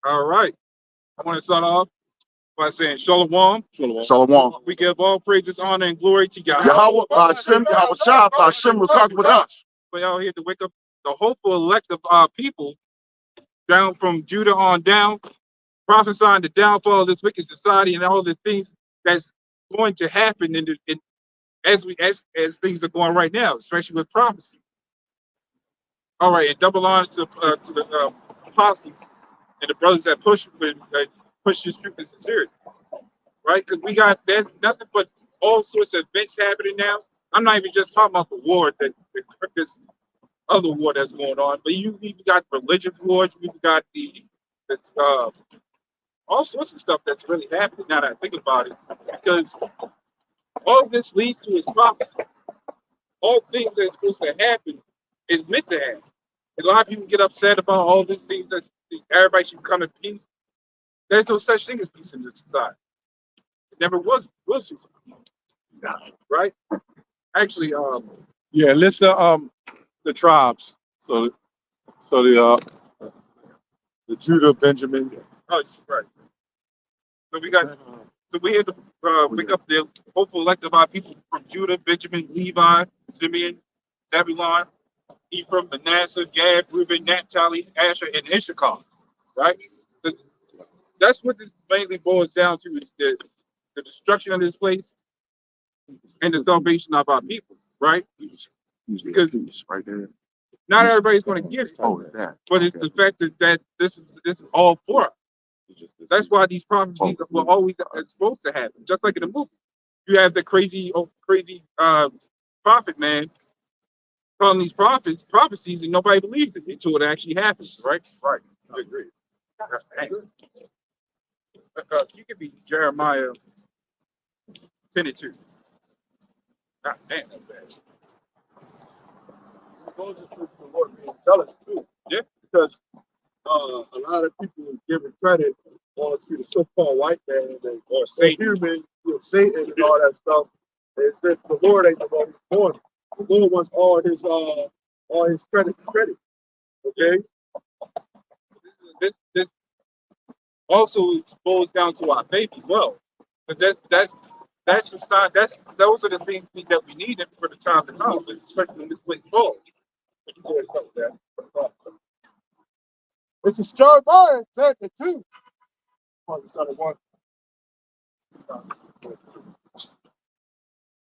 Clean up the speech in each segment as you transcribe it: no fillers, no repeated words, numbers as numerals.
All right. I want to start off by saying Shalom. Shalom. We give all praises, honor, and glory to Yahweh. Yahweh, Hashem, Yahweh Shah, Hashem, Rukak with us. For y'all here to wake up the hopeful elect of our people down from Judah on down, prophesying the downfall of this wicked society and all the things that's going to happen as things are going right now, especially with prophecy. All right, and double honors to the apostles and the brothers that push this truth and sincerity, right? Because there's nothing but all sorts of events happening now. I'm not even just talking about the war this other war that's going on, but you've got religious wars, you've got all sorts of stuff that's really happening now that I think about it, because all of this leads to his prophecy. All things that are supposed to happen is meant to happen. A lot of people get upset about all these things that everybody should come in peace. There's no such thing as peace in this society. It never was peace, right? Actually, Yeah, list the tribes. So the Judah, Benjamin. oh, right. So we had to pick up the hopeful elect of our people from Judah, Benjamin, Levi, Simeon, Zebulon, Ephraim, Manasseh, Gad, Reuben, Naphtali, Asher, and Issachar, right? That's what this mainly boils down to, is the destruction of this place and the salvation of our people, right? Because right there. not everybody's going to get it, but it's the fact that this is all for us. That's why these prophecies will always supposed to happen, just like in the movie. You have the crazy prophet man telling these prophecies, and nobody believes it until it actually happens, right? Right. I agree. You could be Jeremiah 10:2. God damn, that's bad. Moses was the Lord being jealous too. Yeah. Because a lot of people giving credit to the so-called white man or Satan. human, Satan and all that stuff. It's just the Lord ain't the one who's born. The Lord wants all his credit. Okay. This also boils down to our faith as well, but that's just not those are the things that we need for the time to come, especially in this way forward. But you go ahead and start with that. This is Jeremiah 10:2. Started one.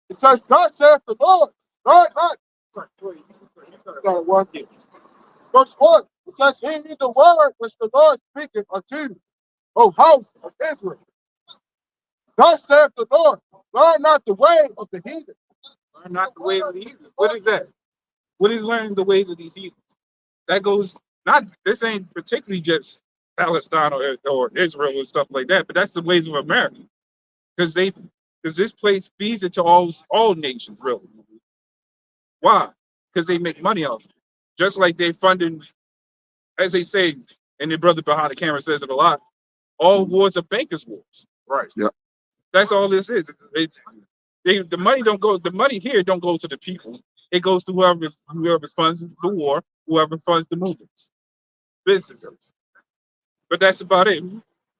It says, "Thus saith the Lord, Lord not." Started one. Verse 1. It says, "Hear ye the word which the Lord speaketh unto you, O house of Israel. Thus saith the Lord, learn not the way of the heathen." Learn not the ways of the heathen. What is that? What is learning the ways of these heathens? That goes not. This ain't particularly just Palestine or Israel and stuff like that, but that's the ways of America, because this place feeds into all nations really. Why? Because they make money off it. Just like they funding, as they say, and the brother behind the camera says it a lot, all wars are bankers' wars. Right. Yeah. That's all this is. The money don't go. The money here don't go to the people. It goes to whoever funds the war, whoever funds the movements, businesses. But that's about it.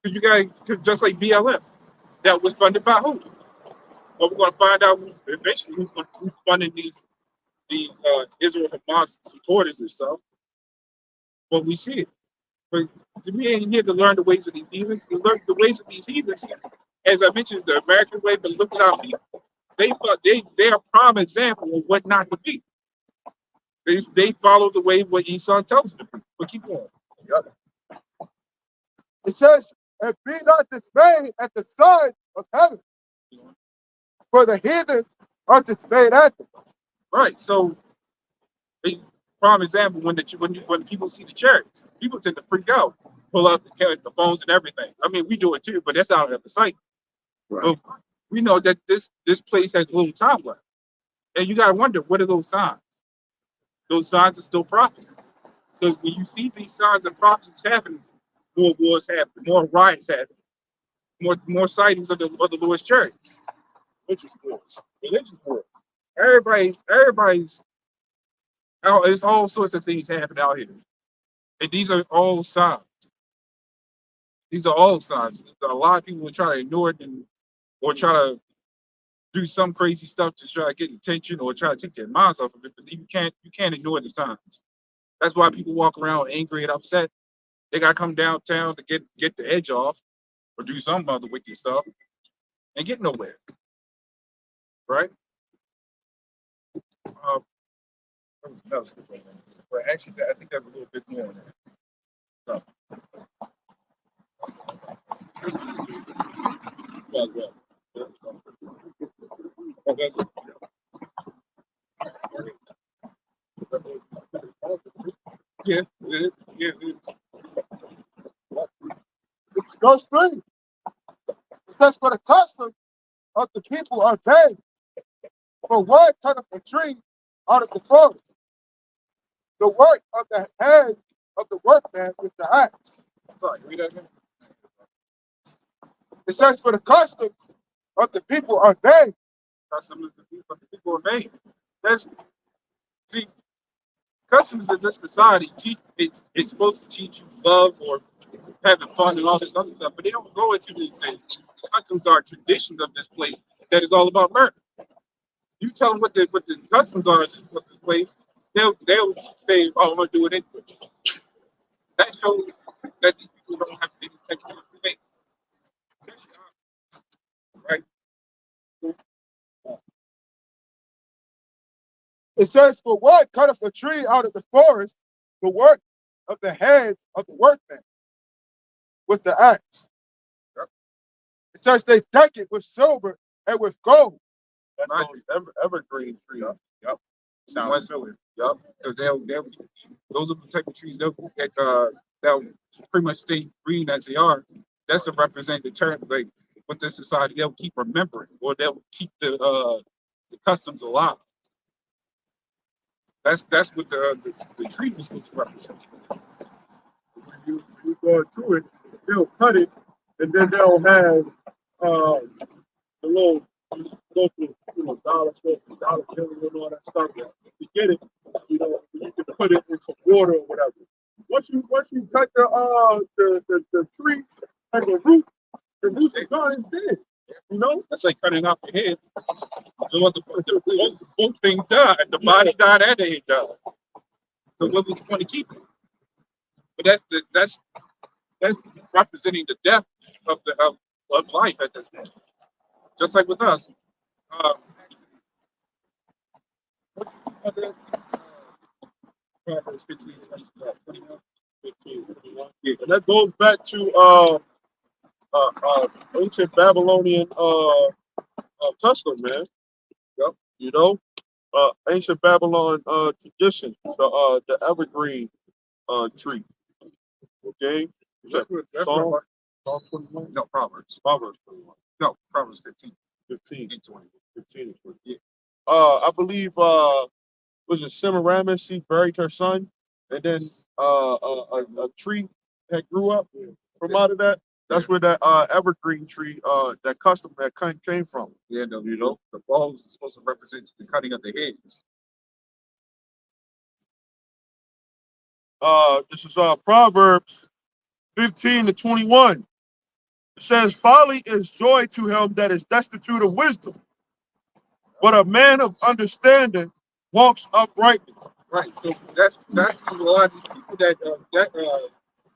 Because you got just like BLM, that was funded by who? But we're going to find out eventually who's funding these Israel Hamas supporters and stuff. But we see it. But we ain't here to learn the ways of these heathens. To learn the ways of these heathens, as I mentioned, the American way, but look at our people. They're a prime example of what not to be. They follow the way what Esau tells them. But keep going. It says, "And be not dismayed at the signs of heaven, for the heathen are dismayed at them." Right. So, a prime example when people see the chariots, people tend to freak out, pull out the phones and everything. I mean, we do it too, but that's out of the sight. Right. But we know that this place has a little time left, and you gotta wonder, what are those signs? Those signs are still prophecies, because when you see these signs and prophecies happening, more wars happen, more riots happen, more sightings of the Lord's chariots. Religious wars. Everybody's. There's all sorts of things happening out here, and these are all signs. These are all signs. A lot of people will try to ignore it or try to do some crazy stuff to try to get attention or try to take their minds off of it. But you can't ignore the signs. That's why people walk around angry and upset. They gotta come downtown to get the edge off or do some other wicked stuff and get nowhere. Right? That was nuts. But actually, I think there's a little bit more on that. Well. Oh, that's it. Yeah, It's verse 3. It says, for the custom of the people are vain. For one cutteth a tree out of the forest, the work of the hands of the workman with the axe. Sorry, read that again. It says, for the customs of the people are vain. Customs of the people are made. See, customs of this society it's supposed to teach you love or having fun and all this other stuff, but they don't go into these things. Customs are traditions of this place that is all about murder. You tell them what the customs are of this place, they'll say, "Oh, I'm gonna do it anyway." That shows that these people don't have any technical faith, right? It says, for one cutteth a tree out of the forest, the work of the hands of the workman with the axe. Yep. It says they deck it with silver and with gold. That's Right. those evergreen trees. Yep. Sounds silly. Yep. Because those are the type of trees they'll pretty much stay green as they are. That's to represent the term, like with this society, they'll keep remembering or they'll keep the customs alive. That's what the tree was supposed to represent. When you go through it, they'll cut it, and then they'll have the little go through, dollar store, dollar bill, and all that stuff. To get it, you can put it in some water or whatever. Once you cut the tree and the roots are gone, it's dead. That's like cutting off your head. Both things died. The body died and the head died. So what was the point of keeping it? But that's representing the death of life at this point. Just like with us. Proverbs 15, 21. 15, 21. Yeah, and that goes back to ancient Babylonian custom, man. Yep. Ancient Babylon tradition, the evergreen tree. Okay. That's Psalm 21. No, Proverbs. Proverbs 21. No, Proverbs 15. 15. 20. 15 and 20. Yeah. I believe was it Semiramis? She buried her son, and then a tree that grew up from out of that. That's where that evergreen tree, that custom that came from. Yeah, the balls are supposed to represent the cutting of the heads. This is Proverbs 15 to 21. It says, folly is joy to him that is destitute of wisdom, but a man of understanding walks uprightly. Right. So that's a lot of these people that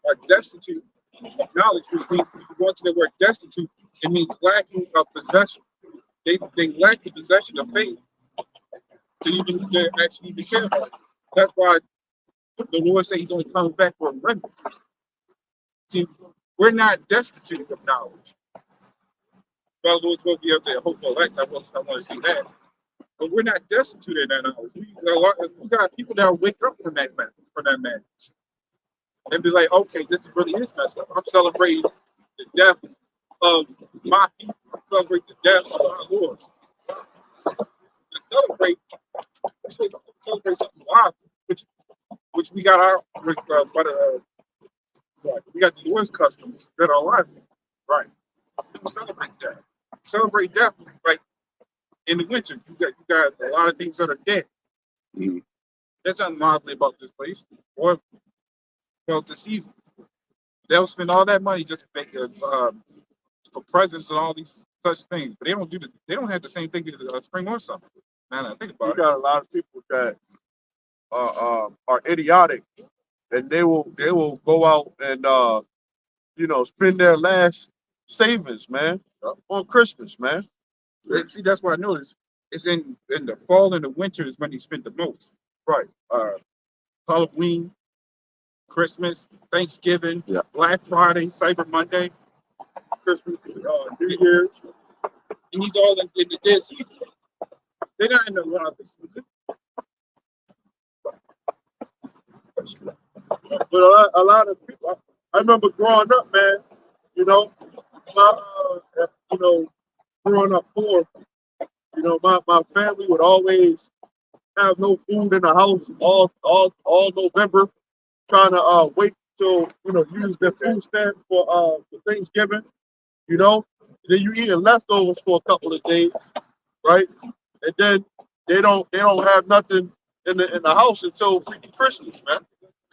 are destitute of knowledge, which means if you go to the word destitute, it means lacking of possession. They lack the possession of faith to actually even care about it. That's why the Lord said He's only coming back for a remnant. See, we're not destitute of knowledge. Well, Lord's going to be up there, hopefully elect. I want to see that. But we're not destitute of that knowledge. We got people that wake up from that madness and be like, okay, this really is messed up. I'm celebrating the death of my people. I'm celebrating the death of our Lord. To celebrate something alive, which we got our we got the Lord's customs that are alive. Right. We celebrate that. Celebrate death, like in the winter. You got a lot of things that are dead. Mhm. There's something lively about this place or about the season. They'll spend all that money just to make for presents and all these such things, but they don't do they don't have the same thing in spring or summer. Now that I think You about it. got a lot of people that are idiotic, and they will go out and spend their last savings, man, on Christmas, man. See, that's what I noticed. It's in the fall and the winter is when they spend the most. Right. Halloween, Christmas, Thanksgiving, Yeah. Black Friday, Cyber Monday, Christmas, New Year's. and these all in the dead season. They're not in the wild season. But a lot of people, I remember growing up, man. My, growing up poor. My family would always have no food in the house all November, trying to wait till use their food stamps for Thanksgiving. Then you eating leftovers for a couple of days, right? And then they don't have nothing in the house until freaking Christmas, man.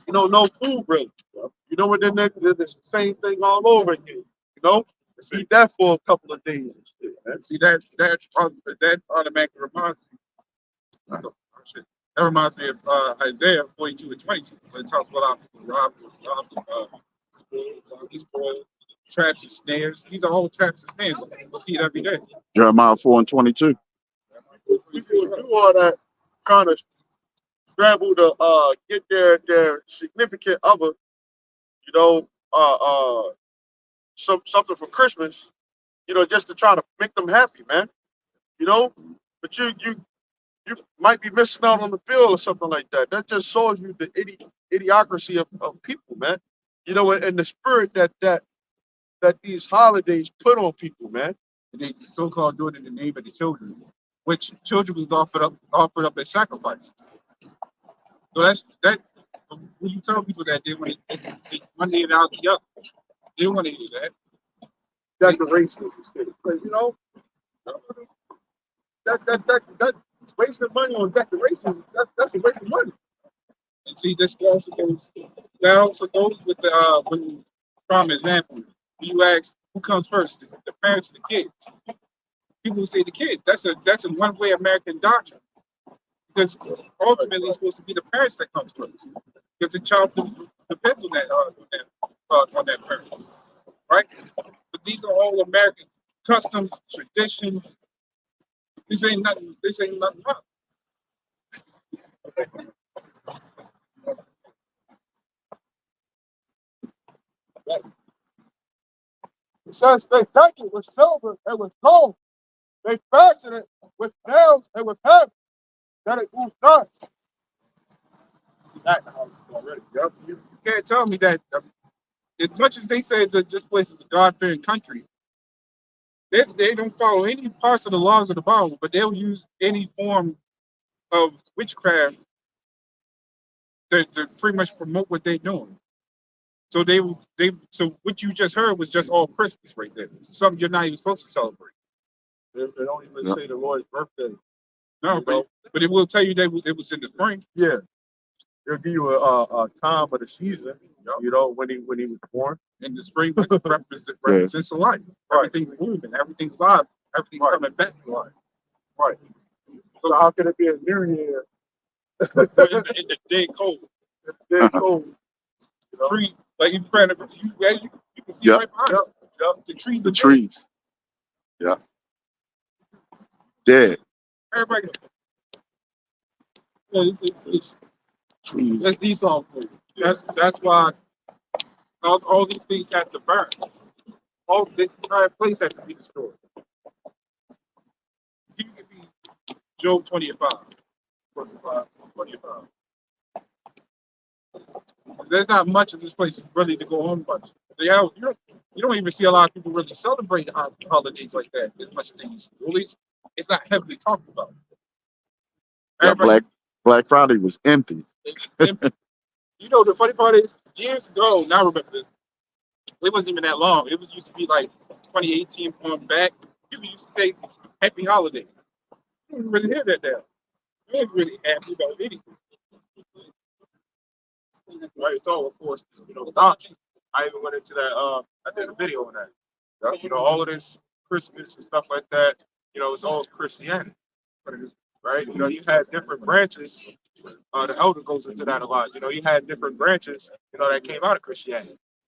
No food really. And then there's the same thing all over again. Eat that for a couple of days and shit, man. See that automatically reminds me. Oh, shit. That reminds me of Isaiah 42:22, when it talks about our people robbed, spoiled, traps and snares. These are all traps and snares. We'll see it every day. Jeremiah 4:22. People do all that kind of scramble to get their significant other, something for Christmas, just to try to make them happy, man. But you might be missing out on the bill or something like that. That just shows you the idiocracy of people, man. And the spirit that these holidays put on people, man. And they so-called do it in the name of the children, which children was offered up as sacrifices. So that. When you tell people that they want it out the other, they want to hear that. Decorations and shit. That wasting money on decorations. That's a waste of money. And see, this also goes with the when prime example. You ask who comes first, the parents or the kids. People will say the kids. That's a one-way American doctrine, because ultimately it's supposed to be the parents that comes first, because the child depends on that parent, right? But these are all American customs, traditions. This ain't nothing. This ain't nothing wrong. It says they deck it with silver and with gold. They fasten it with nails and with hammers, that it moves not. See that house already. Yep. You can't tell me that. As much as they say that this place is a God-fearing country, they don't follow any parts of the laws of the Bible, but they'll use any form of witchcraft to pretty much promote what they're doing. So so what you just heard was just all Christmas right there. Something you're not even supposed to celebrate. They don't even say the Lord's birthday. No, but it will tell you that it was in the spring. Yeah, they'll give you a time of the season. When he was born. In the spring, which represents a life. Everything's moving, everyth's live, everything's coming back to life. Right. So how can it be a new year? in the dead cold. Dead cold. Tree, like you can see right behind it. The trees. The trees. Yeah. Dead. Everybody. It's Trees. that's Esau for you. That's why all these things have to burn. All this entire place has to be destroyed. You can be Job 25. There's not much of this place really to go on much. You don't even see a lot of people really celebrate holidays like that as much as they used to. At least it's not heavily talked about. Yeah, Black Friday was empty. The funny part is, years ago, now I remember this, it wasn't even that long. It used to be like 2018 on back. People used to say happy holidays. You don't really hear that now. You ain't really happy about anything. Right? It's all a force, adoption. I even went into that. I did a video on that. You know, all of this Christmas and stuff like that. You know, it's all Christianity, right? You know, you had different branches. The elder goes into that a lot. You know, you had different branches. You know, that came out of Christianity.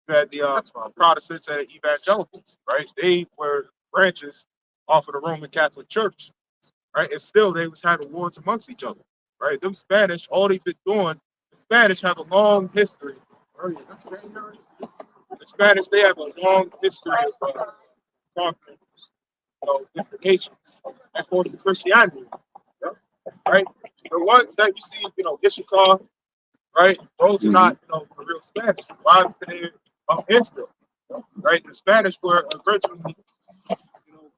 You had the Protestants and the evangelicals, right? They were branches off of the Roman Catholic Church, right? And still they was having wars amongst each other, right? Them Spanish, all they've been doing, the Spanish have a long history. The Spanish, they have a long history of conquering, you know, different nations. And of course, the Christianity, right? The ones that you see, you know, Ishikar, right? Those are not, you know, the real Spanish. Why? Because they're of Israel, right? The Spanish were originally, you know,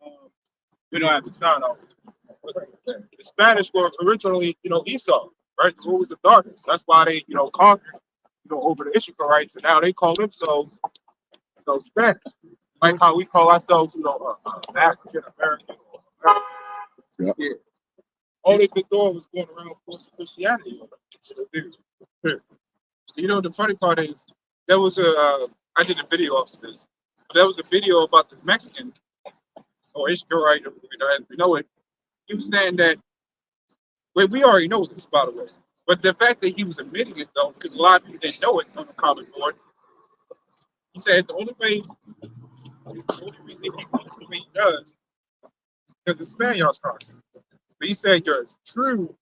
we don't have to sound out. The Spanish were originally, you know, Esau, right? The rulers of darkness. That's why they, you know, conquered, you know, over the Ishikarites, and now they call themselves, you know, Spanish. Like how we call ourselves, you know, African American. Yep. Yeah. All they've been doing was going around forcing Christianity. So, you know, the funny part is there was I did a video of this. There was a video about the Mexican or Ishikari, you know, as we know it. He was saying that, well, we already know this, by the way. But the fact that he was admitting it, though, because a lot of people didn't know it on the common board, he said the only reason he thinks the way he does, because the Spaniards starts. But he said the true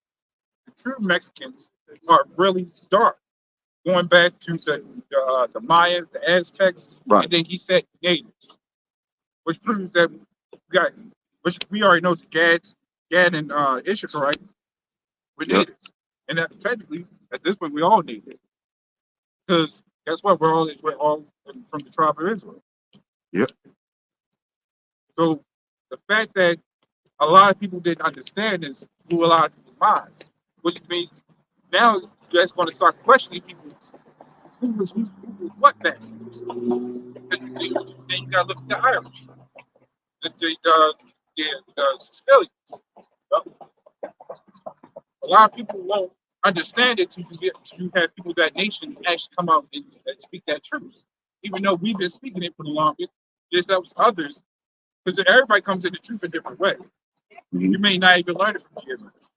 Mexicans are really dark, going back to the Mayans, the Aztecs, Right. and then he said natives, which proves that which we already know the Gad and Ishikarites were Yep. natives, and that technically at this point we all natives, because guess what? We're all from the tribe of Israel. Yep. So the fact that a lot of people didn't understand this blew a lot of people's minds, which means now that's going to start questioning people who was what then. And then you got to look at the Irish, the Sicilians. A lot of people won't understand it till you have people of that nation actually come out and speak that truth. Even though we've been speaking it for the longest, there's those others, because everybody comes in the truth a different way. Mhm. You may not even learn it from GMS.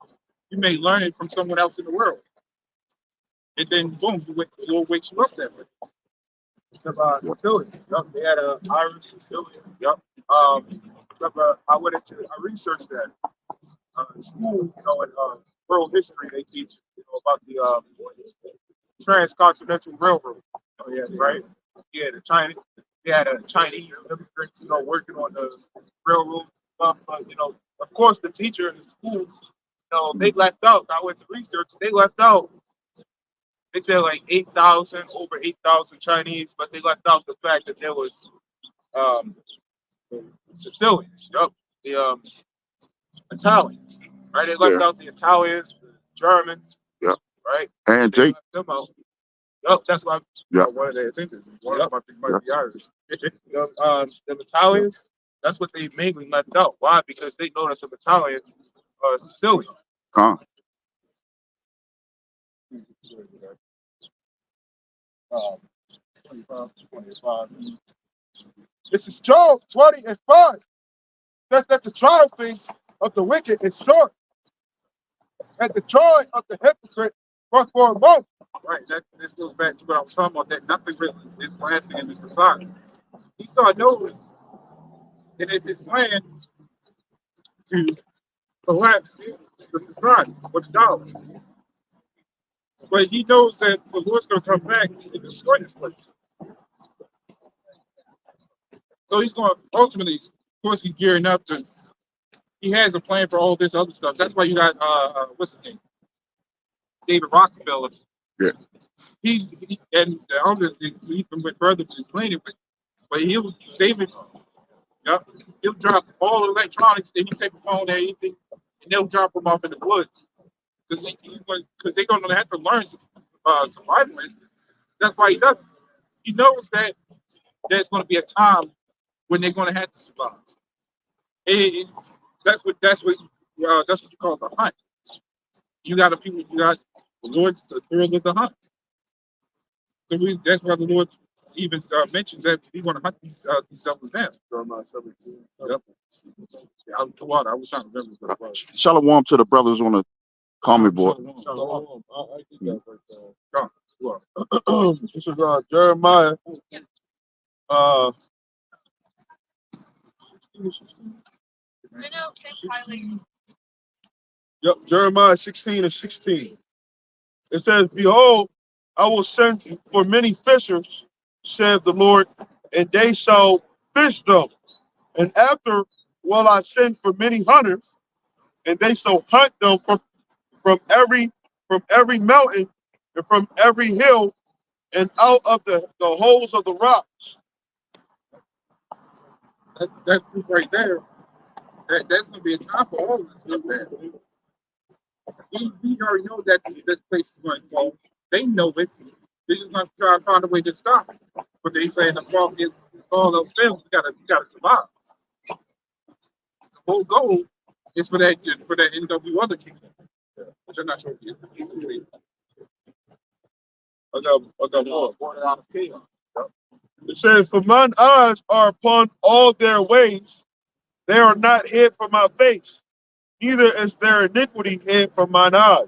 You may learn it from someone else in the world. And then boom, the Lord wakes you up that way. The Sicilians, yep, they had an Irish Sicilian. Yep. I researched that. School, you know, in world history, they teach, you know, about the transcontinental railroad. Oh yeah, right. Yeah, they had a Chinese immigrants, you know, working on the railroad stuff. But you know, of course, the teacher in the schools, you know, they left out. I went to research. They left out. They said like 8,000, over 8,000 Chinese, but they left out the fact that there was um, Sicilians. Yep, the Italians. Right, they left out the Italians, the Germans. Yep. Right, And they Jake. left them out. Yep, that's why Yep. I wanted their attention. One of them might be Irish. The Italians, that's what they mainly left out. Why? Because they know that the Italians are Sicilian. Con. 25. This is Job 20 and 5. Says that the triumphing of the wicked is short, and the joy of the hypocrite but for a moment. Right, this goes back to what I was talking about, that nothing really is lasting in the society. Esau knows that it's his plan to collapse the society with the dollar. But he knows that the Lord's going to come back and destroy this place. So he's going to ultimately, of course, he's gearing up to. He has a plan for all this other stuff. That's why you got what's his name, David Rockefeller. Yeah. He and the elders even went further to explain it, but David. Yep, he'll drop all the electronics. Then he take a phone or anything, and they'll drop them off in the woods because they're going to have to learn survival instincts. That's why he does it. He knows that there's going to be a time when they're going to have to survive. And that's what you call the hunt. You got the Lord's the thrill of the hunt. So that's why the Lord even mentions that he want to hunt these devils down. Jeremiah 17. Yep. Yeah, I was trying to remember. Shalom to the brothers on the comment board. Shalom. I get that right Come, well, there. This is Jeremiah 16. Yep, Jeremiah 16 and 16. It says, Behold, I will send for many fishers, saith the Lord, and they shall fish them. And after will I send for many hunters, and they shall hunt them from every mountain and from every hill and out of the holes of the rocks. that's proof right there. That's gonna be a time for all of this stuff there. We already know that this place is going to fall. They know it. They're just gonna try to find a way to stop it. But they saying the problem is all those things you gotta survive. The whole goal is for that NW other kingdom, which I'm not sure if you I got more. born out of chaos. It says, For mine eyes are upon all their ways, they are not hid from my face, neither is their iniquity hid from mine eyes.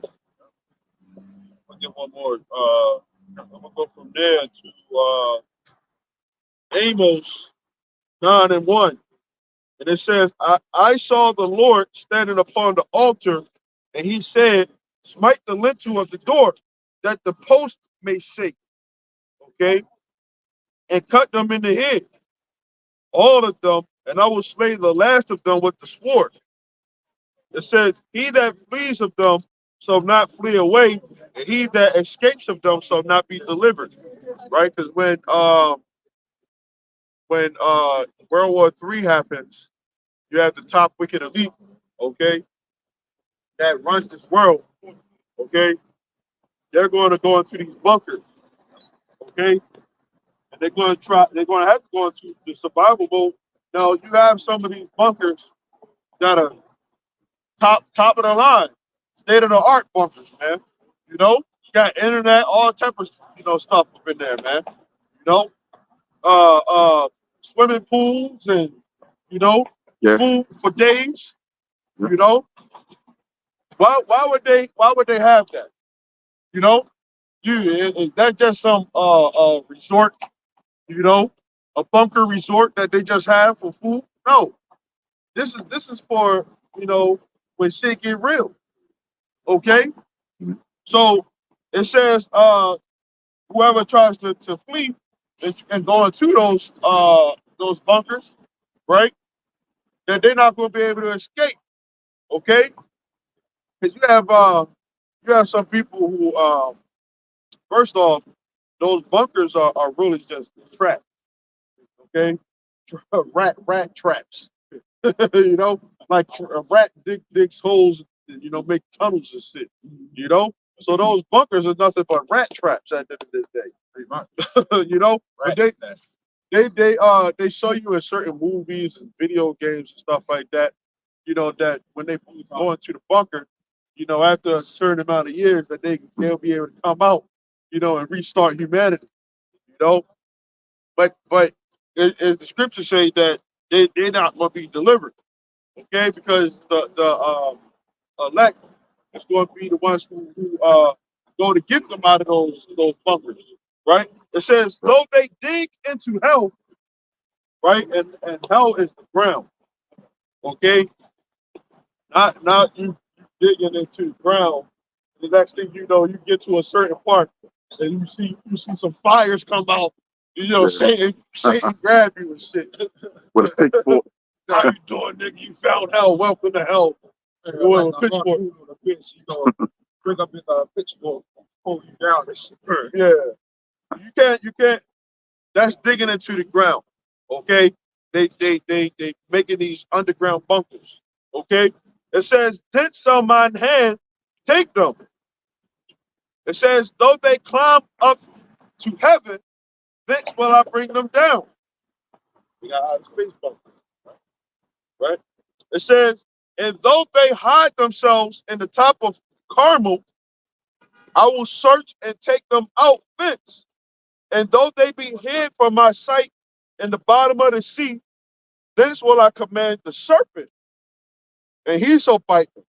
I'll get one more. I'm gonna go from there to Amos 9 and 1. And it says, I saw the Lord standing upon the altar, and he said, Smite the lintel of the door, that the post may shake. Okay? And cut them in the head, all of them, and I will slay the last of them with the sword. It says, He that flees of them shall not flee away, and he that escapes of them shall not be delivered. Right? Because when World War III happens, you have the top wicked elite, okay, that runs this world, okay. They're going to go into these bunkers, okay, and they're going to have to go into the survival mode. Now you have some of these bunkers that are top of the line, state of the art bunkers, man. You know, you got internet, all type of stuff up in there, man. You know, swimming pools and Yeah. food for days. You know, why would they have that? You know, is that just some resort? You know, a bunker resort that they just have for food? No, this is for when shit get real. Okay, so it says whoever tries to flee and go into those bunkers, right? That they're not going to be able to escape. Okay, because you have some people who first off, those bunkers are really just traps. Okay, rat traps. You know, like a rat digs holes, make tunnels and shit. You know, so those bunkers are nothing but rat traps at the end of the day. Pretty much. You know, Right. but they show you in certain movies and video games and stuff like that. You know that when they go into the bunker, after a certain amount of years, that they'll be able to come out, and restart humanity. You know, but the scriptures say that they're not going to be delivered, okay? Because the elect is going to be the ones who going to get them out of those bunkers, right? It says, though they dig into hell, right, and hell is the ground, okay? Not you digging into the ground. The next thing you know, you get to a certain part, and you see some fires come out. Satan grab you and shit. With a pitchfork. How you doing, nigga? You found hell. Welcome to hell. Going with a pitchfork. Bring up his pitchfork, pull you down and shit. Yeah. You can't. That's digging into the ground. Okay. They making these underground bunkers. Okay. It says, then shall mine hand take them. It says, though they climb up to heaven, then will I bring them down. We got outer space bunkers. Right? It says, and though they hide themselves in the top of Carmel, I will search and take them out thence. And though they be hid from my sight in the bottom of the sea, thence will I command the serpent, and he shall bite them.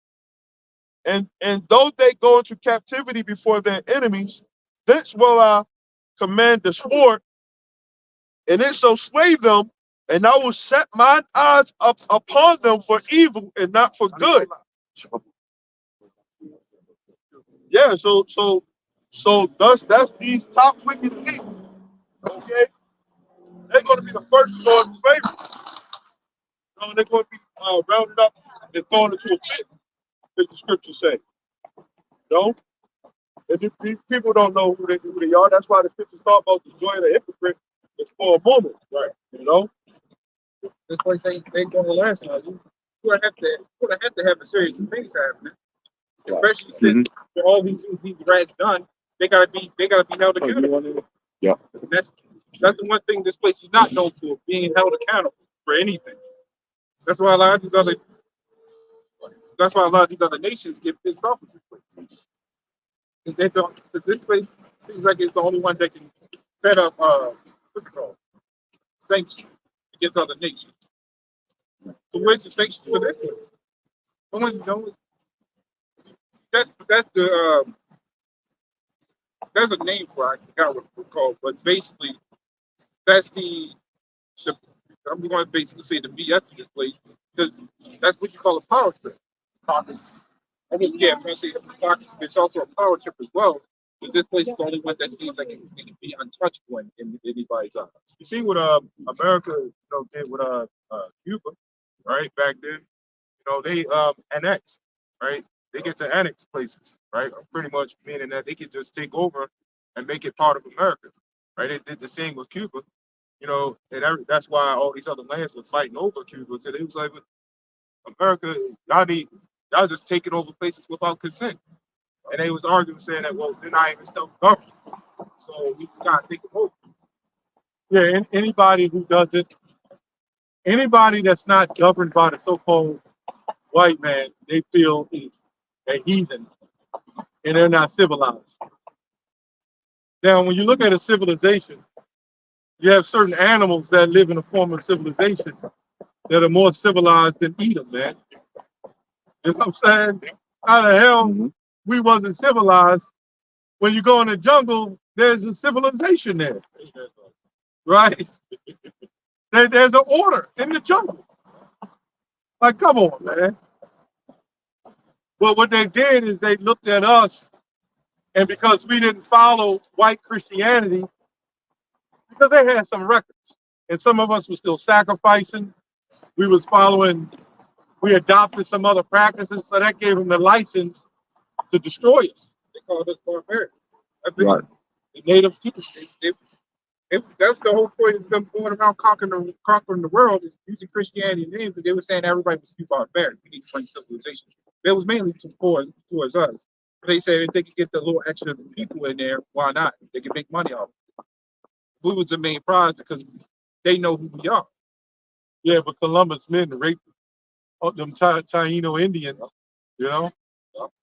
And though they go into captivity before their enemies, thence will I command the sword, and it shall slay them, and I will set mine eyes up upon them for evil and not for good. Yeah, so thus that's these top wicked people. Okay, they're going to be the first to go into slavery. They're going to be rounded up and thrown into a pit, as the scriptures say. No, and these people don't know who they are. That's why the scriptures talk about the joy of the hypocrite is for a moment, right? You know, This place ain't gonna last long. You're gonna have to have a series of things happening. Especially since for all these things these rats done, they gotta be held accountable. Yeah. And that's the one thing this place is not known for, being held accountable for anything. That's why a lot of these other nations get pissed off with this place. Because they don't, because this place seems like it's the only one that can set up what's it called? Sanctions against other nations. So where's the sanctions for this place? No one, that's the there's a name for it, I forgot what it's called, but basically that's the I'm going to basically say the BS of this place because that's what you call a power trip. Caucus. I mean, yeah, I'm going to say caucus, but it's also a power trip as well. Because this place is the only one that seems like it can be untouchable in anybody's eyes. you see what America did with Cuba, right? Back then, they annexed, right? They get to annex places, right? Pretty much meaning that they could just take over and make it part of America, right? They did the same with Cuba, and that's why all these other lands were fighting over Cuba. Because it was like, America, y'all just taking over places without consent. And they was arguing saying that, well, they're not even self-governed. So we just gotta take it over. Yeah, and anybody who does it, anybody that's not governed by the so-called white man, they feel is a heathen and they're not civilized. Now, when you look at a civilization, you have certain animals that live in a form of civilization that are more civilized than Edom, man. You know what I'm saying? How the hell we wasn't civilized? When you go in the jungle, there's a civilization there, right? There's an order in the jungle. Like, come on, man. Well, what they did is they looked at us, and because we didn't follow white Christianity, because they had some records, and some of us were still sacrificing, we adopted some other practices, so that gave them the license to destroy us. They called us barbarians. Right. The natives too. That's the whole point of them going around conquering the world is using Christianity name, because they were saying everybody was too barbaric. We need to bring civilization. It was mainly towards us. But they said if they could get the little extra people in there, why not? They can make money off it. We was the main prize because they know who we are. Yeah, but Columbus men raped them Taino Indians,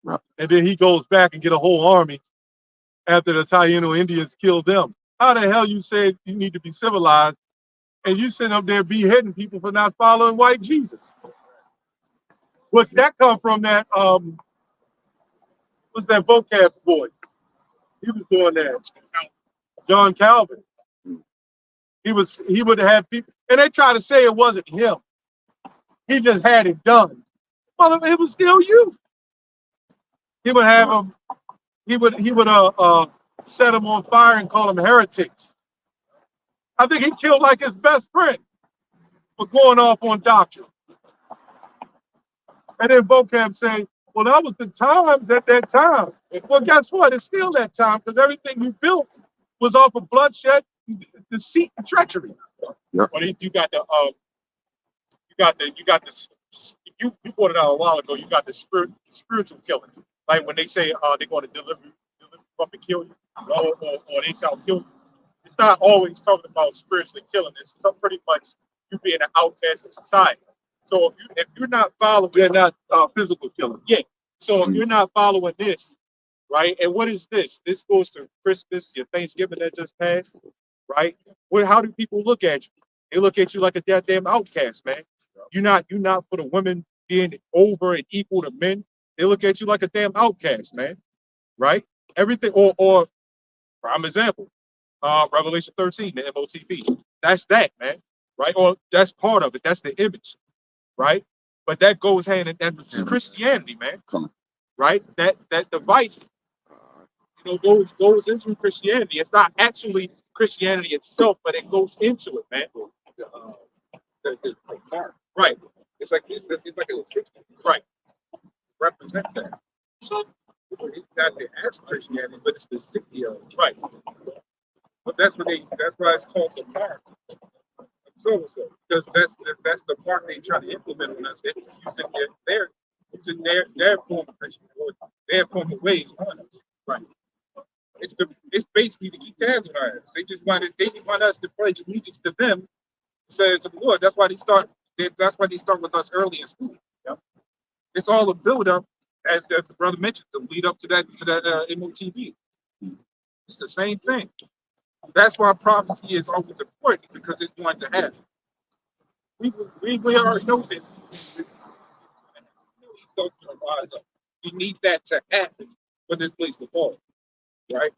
Right. and then he goes back and get a whole army after the Taino Indians killed them. How the hell you said you need to be civilized, and you sitting up there beheading people for not following white Jesus? What's that come from? That what's that vocab boy? He was doing that. John Calvin. He would have people, and they try to say it wasn't him. He just had it done. Well, it was still you. He would have them. He would set them on fire and call them heretics. I think he killed like his best friend for going off on doctrine. And then vocab say, well, that was the times at that time. Well, guess what? It's still that time, because everything you built was off of bloodshed, deceit, and treachery. Yep. But you got the you brought it out a while ago. You got the spiritual killing, like when they say they're going to deliver you up and kill you, or they shall kill you. It's not always talking about spiritually killing. It's pretty much you being an outcast in society. So if you're not following, they're not physical killing. Yeah. So if you're not following this, right? And what is this? This goes to Christmas, your Thanksgiving that just passed, right? How do people look at you? They look at you like a goddamn outcast, man. You're not for the women being over and equal to men. They look at you like a damn outcast, man. Right? Everything, or prime example, Revelation 13, the MOTB. That's that, man. Right? Or that's part of it. That's the image, right? But that goes hand in hand with Christianity, man. Right? That device, goes into Christianity. It's not actually Christianity itself, but it goes into it, man. The mark. Right. It's like a insignia. Right. Represent that. It's not the actual Christianity, but it's the insignia. Right. But that's why it's called the mark of so and so. Because that's the mark they try to implement on us. They're using their form of Christianity, or their form of ways on us. Right. It's basically to keep tabs on us. They want us to pledge allegiance to them instead to the Lord. That's why they start with us early in school. Yep. It's all a build up, as the brother mentioned, to lead up to that MOTB. It's the same thing. That's why prophecy is always important, because it's going to happen. We already know that. We need that to happen for this place to fall, right?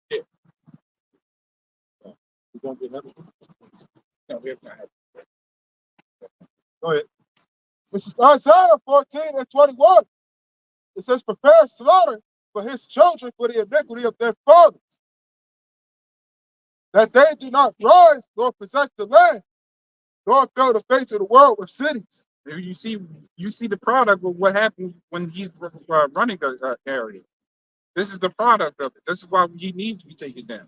Yeah. We're gonna get another one. No, we have not had it. Go ahead. This is Isaiah 14 and 21. It says, prepare slaughter for his children for the iniquity of their fathers, that they do not rise nor possess the land, nor fill the face of the world with cities. You see the product of what happened when he's running the area. This is the product of it. This is why he needs to be taken down.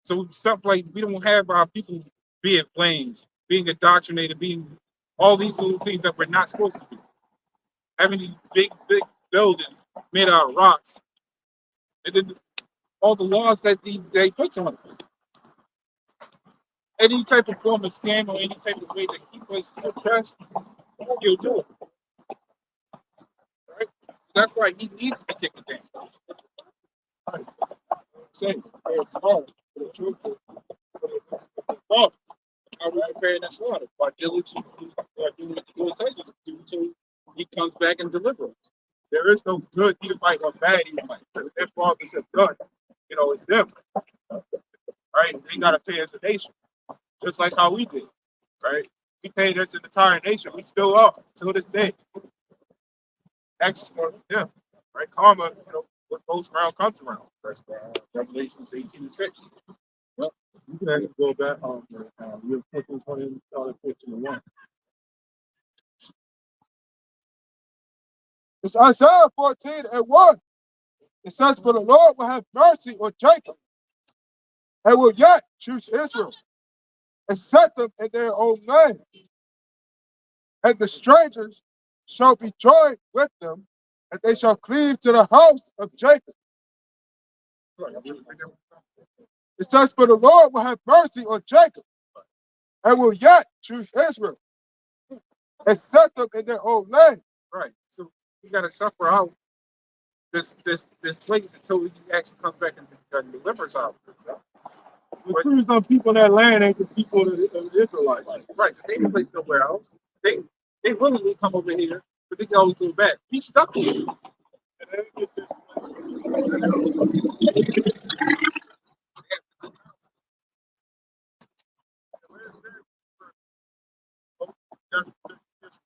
So stuff like we don't have our people being flames, being indoctrinated, being all these little things that we're not supposed to do. Having these big buildings made out of rocks, and then all the laws that they put on us. Any type of form of scam or any type of way to keep us oppressed, you'll do it. Right? So that's why he needs to be taken down. Right. Same. For the children, for the fathers. How we preparing that slaughter? By diligently doing what the Lord tells us to do until he comes back and delivers us. There is no good Edomite or bad Edomite. Their fathers have done. It's them. Right? They got to pay as a nation. Just like how we did. Right? We paid as an entire nation. We still are till this day. That's for them. Right? Karma, what goes around comes around. That's Revelations 18 and 6. Well, you can actually go back on your 15, 20, 15 and 1. It's Isaiah 14 and 1. It says, for the Lord will have mercy on Jacob, and will yet choose Israel, and set them in their own land. And the strangers shall be joined with them, and they shall cleave to the house of Jacob. It says, for the Lord will have mercy on Jacob, and will yet choose Israel, and set them in their own land. Right. So we got to suffer out this place until he actually comes back and delivers out. The Jews, some people in that land ain't the people of the Israelites. Right. They ain't place nowhere else. They willingly come over here, but they can always go back. He's stuck here.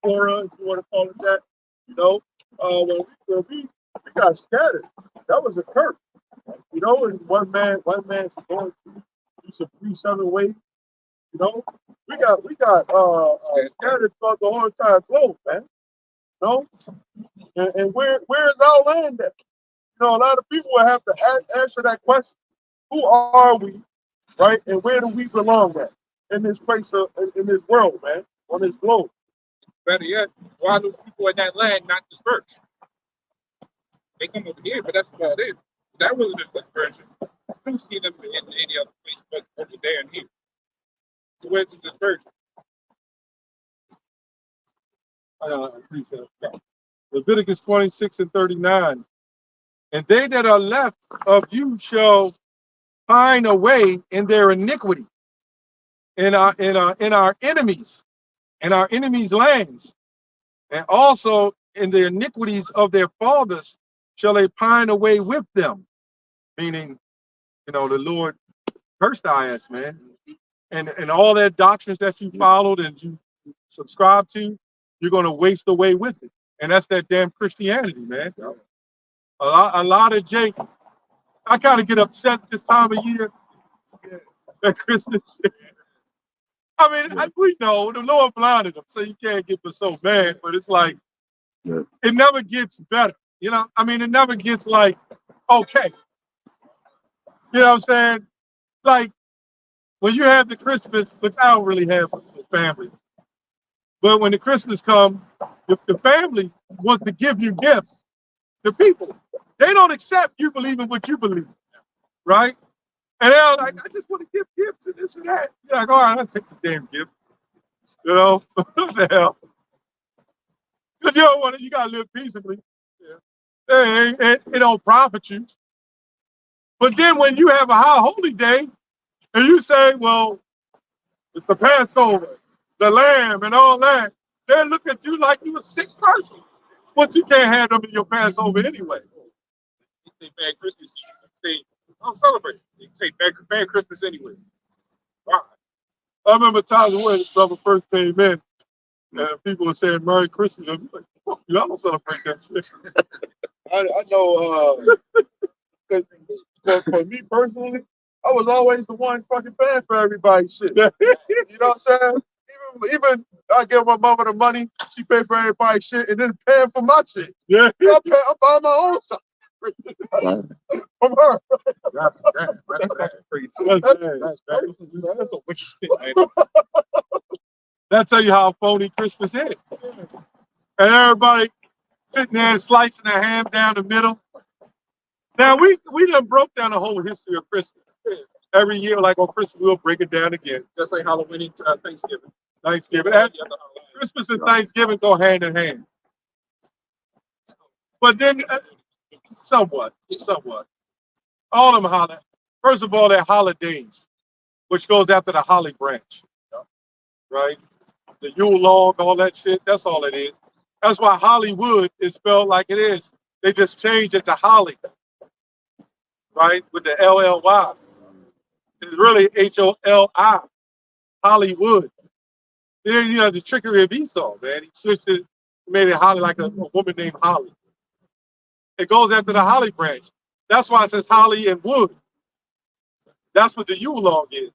Torah, if you want to call it that, when we got scattered, that was a curse. And one man's going to do some 3-7 ways. We got scattered throughout the whole entire globe, man. And where is our land at? A lot of people will have to answer that question. Who are we, right? And where do we belong at in this place, in this world, man, on this globe? Better yet, why are those people in that land not dispersed? They come over here, but that's about it. That wasn't a dispersion. I don't see them in any other place but over there and here. So where's the dispersion? precept. Leviticus 26 and 39. And they that are left of you shall pine away in their iniquity, in our enemies, in our enemies' lands, and also in the iniquities of their fathers shall they pine away with them. Meaning, the Lord cursed our ass, man. And all that doctrines that you followed and you subscribe to, you're going to waste away with it. And that's that damn Christianity, man. A lot of Jake, I kind of get upset this time of year at Christmas. I mean, we know the Lord blinded them, so you can't get so mad, but it's like, it never gets better. I mean, it never gets like, okay. You know what I'm saying? Like, when you have the Christmas, which I don't really have with family, but when the Christmas comes, the family wants to give you gifts. The people, they don't accept you believing what you believe, right? And they're like, I just want to give gifts and this and that. You're like, all right, I'll take the damn gift. What the hell? Because you don't want to, you got to live peaceably. Yeah. It don't profit you. But then when you have a high holy day, and you say, well, it's the Passover, the lamb, and all that, they look at you like you a sick person. But you can't have them in your Passover anyway. You say bad Christmas, you say, I'm celebrating. You say bad Christmas anyway. Wow. I remember times when the brother first came in, and people were saying Merry Christmas. I'm like, fuck you, I don't celebrate that shit. I know, for me personally, I was always the one fucking paying for everybody's shit. You know what I'm saying? Even I give my mama the money, she pay for everybody's shit, and then paying for my shit. Yeah, I'm buying my own stuff from her. That's crazy. That's a wicked shit, man. That'll tell you how phony Christmas is. And everybody sitting there and slicing their ham down the middle. Now, we done broke down the whole history of Christmas. Every year, like on Christmas, we'll break it down again. Just like Halloween to Thanksgiving. Christmas and Thanksgiving go hand in hand. But then, somewhat. All of them first of all, they're holidays, which goes after the holly branch, right? The Yule log, all that shit, that's all it is. That's why Hollywood is spelled like it is. They just changed it to Holly, right? With the LLY. It's really HOLI, Hollywood. Then, the trickery of Esau, man. He switched it, made it Holly like a woman named Holly. It goes after the holly branch. That's why it says holly and wood. That's what the Yule log is.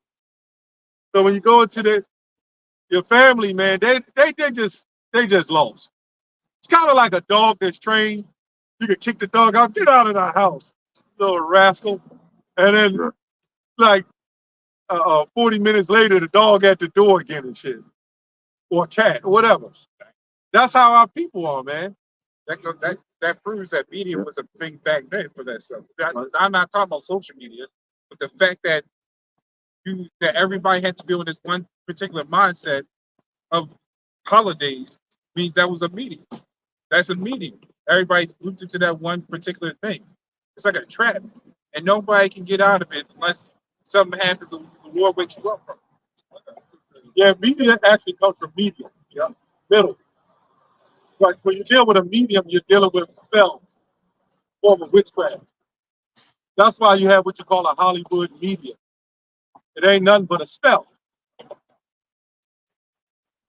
So when you go into your family, man, they just lost. It's kind of like a dog that's trained. You can kick the dog out, get out of the house, little rascal. And then, like, 40 minutes later, the dog at the door again and shit. Or a cat, or whatever. That's how our people are, man. That proves that media was a thing back then for that stuff. I'm not talking about social media, but the fact that everybody had to be on this one particular mindset of holidays means that was a medium. That's a medium. Everybody's grouped into that one particular thing. It's like a trap, and nobody can get out of it unless something happens and the Lord wakes you up from it. Yeah, media actually comes from medium. Yeah, middle. But when you deal with a medium, you're dealing with spells, form of witchcraft. That's why you have what you call a Hollywood medium. It ain't nothing but a spell.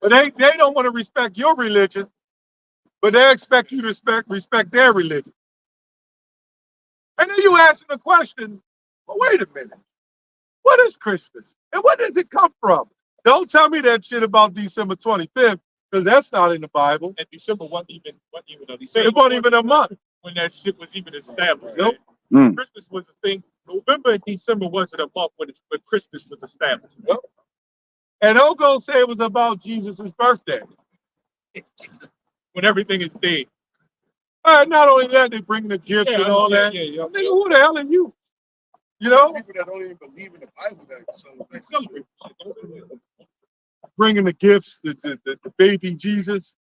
But they don't want to respect your religion, but they expect you to respect their religion. And then you ask them the question, well, wait a minute. What is Christmas? And where does it come from? Don't tell me that shit about December 25th, because that's not in the Bible. And December wasn't even a December. It wasn't even a month when that shit was even established. Nope. Right? Christmas was a thing. November and December wasn't a month when Christmas was established. Yep. And don't go say it was about Jesus' birthday. When everything is dead. Not only that, they bring the gifts and all that. Yeah. Nigga, who the hell are you? You know? People that don't even believe in the Bible They celebrate. Bringing the gifts, the baby Jesus.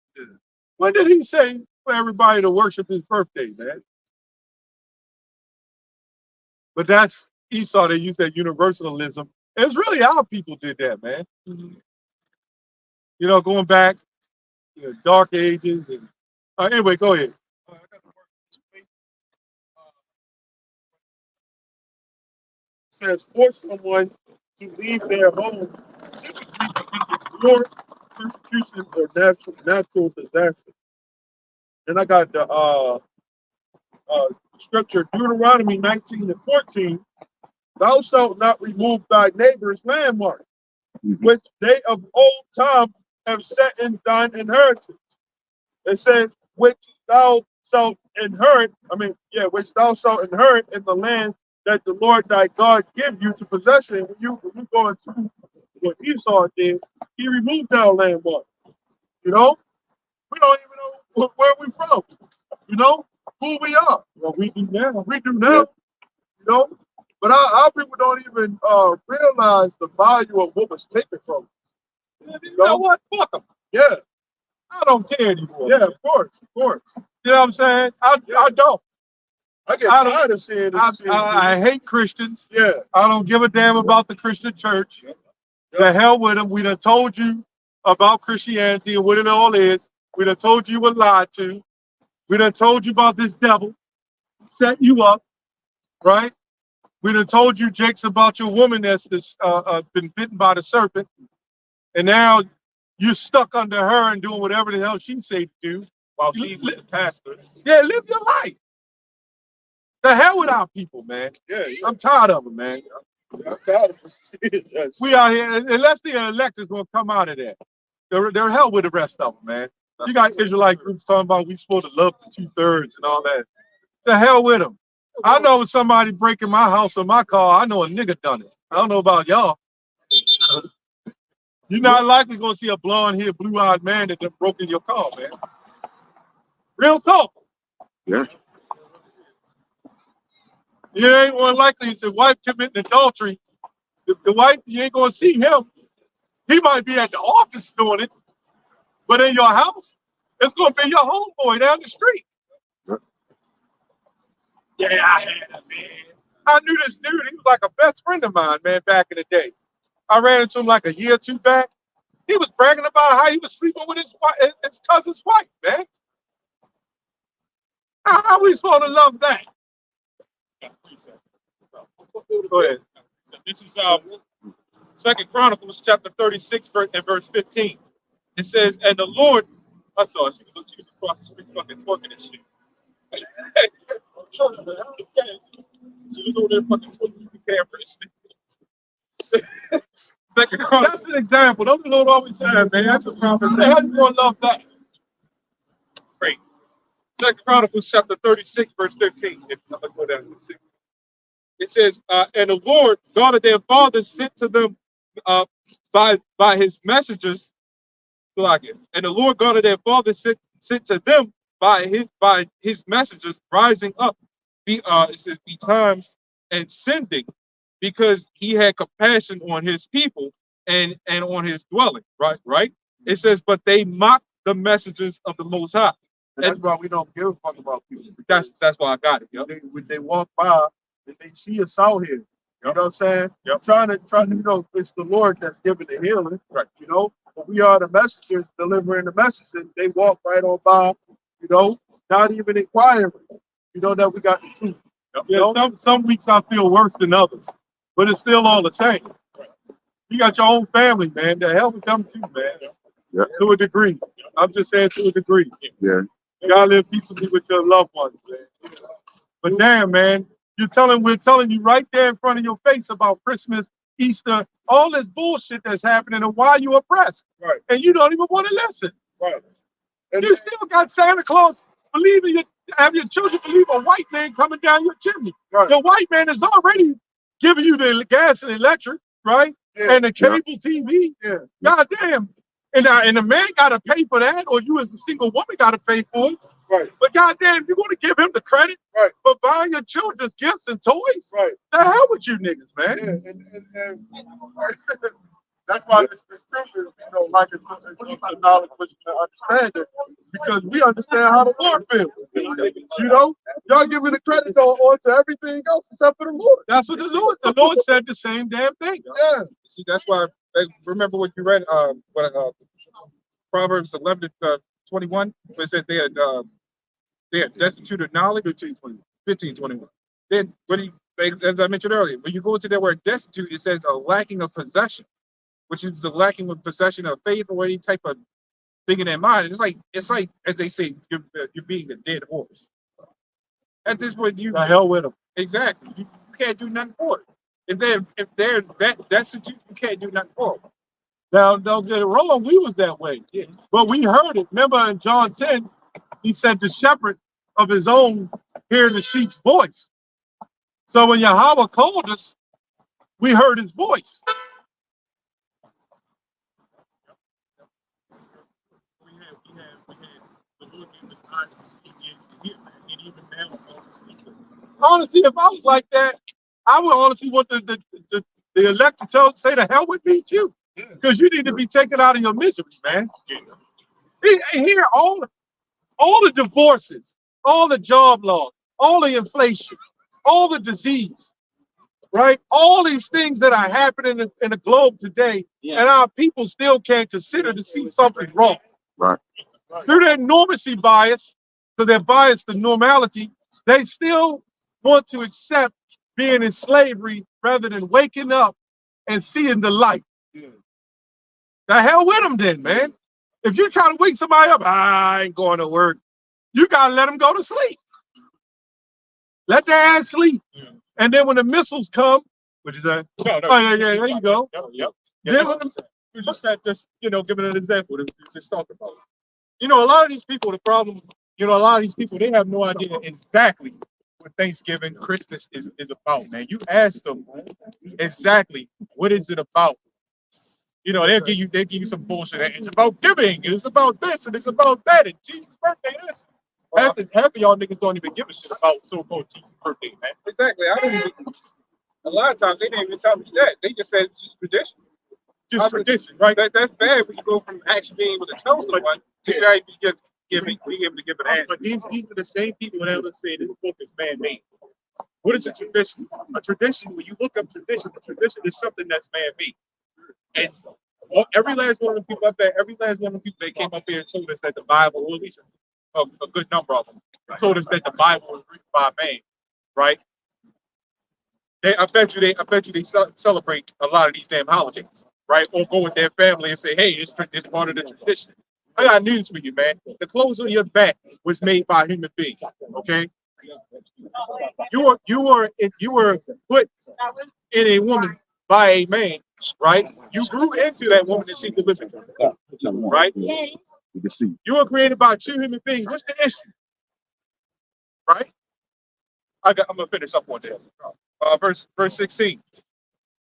When did he say for everybody to worship his birthday, man? But that's Esau. They used that universalism. It's really our people did that, man. You know, going back, dark ages. And anyway, go ahead. Says force someone to leave their home war, persecution, or natural disaster. And I got the scripture Deuteronomy 19:14. Thou shalt not remove thy neighbor's landmark, which they of old time have set in thine inheritance. It says, which thou shalt inherit, which thou shalt inherit in the land that the Lord thy God give you to possession. When you go into what Esau did, he removed our landmark. You know, we don't even know where we from. You know, who we are. Well, we do now. We do now. You know, but our people don't even realize the value of what was taken from them. You know what? Fuck them. Yeah. I don't care anymore. Yeah, of course, of course. You know what I'm saying? I don't. I get tired of seeing it. I hate Christians. Yeah. I don't give a damn about the Christian church. Yep. The hell with them. We done told you about Christianity and what it all is. We done told you were lied to. We done told you about this devil. Set you up. Right? We done told you, Jakes, about your woman that's been bitten by the serpent. And now you're stuck under her and doing whatever the hell she say to do while she's the pastor. Yeah, live your life. The hell with our people, man. Yeah. I'm tired of them, man. I'm tired of them. We out here, unless the elect is going to come out of that. They're hell with the rest of them, man. You got Israelite groups talking about we supposed to love the 2/3 and all that. The hell with them. I know somebody breaking my house or my car. I know a nigga done it. I don't know about y'all. You're not likely going to see a blonde-haired, blue-eyed man that broke in your car, man. Real talk. Yeah. You ain't more likely it's a wife committing adultery. The wife, you ain't going to see him. He might be at the office doing it, but in your house, it's going to be your homeboy down the street. Yeah, I had it, man. I knew this dude. He was like a best friend of mine, man, back in the day. I ran into him like a year or two back. He was bragging about how he was sleeping with his cousin's wife, man. How are we supposed to love that? Go ahead. This is Second Chronicles chapter 36 and verse 15. It says, and the Lord, I saw she was across the street fucking twerking and shit. She was over there fucking twerking the camera and shit. Second Chronicles. That's an example. Don't the Lord always say that, man? That's a problem. How you gonna love that? Great. Second Chronicles chapter 36, verse 15. If I'm gonna go down to 16. It says, and the Lord, God of their fathers, sent to them by his messengers. And the Lord God of their fathers sent to them by his messengers rising up. It says betimes and sending, because he had compassion on his people and on his dwelling. Right. It says, but they mocked the messengers of the Most High. And that's why we don't give a fuck about people. That's why I got it. Yep. When they walk by, and they see us out here. You know what I'm saying? Yep. Trying to, it's the Lord that's giving the healing. Right. You know, but we are the messengers delivering the messages. They walk right on by, not even inquiring, that we got the truth. Yep. Yeah, some weeks I feel worse than others, but it's still all the same. Right. You got your own family, man. The hell with them too, man. Yep. To a degree. I'm just saying to a degree. Yeah. You gotta live peaceably with your loved ones, man. But damn, man. We're telling you right there in front of your face about Christmas, Easter, all this bullshit that's happening and why you oppressed. Right. And you don't even want to listen. Right. And you still got Santa Claus have your children believe a white man coming down your chimney. Right. The white man is already giving you the gas and electric, right? Yeah. And the cable TV. Yeah. God damn. And the man gotta pay for that, or you as a single woman gotta pay for it. Right. But goddamn, you're gonna give him the credit for buying your children's gifts and toys? Right. The hell with you niggas, man. Yeah. That's why this truth is, like it's to knowledge, wisdom, and understanding, because we understand how the Lord feels. Y'all giving the credit to everything else except for the Lord. That's what the Lord said the same damn thing. Yeah. See, that's why. Remember what you read? Proverbs 11:21, where it said they are destitute of knowledge. 15:21. Then, as I mentioned earlier, when you go into that word destitute, it says a lacking of possession, which is the lacking of possession of faith or any type of thing in their mind. It's like as they say, you're being a dead horse. At this point, The hell with them. exactly you can't do nothing for it. If they're that destitute, you can't do nothing for them. Now, don't get it wrong, we was that way. Yeah. But we heard it. Remember in John 10, he said the shepherd of his own hear the sheep's voice. So when Yahweh called us, we heard his voice. We had the Lord gave us eyes to see, ears to hear, man. And even now, all the sleep. Honestly, if I was like that, I would honestly want the elect to say the hell with me too. Because you need to be taken out of your misery, man. Here, all the divorces, all the job loss, all the inflation, all the disease, right? All these things that are happening in the globe today, and our people still can't consider to see something wrong. Right. Through their normacy bias, because they're biased to normality, they still want to accept being in slavery rather than waking up and seeing the light. The hell with them then, man. If you try to wake somebody up, I ain't going to work. You got to let them go to sleep. Let their ass sleep. And then when the missiles come, what is that? Oh, yeah, there you go. Yep. Then when the- You just said this, giving an example that we just talked about. a lot of these people, the problem, a lot of these people, they have no idea exactly what Thanksgiving, Christmas is about, man. You ask them exactly what is it about. They'll give you some bullshit. It's about giving, and it's about this, and it's about that, and Jesus' birthday this. Half of y'all niggas don't even give a shit about so-called Jesus' birthday, man. Exactly. I don't even. A lot of times they didn't even tell me that. They just said it's just tradition. Just tradition, right? That's bad when you go from actually being able to tell someone to actually just being able to give an answer. But these are the same people that ever say this book is man-made. What is a tradition? A tradition, when you look up tradition, a tradition is something that's man-made. And every last one of the people up there, every last one of the people that came up here and told us that the Bible, or at least a good number of them, told us that the Bible was written by man, right? I bet you they celebrate a lot of these damn holidays, right? Or go with their family and say, hey, it's part of the tradition. I got news for you, man. The clothes on your back was made by human beings, okay? You were put in a woman by a man, right? You grew into that woman that she delivered, right? You can see. You were created by two human beings. What's the issue, right? I'm gonna finish up on this. Verse 16.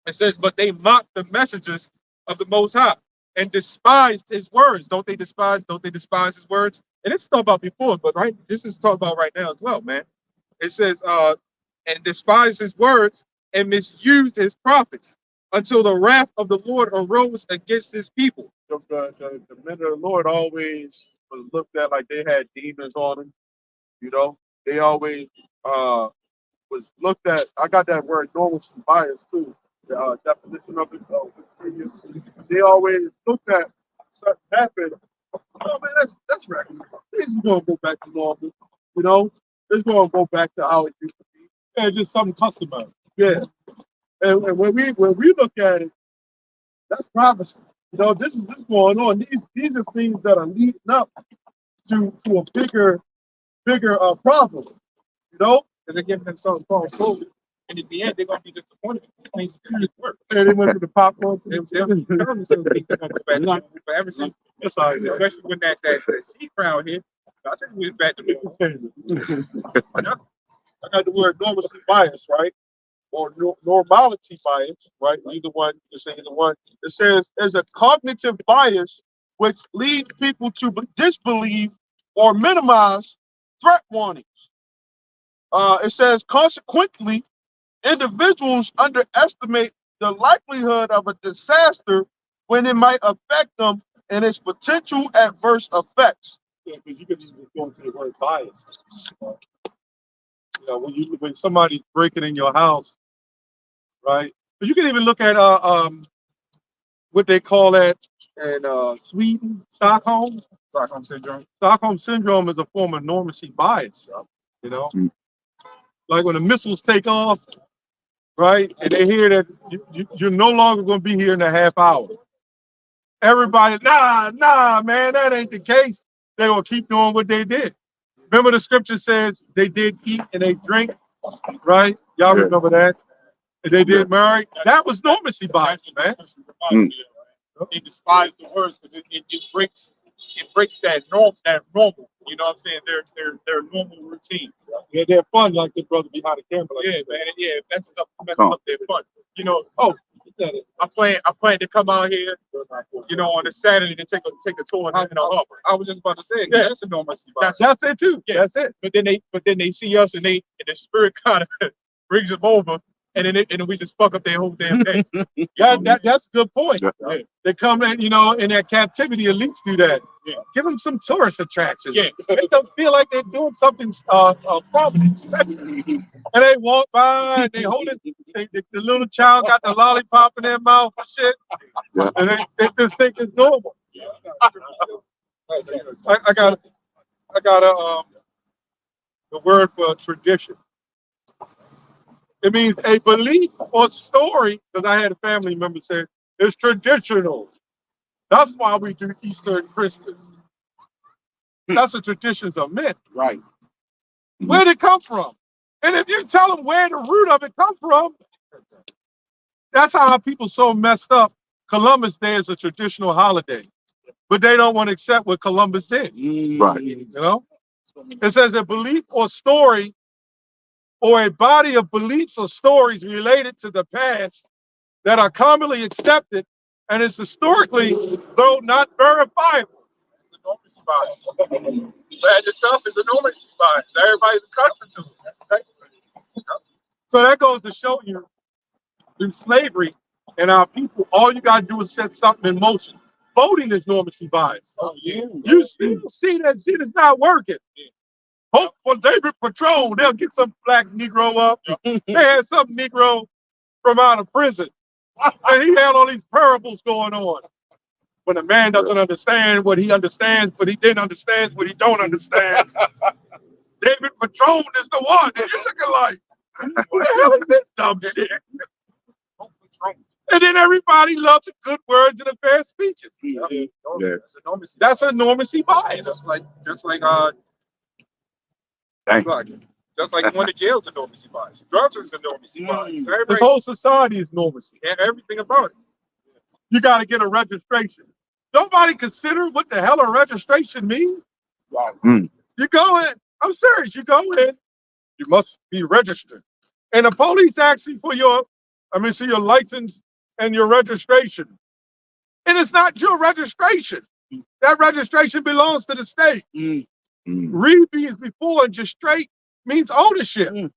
It says, "But they mocked the messages of the Most High and despised His words." Don't they despise His words? And it's talked about before, but right, this is talked about right now as well, man. It says, "And despised His words and misused His prophets until the wrath of the Lord arose against His people." The men of the Lord always was looked at like they had demons on them. They always was looked at. I got that word normalcy bias too. The definition of it. Previous. They always looked at something happen. Oh man, that's regular. This is gonna go back to normal. It's gonna go back to how it used to be. Yeah, just something customized. Yeah. And when we look at it, that's prophecy. This is going on. These are things that are leading up to a bigger problem. And they're giving themselves false hope. And at the end, they're going to be disappointed. Things work. And they went to the popcorn. They're telling themselves they're going to go back. But ever since, especially when that seed crowd hit, I think we was back to I got the word normalcy bias, right? Or normality bias, right? Either one, you can say either one. It says there's a cognitive bias which leads people to disbelieve or minimize threat warnings. It says consequently, individuals underestimate the likelihood of a disaster when it might affect them and its potential adverse effects. Yeah, because you can even go into the word bias. You know, when somebody's breaking in your house, right? But you can even look at what they call that in Sweden, Stockholm. Stockholm syndrome. Stockholm syndrome is a form of normacy bias. You know, like when the missiles take off, right, and they hear that you're no longer going to be here in a half hour. Everybody, nah, man, that ain't the case. They're going to keep doing what they did. Remember the scripture says they did eat and they drink, right? Y'all Yeah. remember that? And they did marry. That was normacy bias, man. They despise the words because it breaks that normal. You know what I'm saying? Their normal routine. Yeah, they're fun like the brother behind the camera. Like Yeah, that. man. Yeah, it messes up their fun. You know, I plan to come out here, you know, on a Saturday to take a tour in the harbor. I was just about to say, yeah, that's a normacy bias. That's it too. Yeah. That's it. But then they see us and the spirit kind of brings them over, and then we just fuck up their whole damn day. That's a good point. Yeah. They come in, you know, in that captivity, elites do that. Yeah. Give them some tourist attractions. Yeah. Make them feel like they're doing something prominent. And they walk by and they hold it. The little child got the lollipop in their mouth and shit. Yeah. And they just think it's normal. I got the word for tradition. It means a belief or story, because I had a family member say it's traditional. That's why we do Easter and Christmas. That's the traditions of men. Right. Where'd it come from? And if you tell them where the root of it comes from, that's how people so messed up. Columbus Day is a traditional holiday, but they don't want to accept what Columbus did. Right. You know, it says a belief or story or a body of beliefs or stories related to the past that are commonly accepted and is historically, though not verifiable. It's a normacy bias. That itself is a normacy bias. Everybody's accustomed to it. Right? So that goes to show you through slavery and our people, all you got to do is set something in motion. Voting is normacy bias. Oh yeah. You still see that shit is not working. Hope for David Patron, they'll get some black Negro up. They had some Negro from out of prison. And he had all these parables going on. When a man doesn't understand what he understands, but he then understands what he don't understand. David Patron is the one that you're looking like. What the hell is this dumb shit? And then everybody loves the good words and the fair speeches. Yeah. That's a normacy. That's a normacy bias. Just like Dang. just like going to jail to normacy bias. Drugs is a normacy bias. This Everybody, whole society is normacy. everything about it. You got to get a registration. Nobody consider what the hell a registration means. You go in, I'm serious, you go in, you must be registered. And the police ask you for your license and your registration. And it's not your registration. That registration belongs to the state. Read means before and just straight means ownership.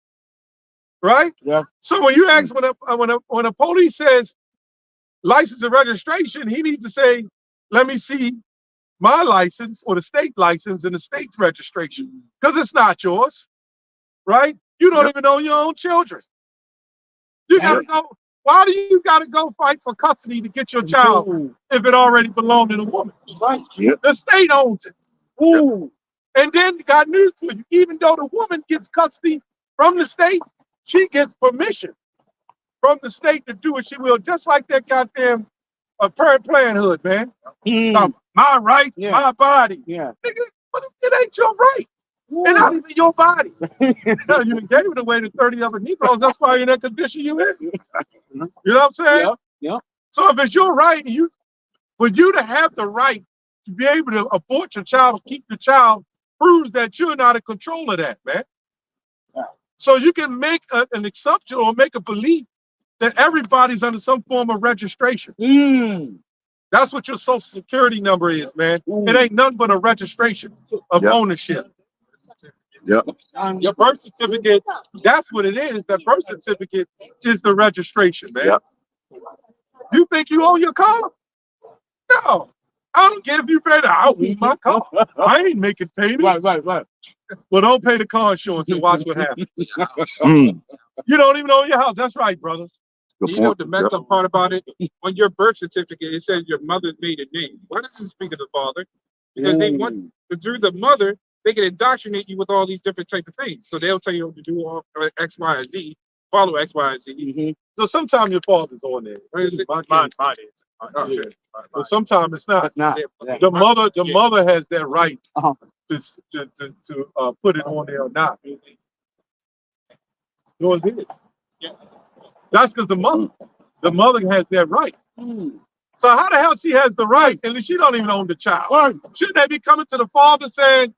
Right? Yeah. So when you ask when a police says license and registration, he needs to say, let me see my license or the state license and the state's registration. Because it's not yours. Right? You don't even own your own children. You gotta go. Why do you gotta go fight for custody to get your child if it already belonged to the woman? Right? The state owns it. And then got news for you. Even though the woman gets custody from the state, she gets permission from the state to do what she will, just like that goddamn Planned Parenthood, man. My right, my body. Yeah. Nigga, but it ain't your right. And not even your body. No, you gave it away to 30 other Negroes. That's why you're in that condition you in. You know what I'm saying? Yeah. So if it's your right, for you to have the right to be able to abort your child or keep your child proves that you're not in control of that, man. Yeah. So you can make an assumption or make a belief that everybody's under some form of registration. That's what your social security number is, man. It ain't nothing but a registration of ownership. Yep. Your birth certificate, that's what it is. That birth certificate is the registration, man. Yep. You think you own your car? No, I don't get if you pay the. I own my car. I ain't making payments. Right. Well, don't pay the car insurance and watch what happens. Mm, You don't even own your house. That's right, brother. good You know point. the messed up part about it? On your birth certificate, it says your mother's maiden name. Why does it speak of the father? Because they want through the mother, they can indoctrinate you with all these different type of things. So they'll tell you to do all X, Y, and Z, follow X, Y, and Z. So sometimes your father's on there. Or is it- Mine is. Oh, Yeah. shit. But sometimes it's not. Yeah. The mother has that right to put it on there or not. Yours is. Yeah. That's because the mother has that right. So how the hell she has the right and she don't even own the child? Right. Shouldn't they be coming to the father saying,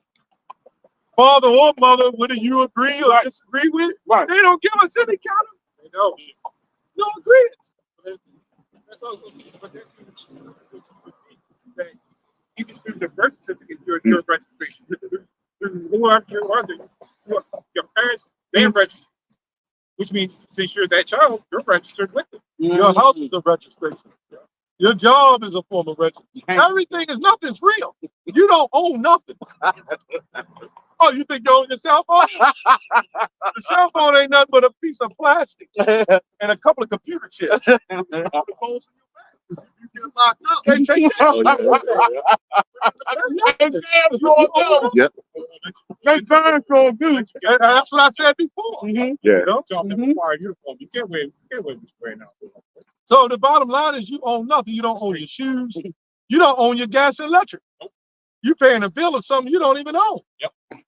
father or mother, whether you agree or disagree with it? Right. They don't give us any kind of They know. no agreements. That's also, but that's that even through the birth certificate, your registration, through whoever you are, your parents, they're registered, which means since you're that child, you're registered with them. Your house is a registration. Your job is a form of registration. Everything is nothing's real. You don't own nothing. Oh, you think you own your cell phone? The cell phone ain't nothing but a piece of plastic and a couple of computer chips. All the phones in your back. You get locked up. They take that. Yep. That's what I said before. Yeah. You know, so require uniform. You can't wear what you're wearing now. So the bottom line is you own nothing. You don't own your shoes. You don't own your gas and electric. You paying a bill or something you don't even own.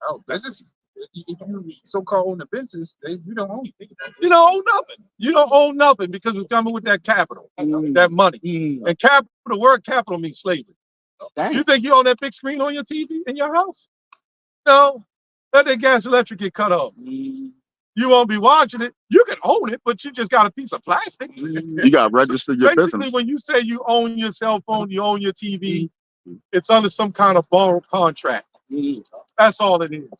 Oh, that's just if you so-called own a business, you don't own anything. You don't own nothing. You don't own nothing because it's coming with that capital, that money. And capital, the word capital means slavery. You think you own that big screen on your TV in your house? No. Let that gas and electric get cut off. You won't be watching it. You can own it, but you just got a piece of plastic. You got to register your Basically, business. when you say you own your cell phone, you own your TV, it's under some kind of borrowed contract. That's all it is.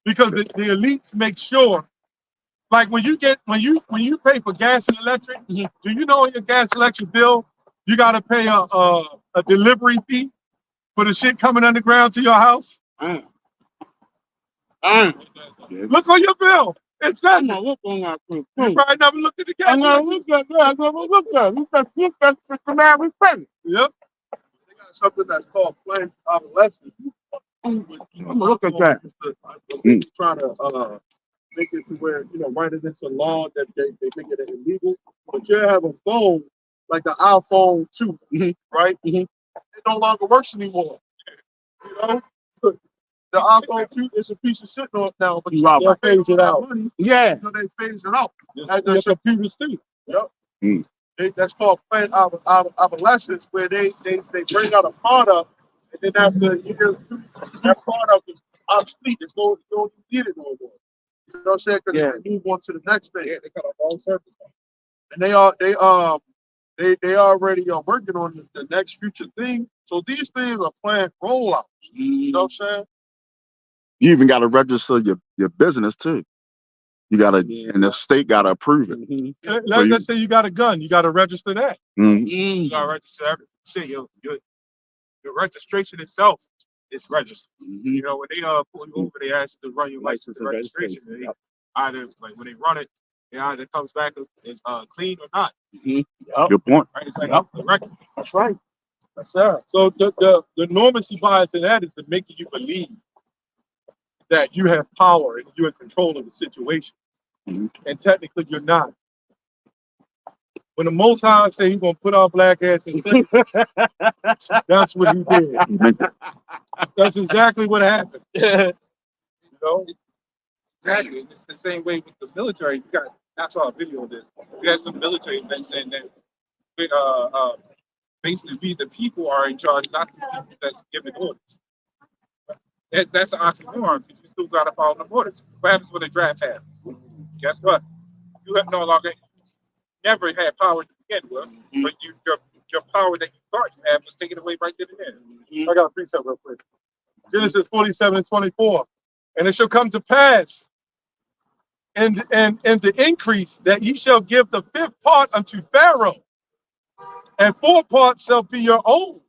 Because the elites make sure, like when you pay for gas and electric, do you know on your gas and electric bill, you got to pay a delivery fee for the shit coming underground to your house? Look on your bill. It says it. You probably never looked at the gas. Yep. They got something that's called planned obsolescence. Look at that. They're trying to make it to where, write it into law that they make it illegal. But you have a phone like the iPhone 2, right? It no longer works anymore. The iPhone 2 is a piece of shit now, but they'll phase it out. Yeah. They phase it out. As the computers too. Yep. That's called planned obsolescence, where they bring out a product, and then after a year or two, that product is obsolete. It's going to need it no more. You know what I'm saying? Because they move on to the next thing. Yeah, they got a whole service. And they already are working on the next future thing. So these things are planned rollouts. You know what I'm saying? You even got to register your business too. You got to, and the state got to approve it. Let's say you got a gun, you got to register that. You gotta register everything. Shit, your registration itself is registered. You know, when they pull you over, they ask you to run your license and registration. They either when they run it, it either comes back as clean or not. Good point. Right? It's like off the record. That's right. That's right. So the normacy bias in that is to make you believe that you have power and you're in control of the situation. And technically you're not. When the Most High say he's gonna put our black ass in prison, that's what he did. That's exactly what happened. Exactly. It's the same way with the military. I saw a video of this. We had some military men saying that basically we the people are in charge, not the people that's giving orders. That's an oxymoron because you still gotta follow the orders. What happens when the draft happens? Guess what? You have no longer never had power to begin with, but your power that you thought you had was taken away right then and there. I got a precept real quick. Genesis 47:24. And it shall come to pass and the increase that ye shall give the fifth part unto Pharaoh And 4 parts shall be your own,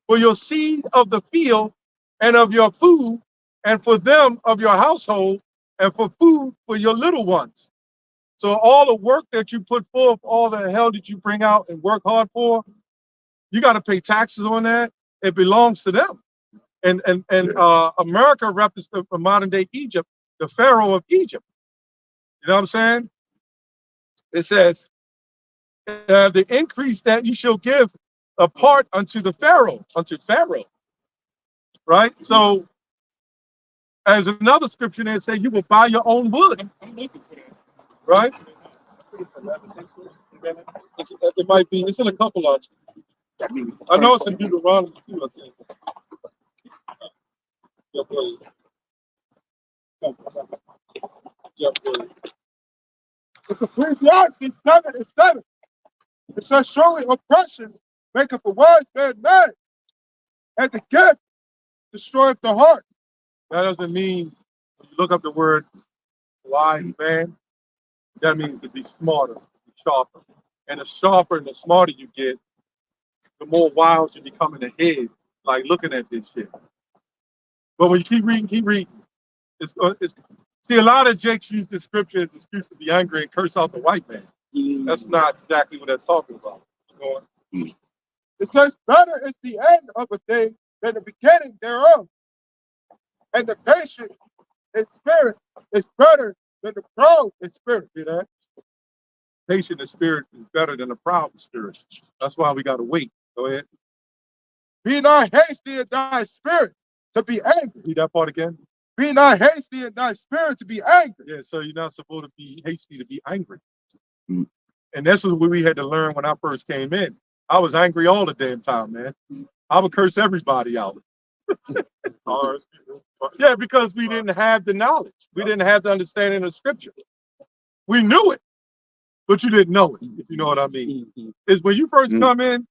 for your seed of the field, and of your food, and for them of your household, and for food for your little ones. So all the work that you put forth, all the hell that you bring out and work hard for, you got to pay taxes on that. It belongs to them. And America represents the modern day Egypt, the Pharaoh of Egypt. You know what I'm saying? It says, the increase that you shall give a part unto Pharaoh, right? So, as another scripture there say, you will buy your own wood, right? It might be. It's in a couple of. I know it's in Deuteronomy too. I think. Yeah, please. Yeah, please. It's Ecclesiastes 7:7. It says, surely oppression maketh a wise man mad, and the gift destroyeth the heart. That doesn't mean, when you look up the word wise man, that means to be smarter, to be sharper. And the sharper and the smarter you get, the more wiles you become in the head, like looking at this shit. But when you keep reading, it's see, a lot of jakes use this scripture as an excuse to be angry and curse out the white man. That's not exactly what that's talking about. You know? It says, better is the end of a thing than the beginning thereof. And the patient in spirit is better than the proud in spirit. See that? Patient in spirit is better than a proud in spirit. That's why we got to wait. Go ahead. Be not hasty in thy spirit to be angry. Read that part again. Be not hasty in thy spirit to be angry. Yeah, so you're not supposed to be hasty to be angry. And this is what we had to learn when I first came in. I was angry all the damn time, man. I would curse everybody out. Yeah, because we didn't have the knowledge. We didn't have the understanding of scripture. We knew it, but you didn't know it, if you know what I mean. It's when you first come in,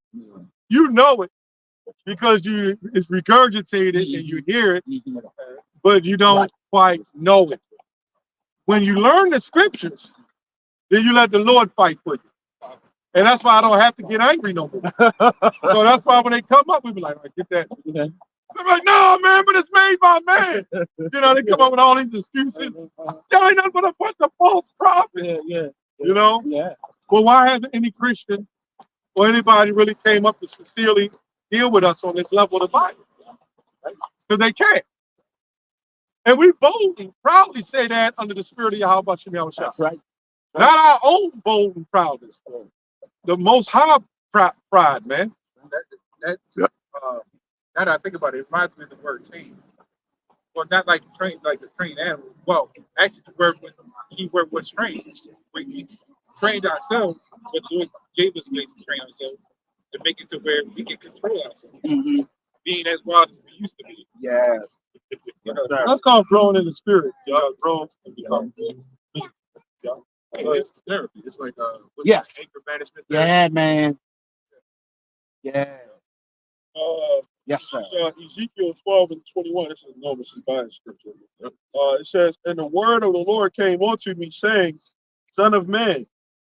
you know it because it's regurgitated and you hear it, but you don't quite know it. When you learn the scriptures, then you let the Lord fight for you. And that's why I don't have to get angry no more. So that's why when they come up, we be like, all right, get that. They're like, no, man, but it's made by man. You know, they come up with all these excuses. Y'all ain't nothing but a bunch of false prophets. You know? Well, why hasn't any Christian or anybody really came up to sincerely deal with us on this level of the Bible? Because they can't. And we boldly, proudly say that under the spirit of Yahweh Shem Yahushua. That's right. Not our own bold and proudness. The most high pride, man. Now that I think about it, it reminds me of the word tame. Well, not like the trained animal. Well, actually, the word key word was trained. We trained ourselves, but Lord gave us ways to train ourselves to make it to where we can control ourselves, being as wild as we used to be. Yes. That's called growing in the spirit. Y'all grown and become. It's therapy. It's like yes. Anger management therapy. Yeah, man. Yeah. Yes, sir. Ezekiel 12:21. This is a normal Bible scripture. It says, and the word of the Lord came unto me, saying, Son of man,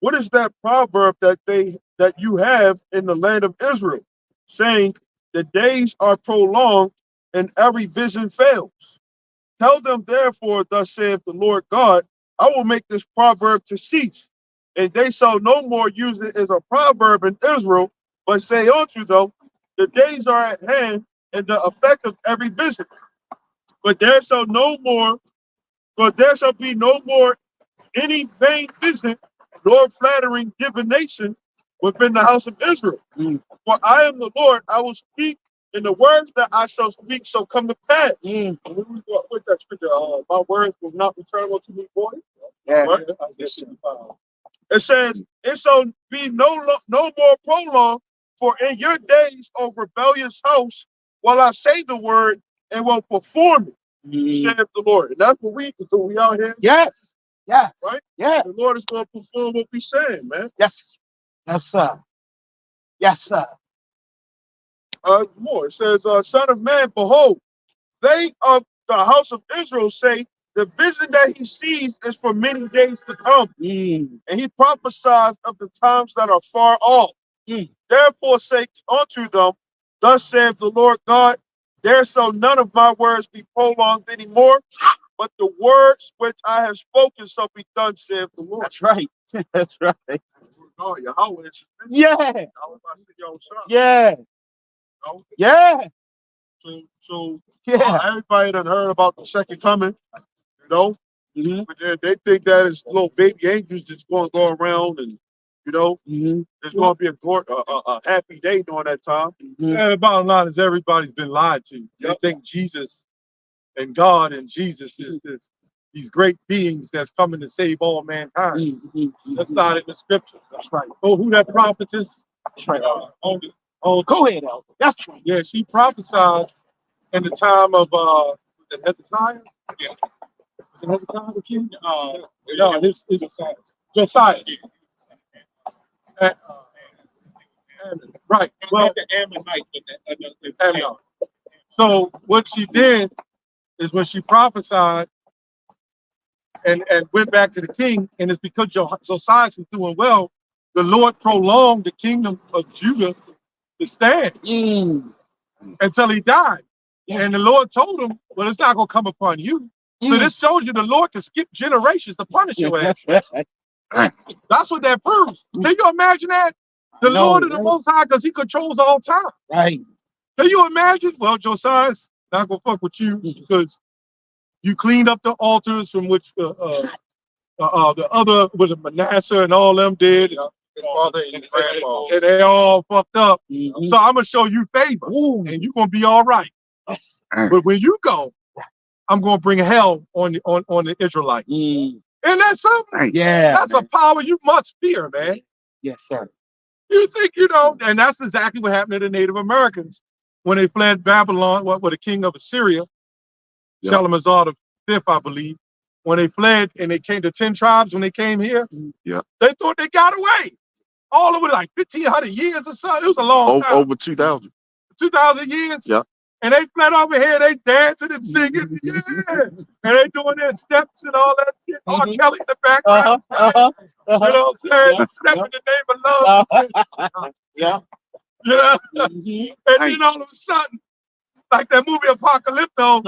what is that proverb that you have in the land of Israel, saying, the days are prolonged and every vision fails? Tell them therefore, thus saith the Lord God, I will make this proverb to cease, and they shall no more use it as a proverb in Israel, but say unto them, the days are at hand, and the effect of every vision. But there shall be no more any vain vision, nor flattering divination within the house of Israel. For I am the Lord, I will speak, and the words that I shall speak shall come to pass. With that scripture, my words will not return unto me void. Yeah. Right? It says, it shall be no more prolonged, for in your days, O rebellious house, will I say the word and will perform it, saith the Lord. And that's what we do. We out here. Yes. Yes. Right? Yeah. The Lord is going to perform what we saying, man. Yes. Yes, sir. Yes, sir. More. It says, Son of man, behold, they of the house of Israel say, the vision that he sees is for many days to come. And he prophesies of the times that are far off. therefore say unto them, thus saith the Lord God, there shall none of my words be prolonged any more, but the words which I have spoken shall be done, saith the Lord. That's right. That's right. Oh, Yahweh, Yeah. Yahweh, Yeah. Yeah. So Yeah. everybody done heard about the second coming, you know? Mm-hmm. But they think that it's little baby angels that's going to go around and, you know, Mm-hmm. there's going to be a happy day during that time. Mm-hmm. And the bottom line is everybody's been lied to. They think Jesus and God and Jesus is these great beings that's coming to save all mankind. Mm-hmm. That's not in the scripture. That's right. Oh, who that prophetess? That's right. Go ahead, Elder. That's right. Yeah, she prophesied in the time of was it Hezekiah? Yeah. Was it Hezekiah the king? No, his Josiah. Uh, right. Well, the Ammonite, but the Amnon. So what she did is when she prophesied and went back to the king, and it's because Josiah was doing well, the Lord prolonged the kingdom of Judah to stand until he died. And the Lord told him, well, it's not going to come upon you. So this shows you the Lord can skip generations to punish your ass. That's what that proves. Can you imagine that? The Lord of the Most High, because he controls all time. Right. Can you imagine? Well, Josiah's not going to fuck with you because you cleaned up the altars from which the other, was it Manasseh and all them did. His father and his grandfather. And they all fucked up. So I'm going to show you favor. And you're going to be all right. Yes. But when you go, I'm going to bring hell on the Israelites. And that's something. Yeah. That's a power you must fear, man. Yes, sir. You think, and that's exactly what happened to the Native Americans when they fled Babylon, what the king of Assyria, Shalmaneser V, I believe. When they fled and they came to 10 tribes when they came here, they thought they got away. All over like 1,500 years or so. It was a long time. Over 2,000. 2,000 years? Yeah. And they fled over here, they dancing and singing, And they doing their steps and all that shit. R. Kelly in the background. You know what I'm saying? Step in the name of love. Yeah. You know? And then all of a sudden, like that movie Apocalypto,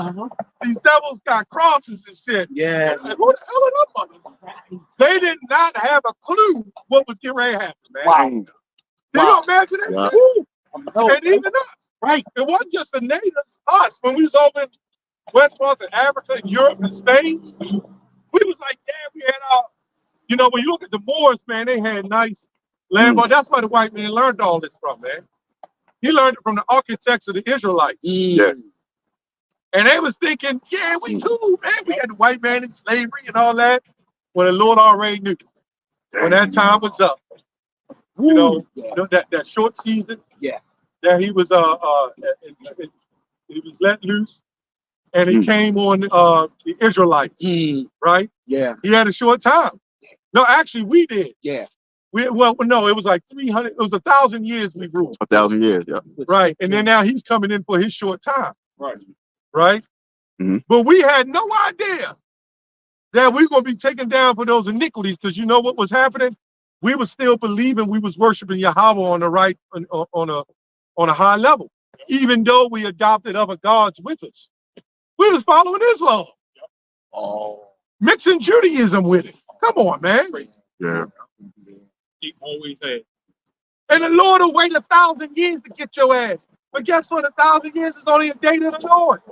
these devils got crosses and shit. Yeah. Like, who the hell are them motherfuckers? They did not have a clue what was getting ready to happen, man. Wow. Can you imagine that? Yeah. And even us. Right. It wasn't just the natives, us. When we was over in West parts of Africa, Europe, and Spain, we was like, we had our, when you look at the Moors, man, they had nice land. But that's why the white man learned all this from, man. He learned it from the architects of the Israelites. Yeah. And they was thinking, we cool, man. We had the white man in slavery and all that. When the Lord already knew. When that time was up. That short season. Yeah. That he was let loose. And he came on the Israelites. Right? Yeah. He had a short time. No, actually we did. Yeah. No, it was like 300, it was 1,000 years we ruled. 1,000 years, yeah. Right. And then now he's coming in for his short time. Right. Right? But we had no idea that we were going to be taken down for those iniquities, because you know what was happening? We were still believing we was worshiping Yahweh on the right, on a high level, even though we adopted other gods with us. We was following Islam. Mixing Judaism with it. Come on, man. Yeah. He always had. And the Lord will wait 1,000 years to get your ass. But guess what? 1,000 years is only a day to the Lord.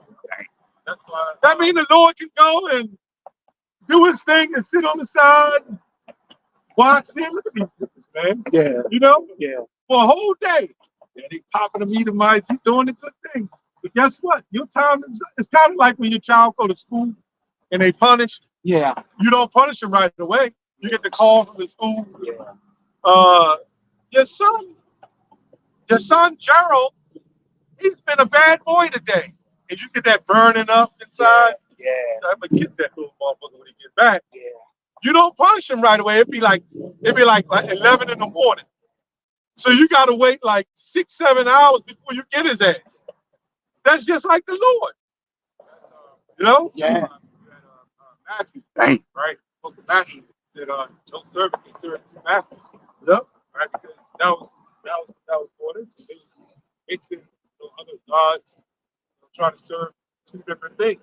That's why. That means the Lord can go and do his thing and sit on the side, and watch him. Look at these niggas, man. Yeah. Yeah. For a whole day. Yeah, they popping the Edomites, he's doing the good thing. But guess what? Your time is, it's kind of like when your child go to school and they punish. Yeah. You don't punish them right away. You get the call from the school. Yeah. Your son Gerald, he's been a bad boy today. And you get that burning up inside. Yeah. I'm gonna get that little motherfucker when he get back. Yeah. You don't punish him right away. It'd be like 11 in the morning. So you gotta wait like 6-7 hours before you get his ass. That's just like the Lord. Yeah. Matthew, Dang. right? Book of Matthew said, "Don't serve it, serve two masters." Right? Because that was trying to serve two different things,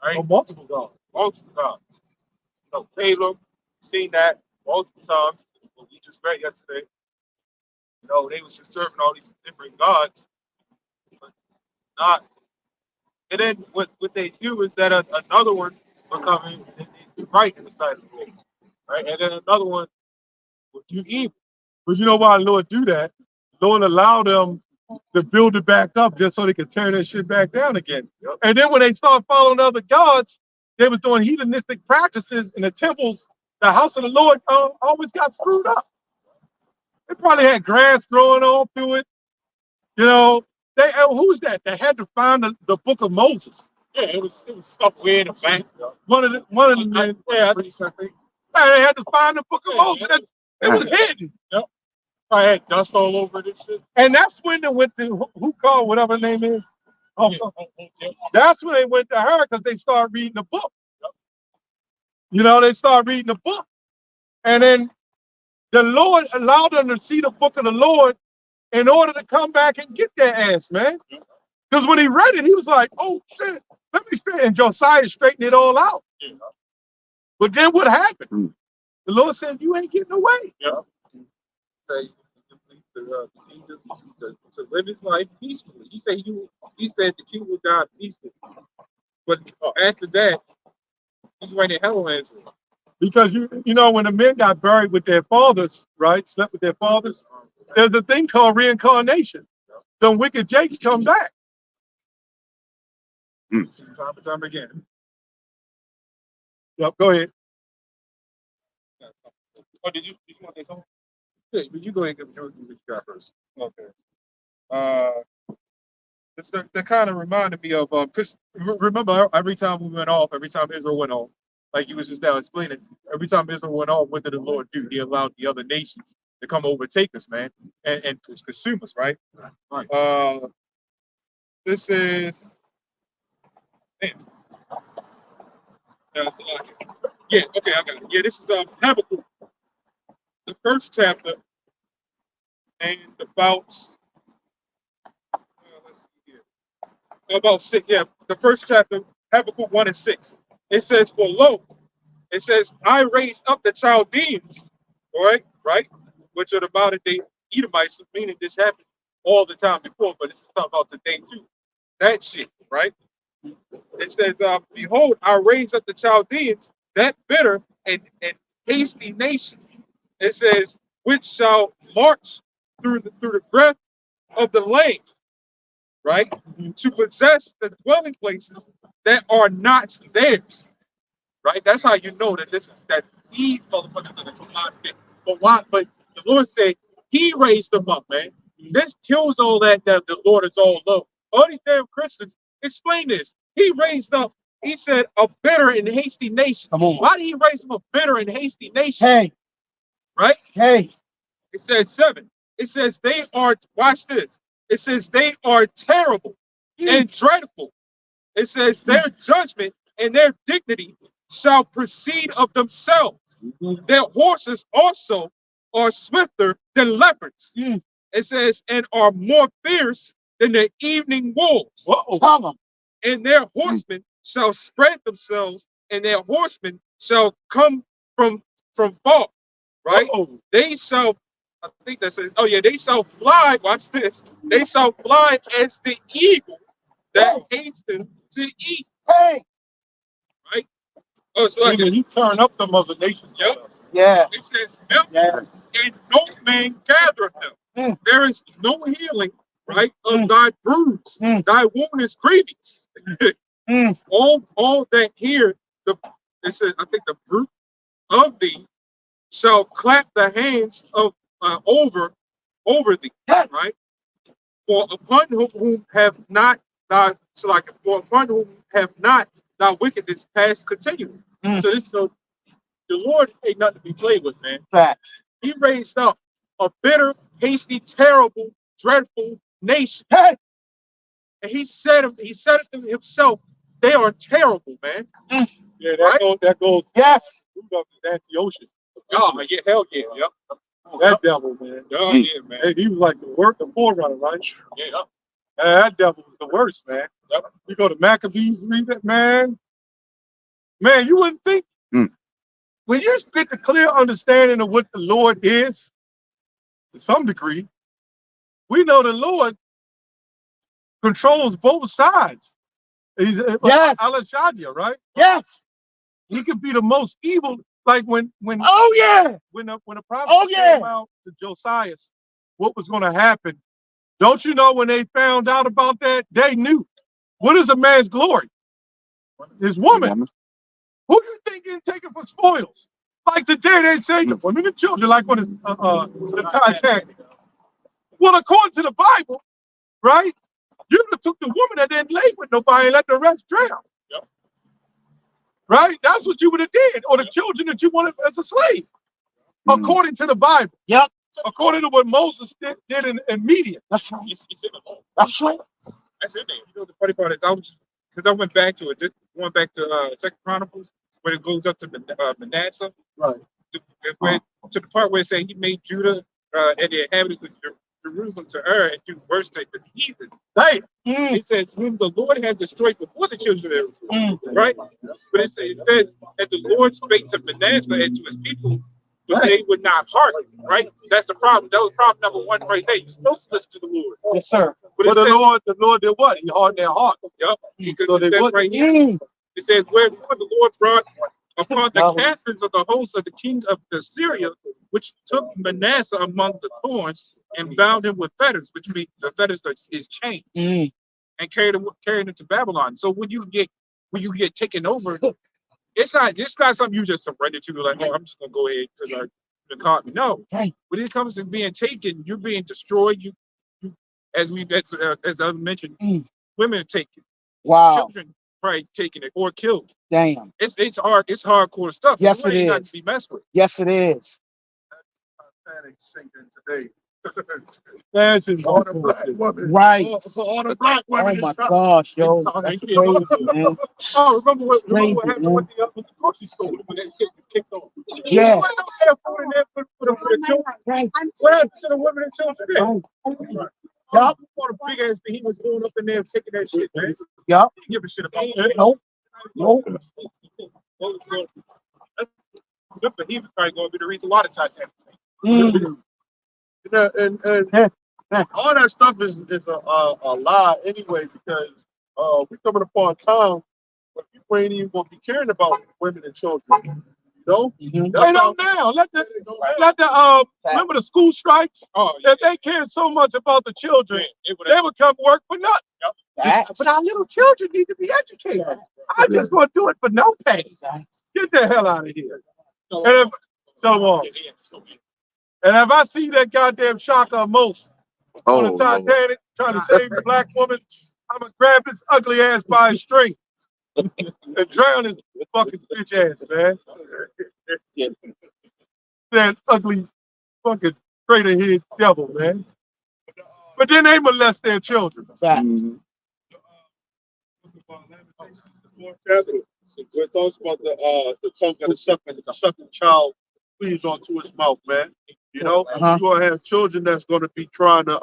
right? Or multiple gods. Multiple gods. You know, Caleb, seen that multiple times. What we just read yesterday. You know, they was just serving all these different gods, but not. And then what they do is that another one will come in and they right in the side of the road, right? And then another one will do evil. But you know why the Lord do that? Lord allow them to build it back up just so they can tear that shit back down again. Yep. And then when they start following other gods, they was doing heathenistic practices in the temples. The house of the Lord always got screwed up. They probably had grass growing all through it. You know, who's that? They had to find the book of Moses. Yeah, it was stuck way in the back. One of the men. Yeah, they had to find the book of Moses. It was hidden. Yep. I had dust all over this shit. And that's when they went to who called whatever her name is. Yeah. That's when they went to her because they started reading the book. You know, they started reading the book. And then the Lord allowed them to see the book of the Lord in order to come back and get their ass, man. Because when he read it, he was like, oh, shit, let me straighten. And Josiah straightened it all out. Yeah. But then what happened? The Lord said, you ain't getting away. Yeah. Say to live his life peacefully. He said the king will die peacefully. But after that, he's right in hell on Israel. Because you know, when the men got buried with their fathers, right? Slept with their fathers, there's a thing called reincarnation. Some wicked jakes come back. Time and time again. Yep, go ahead. Oh, did you want to say something? Yeah, but you go ahead and give me what you got first. Okay. That kind of reminded me of because remember every time we went off, every time Israel went off, like you was just now explaining, every time Israel went off, what did the Lord do? He allowed the other nations to come overtake us, man, and consume us, right? Right. This is Yeah, okay, I got it. Yeah, this is Habakkuk, the first chapter, and about let's see here, about 6. Yeah, the first chapter, Habakkuk 1 and 6. It says, "For lo, it says, I raised up the Chaldeans, all right, which are the modern day Edomites, meaning this happened all the time before, but it's talking about today too. That shit, right? It says, behold, I raise up the Chaldeans, that bitter and hasty nation. It says, which shall march through the breadth of the land, right? To possess the dwelling places that are not theirs. Right? That's how you know that these motherfuckers are the commodity. But why? But the Lord said he raised them up, man. This kills all that the Lord is all low. All these damn Christians, explain this. He raised up, he said, a bitter and hasty nation. Come on. Why did he raise them a bitter and hasty nation? hey, Right? hey. It says 7. It says they are, watch this. It says they are terrible and dreadful. It says their judgment and their dignity shall proceed of themselves. Their horses also are swifter than leopards. It says, and are more fierce than the evening wolves. And their horsemen shall spread themselves, and their horsemen shall come from far. Right? They shall, I think that says, oh yeah, they shall fly. Watch this. They shall fly as the eagle that hasten to eat. Hey. Right? Oh, it's like When he turned up them other nations. Yep. Yeah. It says, and no man gathereth them. There is no healing, right, of thy bruise. Thy wound is grievous. All that here, it says, I think the brute of thee shall clap the hands of over thee, right? For upon whom have not thy for upon whom have not thy wickedness passed continually. So the Lord ain't nothing to be played with, man. Facts. He raised up a bitter, hasty, terrible, dreadful nation. Hey. And he said it to himself, they are terrible, man. Yeah, Right? that goes. Yes. Antiochus. Oh, yeah, hell yeah, yep. That devil, man. Oh, yeah, man. Hey, he was like the forerunner, right? Yeah. That devil was the worst, man. You go to Maccabees, read that, man. Man, you wouldn't think Mm. when you get the clear understanding of what the Lord is, to some degree, we know the Lord controls both sides. He's Yes. Al-Shadia, right? Yes. He could be the most evil. Like when Oh yeah. when the prophet Oh, yeah. came out to Josiah, what was going to happen? Don't you know when they found out about that, they knew. What is a man's glory? His woman. Who do you think getting taken for spoils? Like today they say the women and children, like when it's the Titanic. Well, according to the Bible, right? You would have took the woman that didn't lay with nobody and let the rest drown. Right? That's what you would have did, or the children that you wanted as a slave, according to the Bible. Yep. According to what Moses did in Midian. That's right. It's in the law. That's right. That's in there. You know the funny part is because I went back to it, just going back to Second Chronicles, where it goes up to Manasseh, Right. to the part where it said he made Judah and the inhabitants of Jerusalem to err and do worse to the heathen. Hey. It says, whom the Lord had destroyed before the children of Israel, right? But it says, and the Lord spake to Manasseh and to his people, but they would not hearken, right? That's the problem. That was problem number one right there. You're supposed to listen to the Lord. Yes, sir. But the Lord did what? He hardened their heart. Yep. Because So it they says would. right here, it says, wherefore the Lord brought upon the captains of the host of the king of Assyria, which took Manasseh among the thorns and bound him with fetters, which means the fetters is chains, and carried him to Babylon. So when you get taken over, it's not something you just surrender to, like, oh, I'm just gonna go ahead because they caught me. No, Right. when it comes to being taken, you're being destroyed. You as I mentioned, women are taken, Wow. children probably taken it or killed. Damn. It's hardcore stuff. Yes, It it ain't not is. to be messed with. Yes, it is. Titanic sinking today. That's just All the black women. Right. All the black women. Oh my gosh, yo. That's crazy, man. Oh, remember what Crazy, happened man. with the grocery store when that shit was kicked off? Yeah. There was no air food in there for the children. Right. What happened to the women and children there? Right. Yup. All the big ass behemoths going up in there taking that shit, man. Yup. They give a shit about that. Nope. Nope. The behemoths probably going to be the reason why the Titanic sank. And all that stuff is a lie anyway, because we're coming upon a time where people ain't even gonna be caring about women and children. You know? They don't now. Let the remember the school strikes? Oh, yeah. If they care so much about the children, Yeah, they would come work for nothing. But our little children need to be educated. I'm just gonna do it for no pay. Get the hell out of here. And if I see that goddamn Shaka Most on the Titanic trying to save the black woman, I'm gonna grab his ugly ass by his string and drown his fucking bitch ass, man. That ugly fucking traitor head devil, man. But then they molest their children. Where it talks about the tongue of the sucking child cleaves onto his mouth, man. You know, you're gonna have children that's gonna be trying to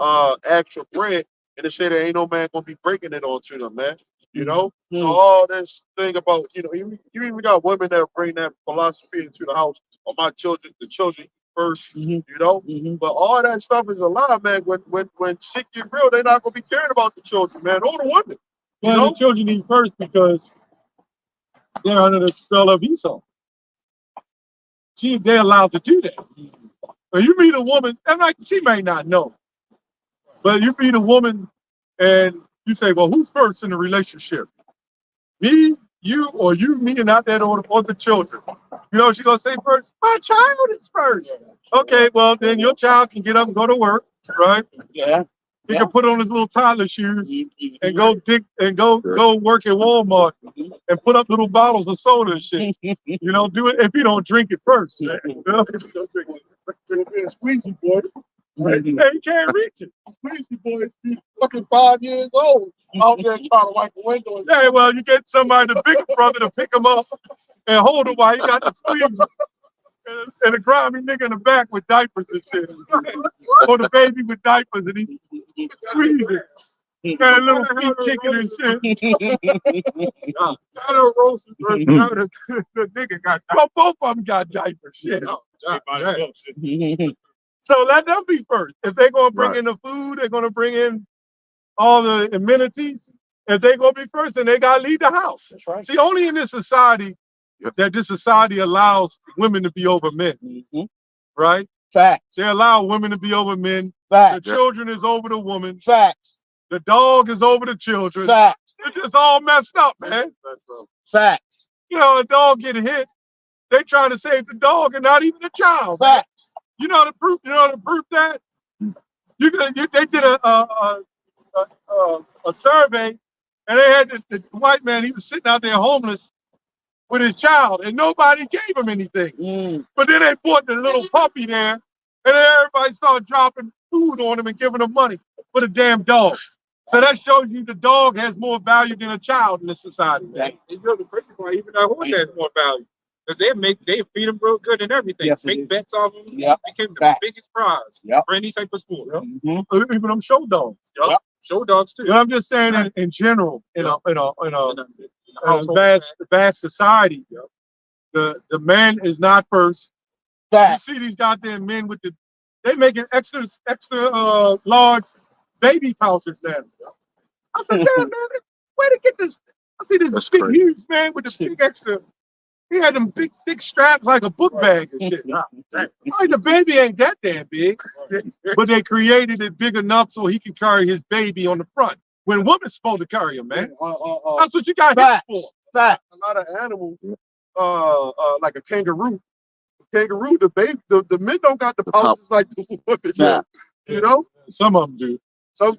ask for bread, and they say there ain't no man gonna be breaking it onto them, man. You know, so all this thing about, you know, you even got women that bring that philosophy into the house. Or my children, the children first, you know. But all that stuff is a lie, man. When shit get real, they're not gonna be caring about the children, man, or the women. You know, the children eat first because they're under the spell of Esau. They're allowed to do that. So you meet a woman, and like she may not know, but you meet a woman and you say, well, who's first in the relationship? Me, you, or you, me, and not that order, or the children. You know what she's gonna say first? My child is first. Okay, well then your child can get up and go to work, right? Yeah. He can put on his little toddler shoes and go work at Walmart and put up little bottles of soda and shit. You know, do it if you don't drink it first. You know? Squeezy boy. Right? He can't reach it. Squeezy boy, he's fucking 5 years old. Out there trying to wipe the window. Yeah, well, you get somebody, the big brother, to pick him up and hold him while he got the squeeze. And a grimy nigga in the back with diapers and shit. Or the baby with diapers and he squeezes it. Got a little feet kicking and shit. I don't roast the first now the nigga got Well, both of them got diapers. Shit. Everybody So let them be first. If they're gonna bring Right. in the food, they're gonna bring in all the amenities. If they're gonna be first, then they gotta leave the house. That's right. See, only in this society that this society allows women to be over men, right? Facts. They allow women to be over men. The Facts. children is over the woman. Facts. The dog is over the children. Facts. It's just all messed up, man. Facts. You know, a dog get hit. They trying to save the dog and not even the child. Man. Facts. You know the proof. You know the proof that they did a survey, and they had the white man. He was sitting out there homeless with his child, and nobody gave him anything. But then they brought the little puppy there, and then everybody started dropping food on him and giving him money for the damn dog. So that shows you the dog has more value than a child in this society. And you know the crazy part, even that horse has more value. Because they feed them real good and everything. Yes, they Make do. bets off them. Yep. Became the Facts. biggest prize Yep. for any type of sport. Even them show dogs. Yep. Show dogs too. You know, I'm just saying in general, in a household vast society, the man is not first. Facts. You see these goddamn men with they making extra large baby pouches now. I said, damn man, where to get this? I see this That's big crazy. huge man with the big extra. He had them big thick straps like a book bag and shit. Like the baby ain't that damn big, but they created it big enough so he can carry his baby on the front. When woman's supposed to carry him, man. That's what you got hit Facts. for. Facts. a lot of animals, like a kangaroo. Kangaroo, the men don't got the pouches like the women. Yeah. You know, Some of them do. some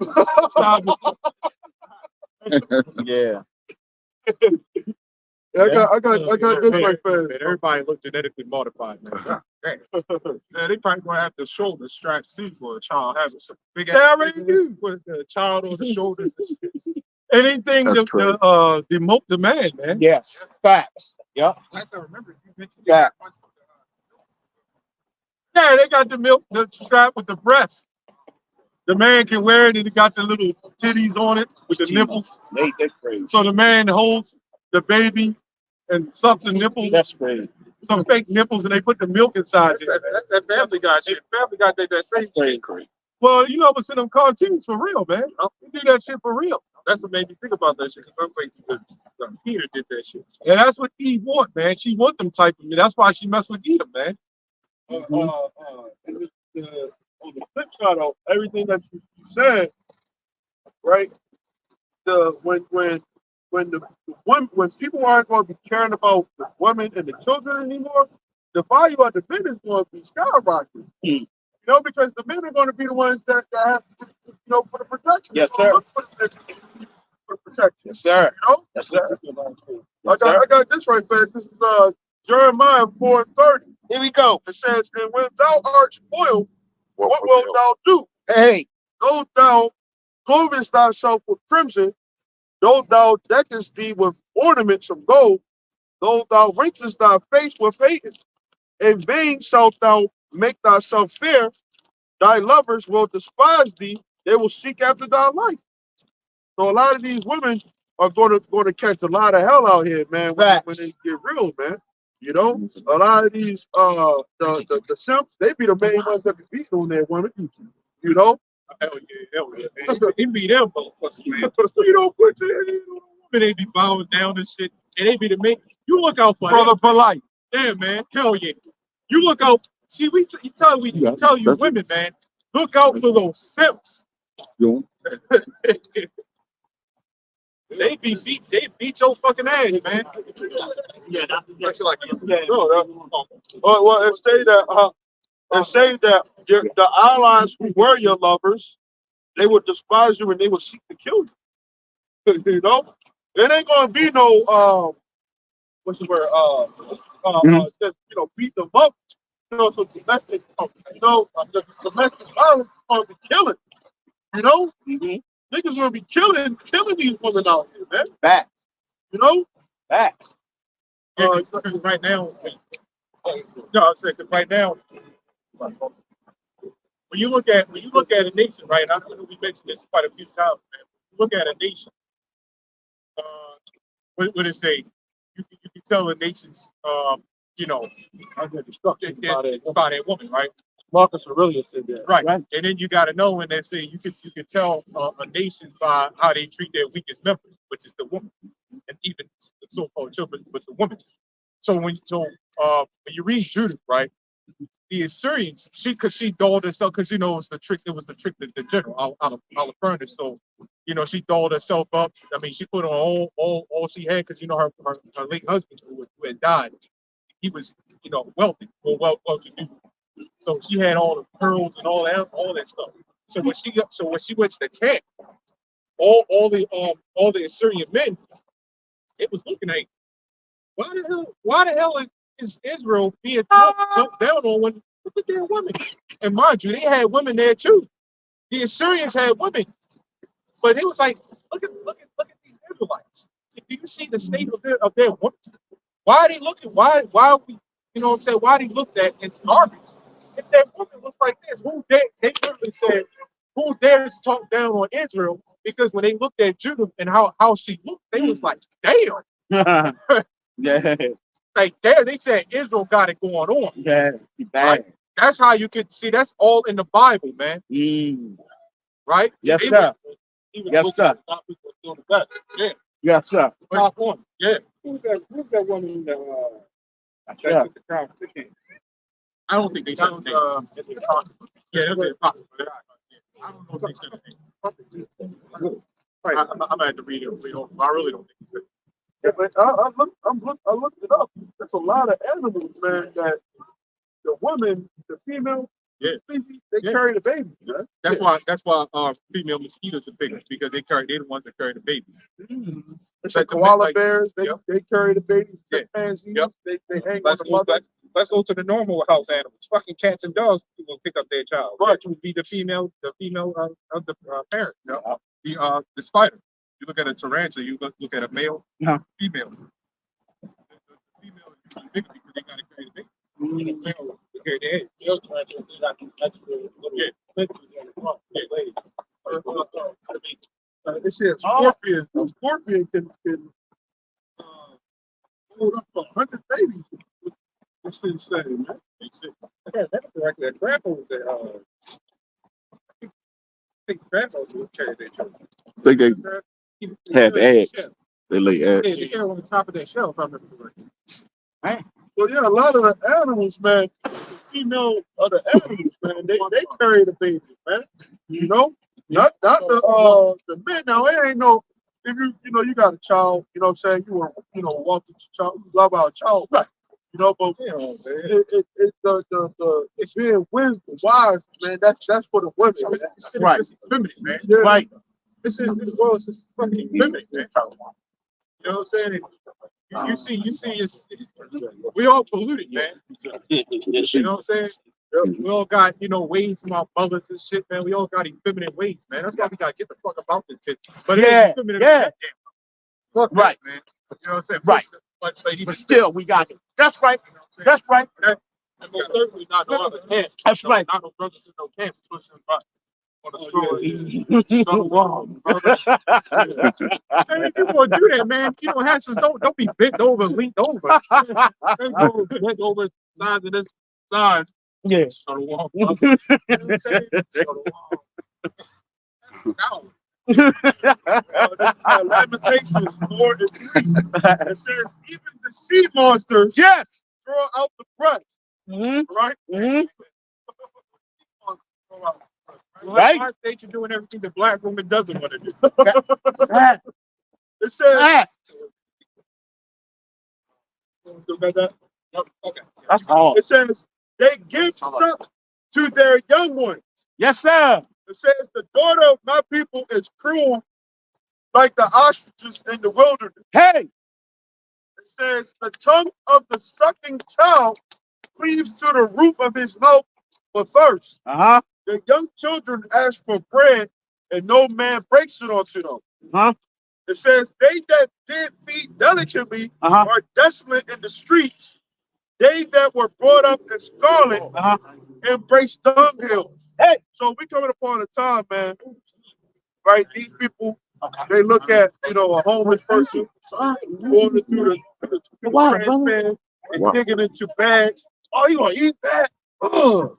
Yeah. I got this right fast. Man, everybody look genetically modified, man. Yeah, they probably gonna have the shoulder straps too for a child having some big They already do. with the child on the shoulders. Anything That's to crazy. demote the man, man. Yes. Facts. Yep. Last I remember, you mentioned Facts. Yeah, they got the strap with the breast. The man can wear it and it got the little titties on it with the nipples. That's crazy. So the man holds the baby and sucks the nipples, That's crazy. some fake nipples, and they put the milk inside it. That's that Family Guy shit. Family Guy did that same shit. Crazy. Well, you know what's in them cartoons for real, man. They do that shit for real. That's what made me think about that shit. Because I was like, Peter did that shit. And that's what Eve want, man. She want them type of men. That's why she messed with Edom, man. And on the flip side of everything that you said, right? When people aren't going to be caring about the women and the children anymore, the value of the men is going to be skyrocketing. You know, because the men are going to be the ones that have to, for the protection. Yes, sir. For the protection. Yes, sir. You know? Yes, sir. I got this right, man. This is Jeremiah 4:30. Here we go. It says, "And when thou art spoiled, what wilt thou do? Hey. Though thou clothest thyself with crimson, though thou deckest thee with ornaments of gold, though thou wrinkest thy face with hating, in vain shalt thou make thyself fair. Thy lovers will despise thee; they will seek after thy life." So a lot of these women are going to catch a lot of hell out here, man. When they get real, man. You know, a lot of these the simps, they be the main ones that be beating on their women. You know. Hell yeah, man. It be them motherfuckers, man. You don't put your hand on a woman, they be bowing down and shit. And they be the make you look out for Brother polite. Damn, man. Hell yeah. You look out. See, we tell you women, man, look out for those simps. They beat your fucking ass, man. Yeah, well, it say that the allies who were your lovers, they would despise you and they would seek to kill you. You know, it ain't gonna be no what's the word? Just beat them up. So domestic, domestic violence is gonna be killing. You know, niggas gonna be killing these women out here, man. Facts. You know. Facts. Because right now, no, I said because right now, when you look at a nation, right? I know we mentioned this quite a few times, man. look at a nation, what it say? You can tell a nation's, you know, by their woman, right? Marcus Aurelius said that. Right. And then you got to know when they say you can tell a nation by how they treat their weakest members, which is the woman, and even the so-called children, but the woman. So when you read Judith, right, the Assyrians, she dolled herself because it was the trick. It was the trick that the general out of furnace. So she dolled herself up. I mean, she put on all she had because her late husband who had died, he was wealthy or well-to-do. So she had all the pearls and all that stuff. So when she went to the camp, all the Assyrian men, it was looking at why the hell is Israel being talked down on when look at their women? And mind you, they had women there too. The Assyrians had women, but it was like look at these Israelites. Do you see the state of their women? Why are they looking? Why are we? Why they looked at it's garbage? If that woman looks like this, they literally said, who dares talk down on Israel? Because when they looked at Judah and how she looked, they was like, damn. Yeah. Like there, they said Israel got it going on. Yeah. Bad. Right? That's how you could see. That's all in the Bible, man. Right? Yes, They sir. even Yes, sir. Doing the best. Yeah. Yes, sir. Top one. Yeah. Who's that woman that Yeah. took the crown? I don't think they said the name. Yeah, it'll be popular. I don't know if they said the name. I'm gonna have to read it. I really don't think he said it. Yeah, but I looked it up. There's a lot of animals, man, that the women, the female, Yeah. they carry the baby, man. That's why female mosquitoes are bigger because they're the ones that carry the babies. It's like koala bears, Yep. they carry the babies, Yeah. chimpanzees, Yep. they hang Let's on the go mother. let's go to the normal house animals. Fucking cats and dogs will pick up their child. Right. Which would be the female of the parent. The spider. You look at a tarantula. You look at a male, female. The female is usually bigger because they gotta carry the baby. The male will carry the egg. Male tarantulas, they got these extra little pincers on the front. They say a scorpion can hold up 100 babies. It's insane, man. I can't remember correctly. Grandpa was I think grandpas would carry their children. I think they have eggs. They lay Yeah, eggs. they carry on the top of their shell, if I remember correctly. So yeah, a lot of the animals, man, the female of the animals, man, they carry the babies, man. Not the men. Now it ain't no if you got a child, you know what I'm saying, you want walk with your child, you love our child, right? But it's being wisdom, wise, man. That's for the women, man. Right. It's feminine, man. Yeah. Right. This world is just fucking feminine, man. You know what I'm saying? You see, we all polluted, man. You know what I'm saying? We all got, ways from our mothers and shit, man. We all got effeminate ways, man. That's why we gotta get the fuck about this shit. But fuck Right. that, man. You know what I'm saying? Right. But Still, we got it. That's right. That's right. And most certainly not no other camps. That's right. Not no brothers in no camps pushing on the shore. Man, if you want to do that, man, don't be bent over, leaned over. Bent over, size of this size. Yeah. Shalom. You know what I'm saying? Shalom. Lamentations 4:3. It says even the sea monsters Yes. throw out the breath, right? Right. Why state you're doing everything the black woman doesn't want to do? It says Okay. That's all. it says they give suck to their young ones. Yes, sir. It says the daughter of my people is cruel like the ostriches in the wilderness. Hey. It says the tongue of the sucking child cleaves to the roof of his mouth for thirst. The young children ask for bread, and no man breaks it unto them. It says they that did feed delicately are desolate in the streets. They that were brought up in scarlet embrace dunghills. Hey, so we coming upon a time, man. Right, these people They look at, a homeless person going through the trash can and Wow. digging into bags. Oh, you gonna eat that? Ugh.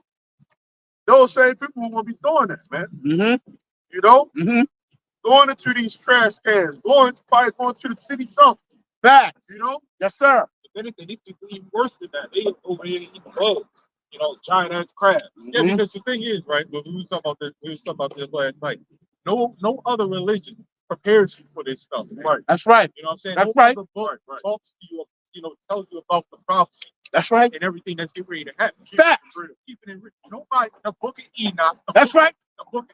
Those same people will be doing that, man. Mm-hmm. You know, Mm-hmm. going into these trash cans, probably going to the city dump. Facts. You know, Yes, sir. If anything, these people even worse than that. They over here eating bugs, giant ass crabs. Yeah, Mhm. because the thing is, right? When we was talking about this, last night. No other religion prepares you for this stuff. Right. That's right. You know what I'm saying? That's No right. other book talks to you, tells you about the prophecy That's right. and everything that's getting ready to happen. Facts. Keep it in written. Nobody, the book of Enoch. That's right. The book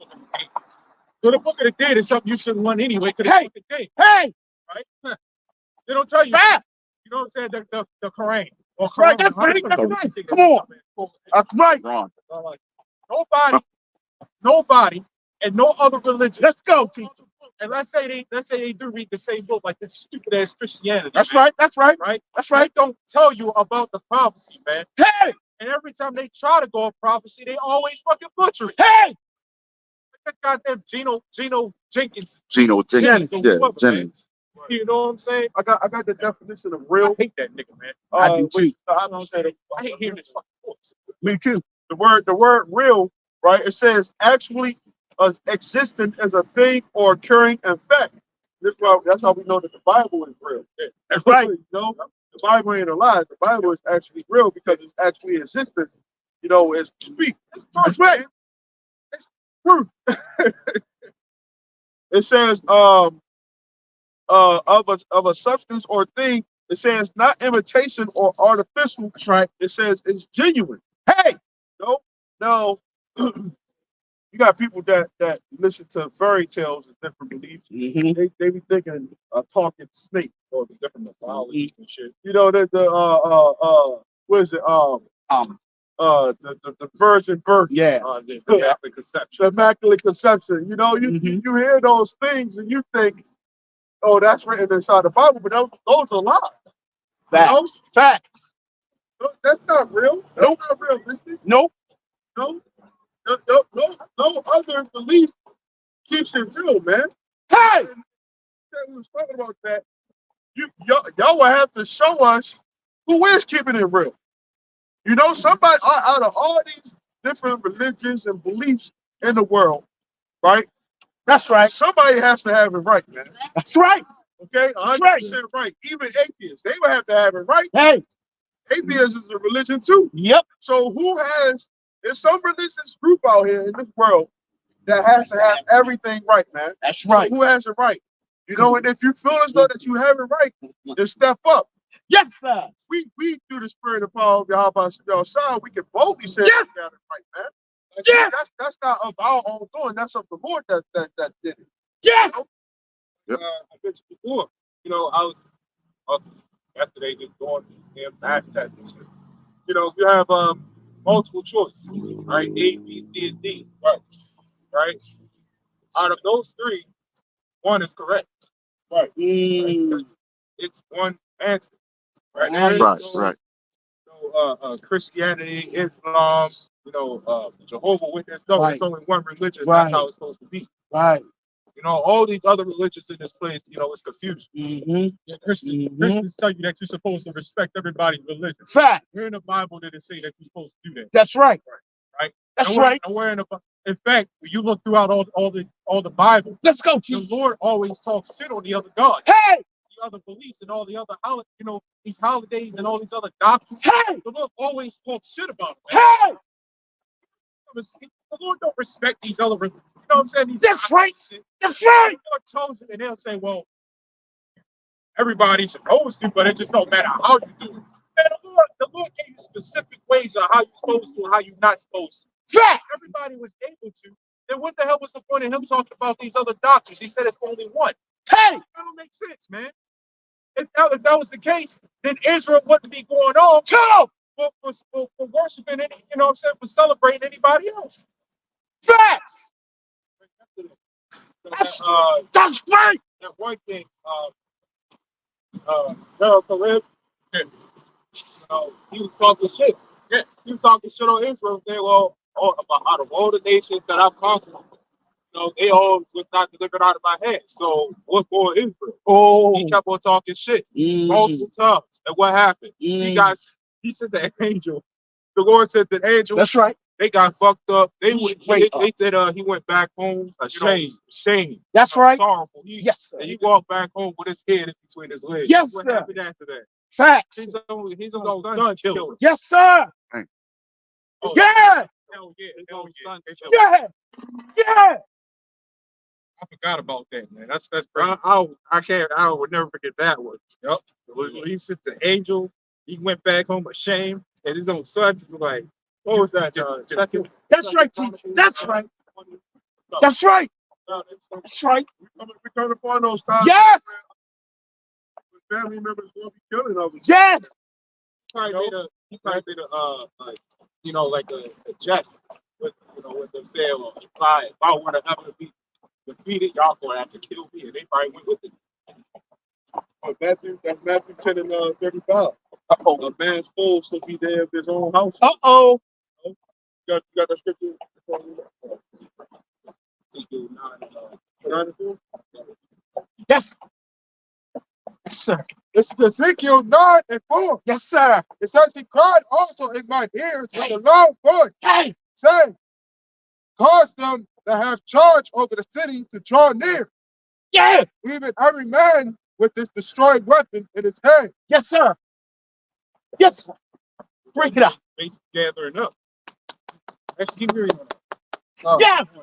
of so the book of the dead is something you shouldn't want anyway. Because Hey. the book of the dead, Hey. right? They don't tell you. Facts. You know what I'm saying? The Quran. Or That's right. Quran, That's right. however That's you right. say Come that. on. That's right. Wrong. Nobody, and no other religion. Let's go, teacher. And let's say they do read the same book, like this stupid ass Christianity. That's man, right. That's right. Right? That's right. They don't tell you about the prophecy, man. Hey. And every time they try to go on prophecy, they always fucking butcher it. Hey. That goddamn Geno Jenkins. Geno Jennings. Jennings, Yeah, whoever, Jennings. You know what I'm saying? I got the definition of I real. hate that nigga, man. I do too. I hate hearing this fucking voice. Me too. The word real, right? It says actually existent as a thing or occurring in fact. That's how we know that the Bible is real. That's right. The Bible ain't a lie. The Bible is actually real because it's actually existent. As we speak. That's right. It's truth. It says of a substance or thing. It says not imitation or artificial. That's right. It says it's genuine. Hey. No. You got people that listen to fairy tales and different beliefs. Mm-hmm. They be thinking a talking snake Or the different mythologies and shit. the what is it the virgin birth, Yeah. The Immaculate Conception. the immaculate conception. You Mhm. you hear those things and you think, oh, that's written inside the Bible, but those are lies. Facts. Facts. That's not real. That's not realistic. Nope. No, no other belief keeps it real, man. Hey. And we was talking about that. Y'all will have to show us who is keeping it real. Somebody out of all these different religions and beliefs in the world, right? That's right. Somebody has to have it right, man. That's right. Okay, 100% right. Even atheists, they would have to have it right. Hey. Atheism is a religion too. Yep. So there's some religious group out here in this world that has to have everything right, man. That's right. So who has it right? And if you feel as though that you have it right, then step up. Yes, sir. We through the spirit of power of Yahweh side, we can boldly say Yes. we got it right, man. Yes. That's not of our own doing. That's of the Lord that did it. Yes. Yep. I mentioned before, I was yesterday just going through math testing. You have multiple choice, right? A, B, C, and D, right? Out of those three, one is correct, right? It's one answer, right? There is Right. no Christianity, Islam, Jehovah Witness. No, Right. it's only one religion. Right. That's how it's supposed to be. Right. All these other religions in this place, it's confusion. Mm-hmm. Christians tell you that you're supposed to respect everybody's religion. Fact. Where in the Bible did it say that you're supposed to do that? That's right. Right. That's right. Nowhere in fact, when you look throughout all the Bible, Let's go, the Chief. Lord always talks shit on the other gods, Hey. the other beliefs, and all the other these holidays and all these other doctrines. Hey. The Lord always talks shit about them. Hey. The Lord don't respect these other, you know what I'm saying? That's right. That's right. The Lord tells them, and they'll say, well, everybody's supposed to, but it just don't matter how you do it. And the Lord gave you specific ways of how you're supposed to and how you're not supposed to. Fact. Everybody was able to. Then what the hell was the point of him talking about these other doctrines? He said it's only one. Hey. That don't make sense, man. If that was the case, then Israel wouldn't be going on for worshiping any, for celebrating anybody else. Facts. That's right. that one thing. Harold Carib, he was talking shit. Yeah, he was talking shit on Israel, saying, well, out of all the nations that I've conquered, know, they all was not delivered out of my hand. So what for Israel? Oh, He kept on talking shit multiple times. And what happened? He said the angel. The Lord said the angel. that's right. They got fucked up. They Straight up. they said he went back home ashamed. That's right. Sorrowful. Yes, sir. And he walked back home with his head in between his legs. Yes, What sir. happened after that? Facts. His own son killed him. Yes, sir. Oh, Yeah. hell yeah. His own son killed him. Yeah. Yeah. I forgot about that, man. That's crazy. I would never forget that one. Yep. When he sent the angel, he went back home ashamed, and his own sons was like, what was that? That's right, teacher. That's right. That's right. That's right. We come upon those times. Yes. when family members will be killing of us. Yes. He probably made a like, you know, like a jest with, you know, with the sale or imply if I want to ever be defeated, y'all gonna have to kill me, and they probably went with it. That's Matthew 10 and 35. A man's fool shall be there of his own house. Uh-oh. You got that scripture? Yes. Yes, sir. This is Ezekiel 9 and 4. Yes, sir. It says he cried also in my ears with a loud voice, Hey. saying, cause them that have charge over the city to draw near, Yeah. even every man with this destroyed weapon in his hand. Yes, sir. Yes, sir. Break it up. Base gathering up. Let's keep reading. Yes.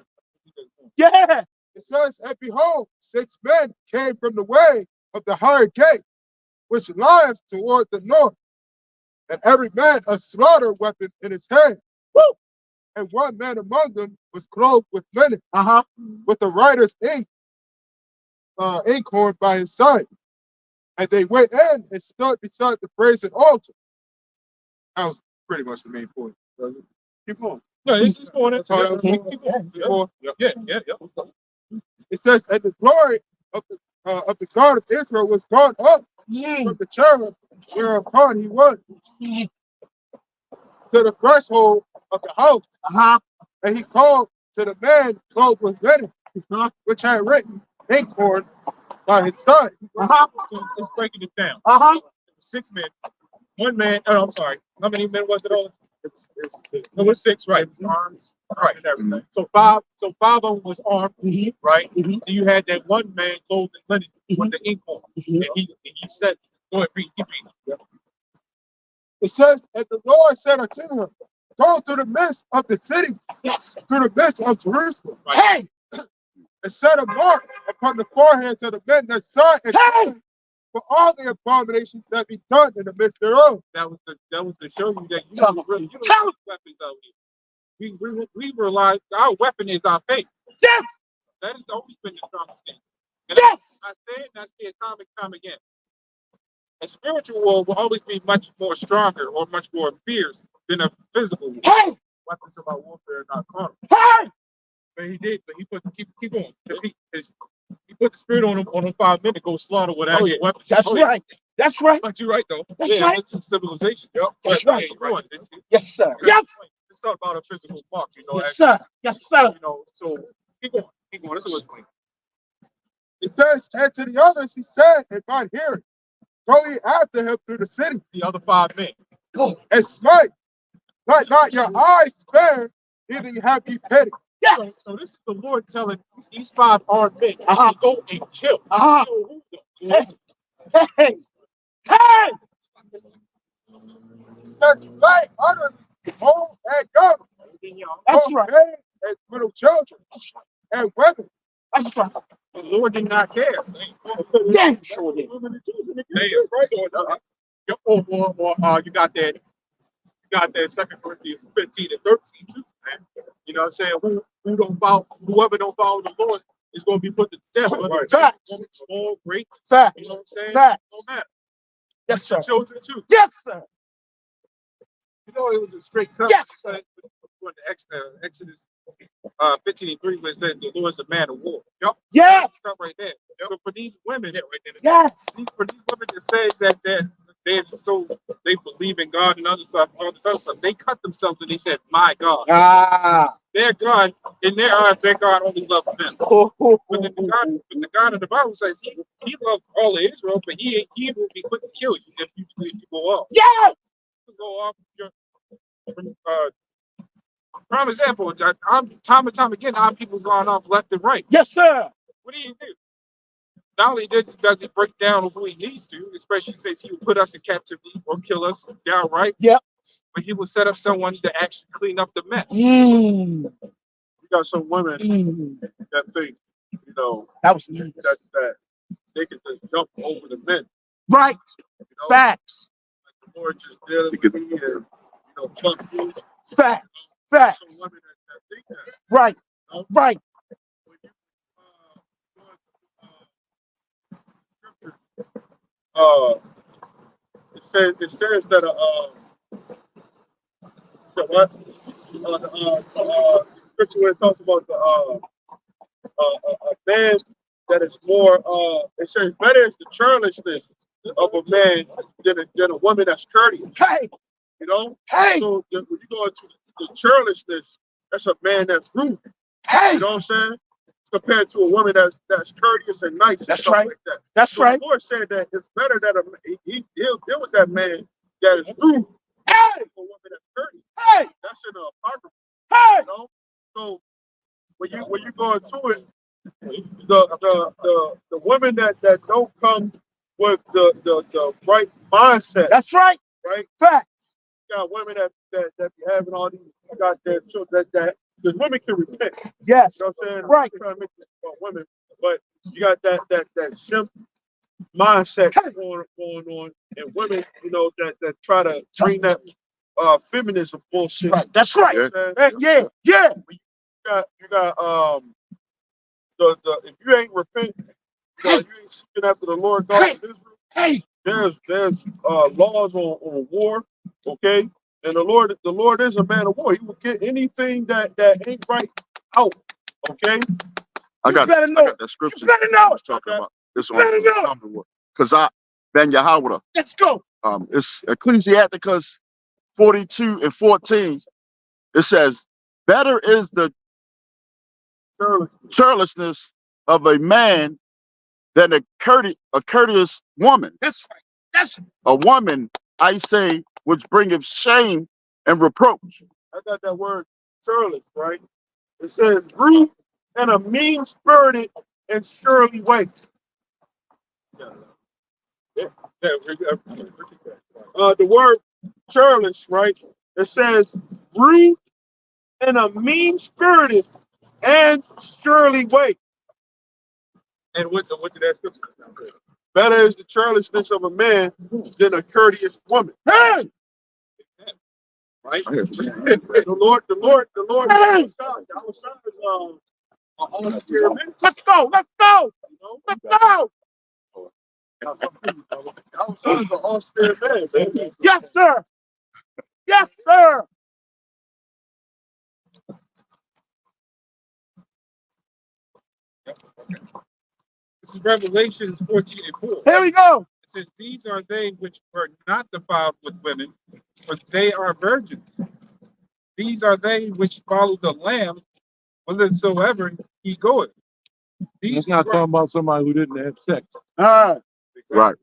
Yeah. It says, and behold, 6 men came from the way of the higher gate, which lieth toward the north, and every man a slaughter weapon in his hand. Woo. And one man among them was clothed with linen, Uh-huh. with the writer's inkhorn by his side. And they went in and stood beside the brazen altar. That was pretty much the main point. Keep going. No, it's just going That's all that was keep going. going. Keep going. Yeah. It says, and the glory of the God of Israel was gone up from the cherub whereupon he was to the threshold of the house. Uh-huh. And he called to the man clothed with linen, which had written inkhorn by his side. Uh-huh. So let's breaking it down. Uh-huh. 6 men. 1 man. Oh, I'm sorry. How many men was it all? It was 6, right? Arms, right, and everything. So five of them was armed, right? And you had that 1 man clothed in linen with the inkhorn. And he said, go ahead, keep reading. It says, and the Lord said unto him, go to the midst of the city, Yes. to the midst of Jerusalem, Hey. and set a mark upon the foreheads of the men that saw and Hey. for all the abominations that be done in the midst thereof. That was to show you that you Tell don't him. really you Tell don't have weapons out here. We realize our weapon is our faith. Yes. That has always been the strongest thing. And Yes. I say it and I say it time and time again. A spiritual war will always be much more stronger or much more fierce than a physical war. Hey. Weapons of our warfare are not carnal. Hey. But he did, but he put keep going. He put the spirit on him 5 minutes to go slaughter with actual weapons. That's right. That's right. But you're right though. That's right. It's a civilization. Yep. That's But, right. you're right. Yes, sir. Yes. Let's talk about a physical mark, you know. Yes, sir. Yes, sir. You know, so keep going. This is what's going. It says, and to the others he said, in my hearing, go ye after him through the city, The other 5 men. Go. and smite, let not your eyes spare, neither you have these headed. Yes. So this is the Lord telling these 5 armed men to go and kill. Uh-huh. Kill who, though? Hey. Hey. Hey. Says slay utterly, old and young, That's both right. men and little children, and women. That's right. The Lord did not care. Yeah. Sure did. Or you got that. You got that 2 Corinthians 15 and 13 too, man. You know what I'm saying? Whoever don't follow the Lord is going to be put to death. Whether it's Facts. small, great, Facts. you know what I'm saying? Facts. Don't matter. Yes, sir. Children too. Yes, sir. You know, it was a straight cut. Yes. When Exodus 15 and 3, where it says the Lord is a man of war. Yep. Yes. Stuff right there. So for these women, Yes. for these women to say that they believe in God and all this other stuff, they cut themselves and they said, "My God." Ah. their God, in their eyes, their God only loves them. But the God of the Bible says he loves all of Israel, but he will be quick to kill you if you go off. Yes. You go off your prime example. I'm time and time again, our people's gone off left and right. Yes, sir. What do? Not only does he break down who he needs to, especially since he will put us in captivity or kill us downright. Yep. But he will set up someone to actually clean up the mess. You got some women that think, you know, That was that they can just jump over the men. right. You know, Facts. like the Lord just dealing with me and, you know, fuck you. Facts. Some Facts. women that think that. Right. You know? Right. When you go into scriptures, it says that what? The scripture where it talks about a man that is more it says better is the churlishness of a man than a woman that's courteous. Hey. You know? Hey. So when you go into the churlishness, that's a man that's rude. Hey. You know what I'm saying? Compared to a woman that's courteous and nice and That's stuff right. like that. That's So right. the Lord said that it's better that he'll deal with that man that is rude. Hey. For a woman that's courteous. Hey. That's in the apocrypha. Hey. You know? So when you go into it, the women that don't come with the right mindset, That's right. right? Facts. You got women that be having all these goddamn children that because women can repent. Yes. You know what I'm saying? Right. I'm trying to make this about women, but you got that simp mindset going on, and women, you know, that try to bring that feminism bullshit. Right. That's right. You know what I'm saying? Yeah. You got the if you ain't repent, you ain't seeking after the Lord God of Israel. Hey. There's laws on war, okay? And the Lord is a man of war. He will get anything that ain't right out, okay? I got that scripture. You better know I was talking about this on better know the because Ben Yahweh. Let's go. It's Ecclesiasticus 42:14. It says, "Better is the churlishness of a man than a courteous woman. That's right. That's A woman, I say, which bringeth shame and reproach." I got that word churlish, right? It says rude and a mean-spirited and surely way. The word churlish, right? It says rude and a mean-spirited and surely way. And what did that scripture say? Better is the churlishness of a man than a courteous woman. hey. Right? The Lord. Hey. Our son is on the pyramid. Let's go. Let's go. You know? Let's go. Our son is an austere man, man. Yes, sir. Yes, sir. This is Revelation 14:4. Here we go. It says, "These are they which were not defiled with women, for they are virgins. These are they which follow the Lamb, whithersoever he goeth." He's not talking about somebody who didn't have sex. Right.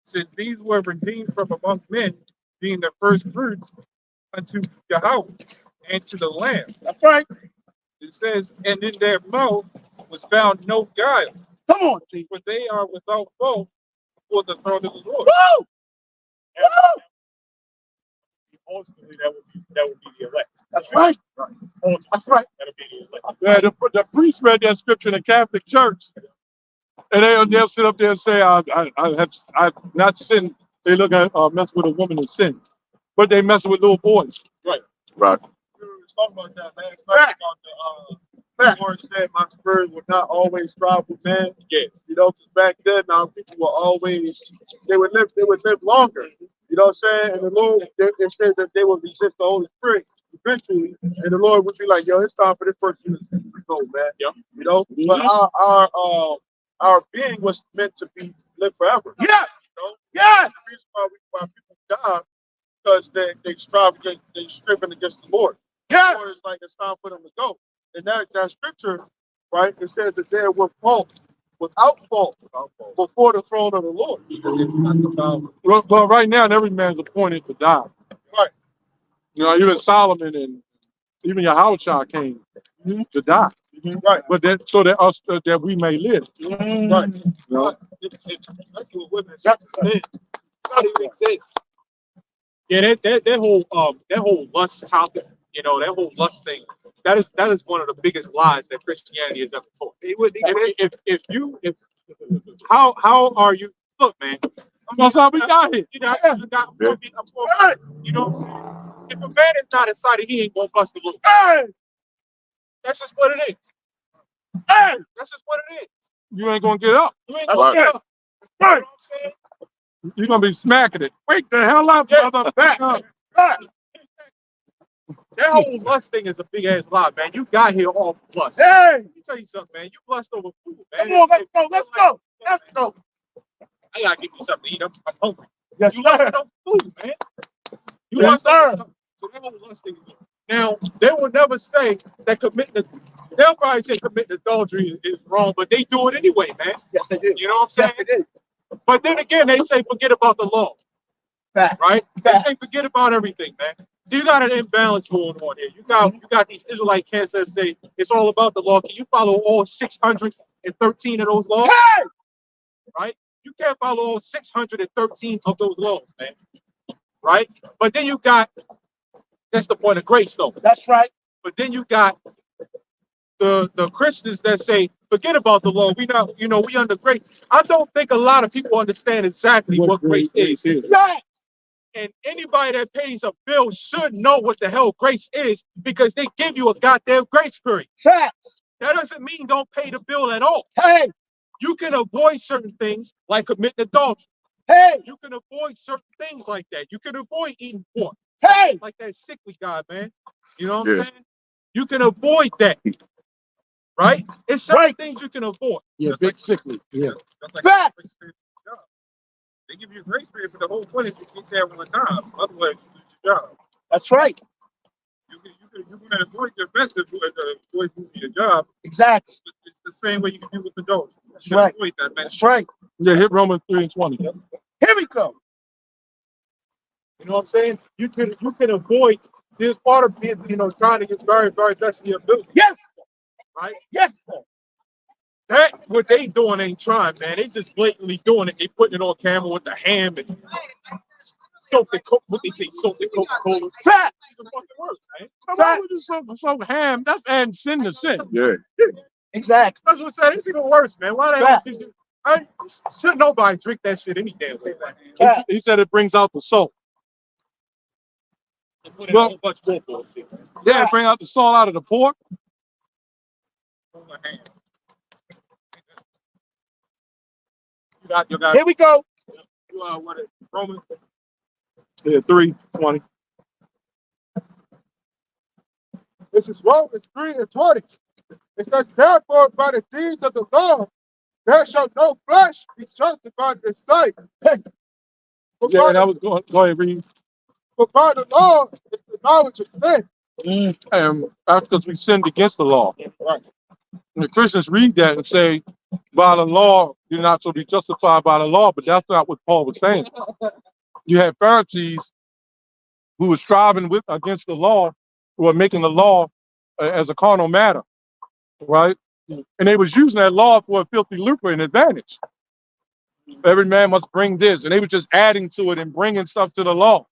Since these were redeemed from among men, being the first fruits unto Yahweh and to the Lamb. That's right. It says, "And in their mouth was found no guile, Come on, Chief. for they are without fault before the throne of the Lord." Woo! Woo! Ultimately, that would be the elect. That's right. Ultimately, That's right. that would be the elect. Yeah, the priest read that scripture in the Catholic Church, and they'll sit up there and say, I've not sinned." They look at mess with a woman and sin, but they mess with little boys. Right. We were talking about that last night about the Lord said my spirit will not always strive with man. Yeah. You know, because back then our people were always they would live longer. You know what I'm saying? And the Lord they said that they would resist the Holy Spirit eventually, and the Lord would be like, "Yo, it's time for this person to go, man." Yep. You know, but our being was meant to be live forever. Yes. You know? Yes. The reason why people die because they strive against, they striven against the Lord. Yes. Or it's like it's time for them to go. And that scripture, right, it says that they're without fault before the throne of the Lord. But right now, every man's appointed to die. Right. You know, even Solomon and even Yahushua came to die. Right. But that so that us that we may live. Right. You know? That's what women said. Not even exists. Yeah, that whole lust topic, you know, that whole lust thing, that is one of the biggest lies that Christianity has ever taught. If how are you? Look, man, That's how we got here. you got you know what I'm saying? If a man is not excited, he ain't gonna bust the loop. Hey. That's just what it is. Hey. That's just what it is. You ain't gonna get up. You ain't That's gonna right. get up. You know what I'm saying? You're gonna be smacking it. Wake the hell up, brother. Back up. Hey. That whole lust thing is a big ass lie, man. You got here off lust. Hey. Let me tell you something, man. You lust over food, man. Come on, let's go. Let's go. Let's go. I gotta give you something to eat. I'm hungry. Yes, You sir. lust over food, man. You Yes, lust over sir. something. So that whole lust thing. Now they will never say that they'll probably say committing adultery is wrong, but they do it anyway, man. Yes, they did. You know what I'm saying? Yes, they did. But then again, they say forget about the law, Facts. right? They Facts. say forget about everything, man. So you got an imbalance going on here. You got these Israelite camps that say it's all about the law. Can you follow all 613 of those laws? Hey. Right? You can't follow all 613 of those laws, man. Right? But then you got that's the point of grace, though. That's right. But then you got the Christians that say forget about the law. We not, you know, we under grace. I don't think a lot of people understand exactly what grace is. Yes. And anybody that pays a bill should know what the hell grace is because they give you a goddamn grace period. Facts. That doesn't mean don't pay the bill at all. Hey. You can avoid certain things like committing adultery. Hey. You can avoid certain things like that. You can avoid eating pork, Hey. like that sickly guy, man. You know what Yeah. I'm saying? You can avoid that, right? It's certain things you can avoid. Yeah, That's big like- sickly. Yeah. That's like Back. a grace period for your job. They give you a grace period for the whole point is to get there one time. Otherwise, you lose your job. That's right. You're going to avoid your best avoid losing your job. Exactly. But it's the same way you can do with adults. That's You can right. avoid that, man. That's right. Yeah, hit Romans 3:20. Here we go. You know what I'm saying? You can avoid this part of being, you know, trying to get very, very best of your ability, Yes. right? Yes, sir. That what they doing ain't trying, man. They just blatantly doing it. They putting it on camera with the ham and soak the coke. What they say, soak the Coca-Cola. Facts. It's the fucking worst, man. Why would you so ham? That's adding sin to sin. Yeah. Exactly. That's what I said. It's even worse, man. Why the hell? Should nobody drink that shit any damn way, man? Facts. He said it brings out the soul. They put in a whole bunch more bullshit, man. Yeah, bring out the soul out of the pork. Hold my hand. You got Here we go. what it, Romans. Yeah, 3:20. This is Romans 3:20. It says, therefore, by the deeds of the law, there shall no flesh be justified in his sight. Hey. For Yeah, by that the- was go ahead, read. for by the law is the knowledge of sin. That's because we sinned against the law. Right. And the Christians read that and say, by the law, you're not to be justified by the law, but that's not what Paul was saying. You had Pharisees who were striving against the law, who were making the law as a carnal matter, right? And they was using that law for a filthy lucre and advantage. Every man must bring this, and they were just adding to it and bringing stuff to the law.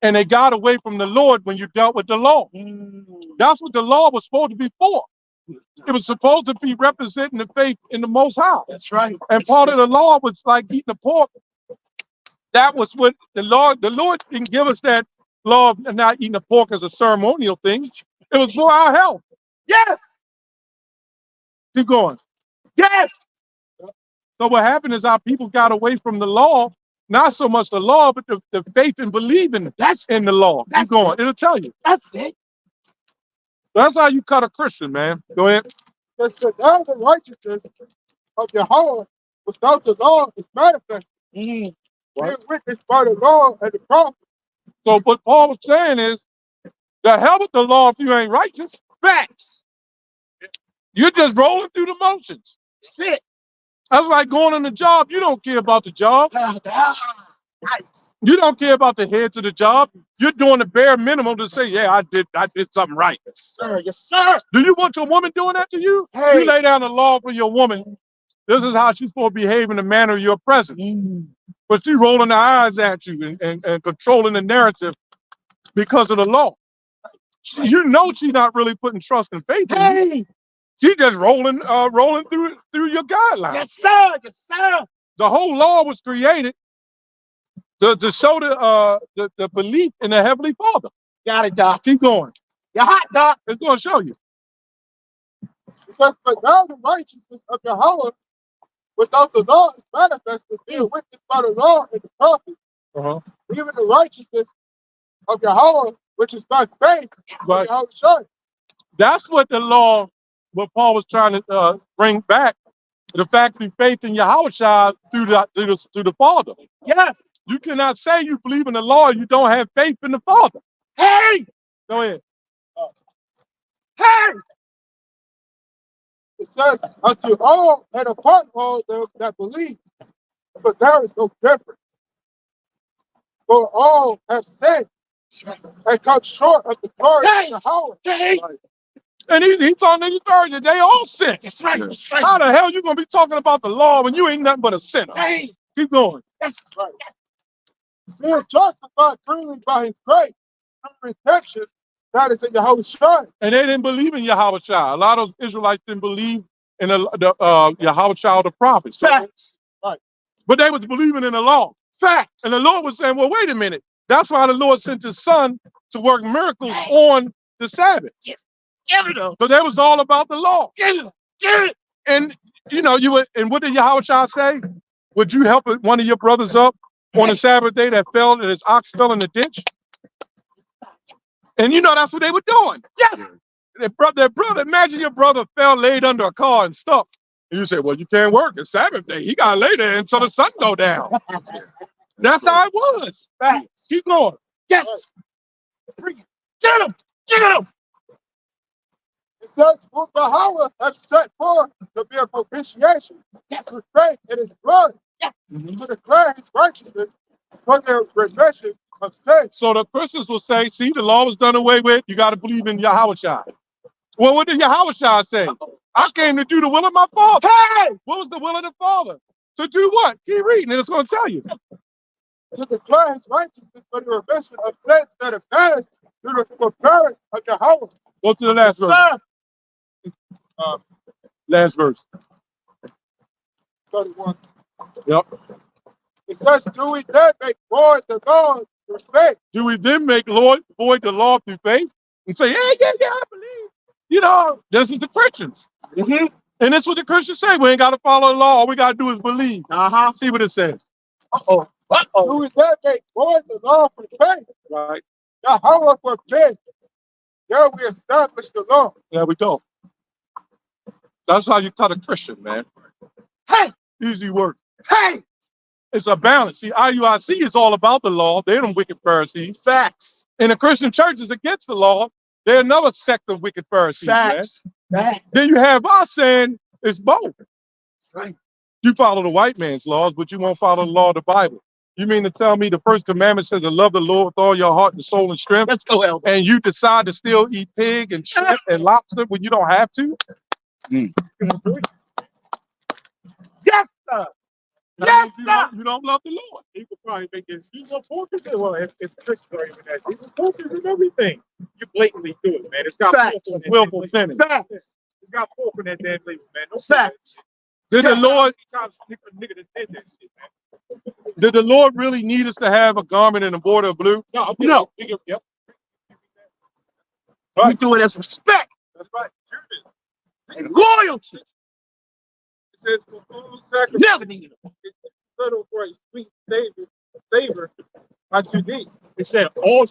And they got away from the Lord when you dealt with the law. That's what the law was supposed to be for. It was supposed to be representing the faith in the Most High. That's right. And part of the law was like eating the pork. That was what the Lord didn't give us that law of not eating the pork as a ceremonial thing. It was for our health. Yes. Keep going. Yes. So what happened is our people got away from the law, not so much the law, but the faith and believing that's in the law. Keep going. It'll tell you. That's it. That's how you cut a Christian, man. Go ahead. Because now the righteousness of Yahweh without the law is manifested. Being witnessed by the law and the prophet. So what Paul was saying is, The hell with the law if you ain't righteous. Facts. You're just rolling through the motions. That's it. That's like going on the job. You don't care about the job. Nice. You don't care about the heads of the job. You're doing the bare minimum to say, yeah, I did something right. Yes, sir. Yes, sir. Do you want your woman doing that to you? Hey. You lay down the law for your woman. This is how she's supposed to behave in the manner of your presence. But she rolling her eyes at you and controlling the narrative because of the law. You know she's not really putting trust and faith in you. Hey. She's just rolling through your guidelines. Yes, sir. Yes, sir. The whole law was created to show the belief in the Heavenly Father. Got it, Doc. Keep going. You're hot, Doc. It's going to show you. It says, but now the righteousness of Yahweh without the law is manifested, being witnessed by the law and the prophets, even the righteousness of Yahweh, which is by faith, Right. Yahweh Shai. That's what the law, what Paul was trying to bring back, the fact through faith in Yahweh through the Father. Yes. You cannot say you believe in the law, you don't have faith in the Father. Hey. Go ahead. Hey. It says, unto all and upon all them that believe, but there is no difference. For all have sinned and come short of the glory of Yahweh. Hey. And he's talking to these virgins, they all sin. That's right. That's right. How the hell you going to be talking about the law when you ain't nothing but a sinner? Hey. Keep going. That's Right. Being justified freely by his grace through redemption that is in Yahweh Shai. And they didn't believe in Yahweh Shai. A lot of Israelites didn't believe in the Yahweh Shai, the prophets. facts. But they was believing in the law. Facts. And the Lord was saying, well, wait a minute. That's why the Lord sent his son to work miracles on the Sabbath. Get it up. But that was all about the law. Get it up. Get it. And, you know, and what did Yahweh Shai say? Would you help one of your brothers up on the Sabbath day that fell and his ox fell in the ditch? And you know, that's what they were doing. Yes. Their brother, imagine your brother fell laid under a car and stuck. And you say, well, you can't work. It's Sabbath day. He got to lay there until the sun go down. That's how it was. Facts. Keep going. Yes. Bring it. Get him. Get him. It says, whom Yahweh has set forth to be a propitiation. Yes. Through faith in his blood. Yes. To declare his righteousness for their remission of sin. So the Christians will say, see, the law was done away with. You got to believe in Yahweh Shai. Well, what did Yahweh Shai say? I came to do the will of my Father. Hey. What was the will of the Father? To do what? Keep reading, and it's going to tell you. To declare his righteousness for the remission of sins that have passed through the forbearance of Yahweh. Go to the last verse. Sir. Last verse. 31. Yep. It says, do we then make void the law through faith? Do we then make void the law through faith and say, yeah, I believe? You know, this is the Christians. And that's what the Christians say. We ain't got to follow the law. All we got to do is believe. See what it says. Do we then make void the law through faith? Right. Yahweh forbid. There we establish the law. There we go. That's how you cut a Christian, man. Hey. Easy work. Hey. It's a balance. See, IUIC is all about the law. They're them wicked Pharisees. Facts. And the Christian church is against the law. They're another sect of wicked Pharisees, Facts. man. Then you have us saying it's both. Right. You follow the white man's laws, but you won't follow the law of the Bible. You mean to tell me the first commandment says to love the Lord with all your heart and soul and strength? Let's go, Elder. And you decide to still eat pig and shrimp and lobster when you don't have to? Yes, sir. That Yes, means sir. you don't love the Lord. You could probably make this. You know, focus. Well, if Christians are even that, you can focus in everything. You blatantly do it, man. It's got Facts. pork on that Willful damn sinning. label. Facts. It's got pork on that damn label, man. No Facts. Did the Lord times a nigga that did that shit, man. Did the Lord really need us to have a garment and a border of blue? No, No. Yep. We do it as respect That's right. and loyalty. It says, for food sacrifice, Never needed it. little for a sweet savor unto thee. It said all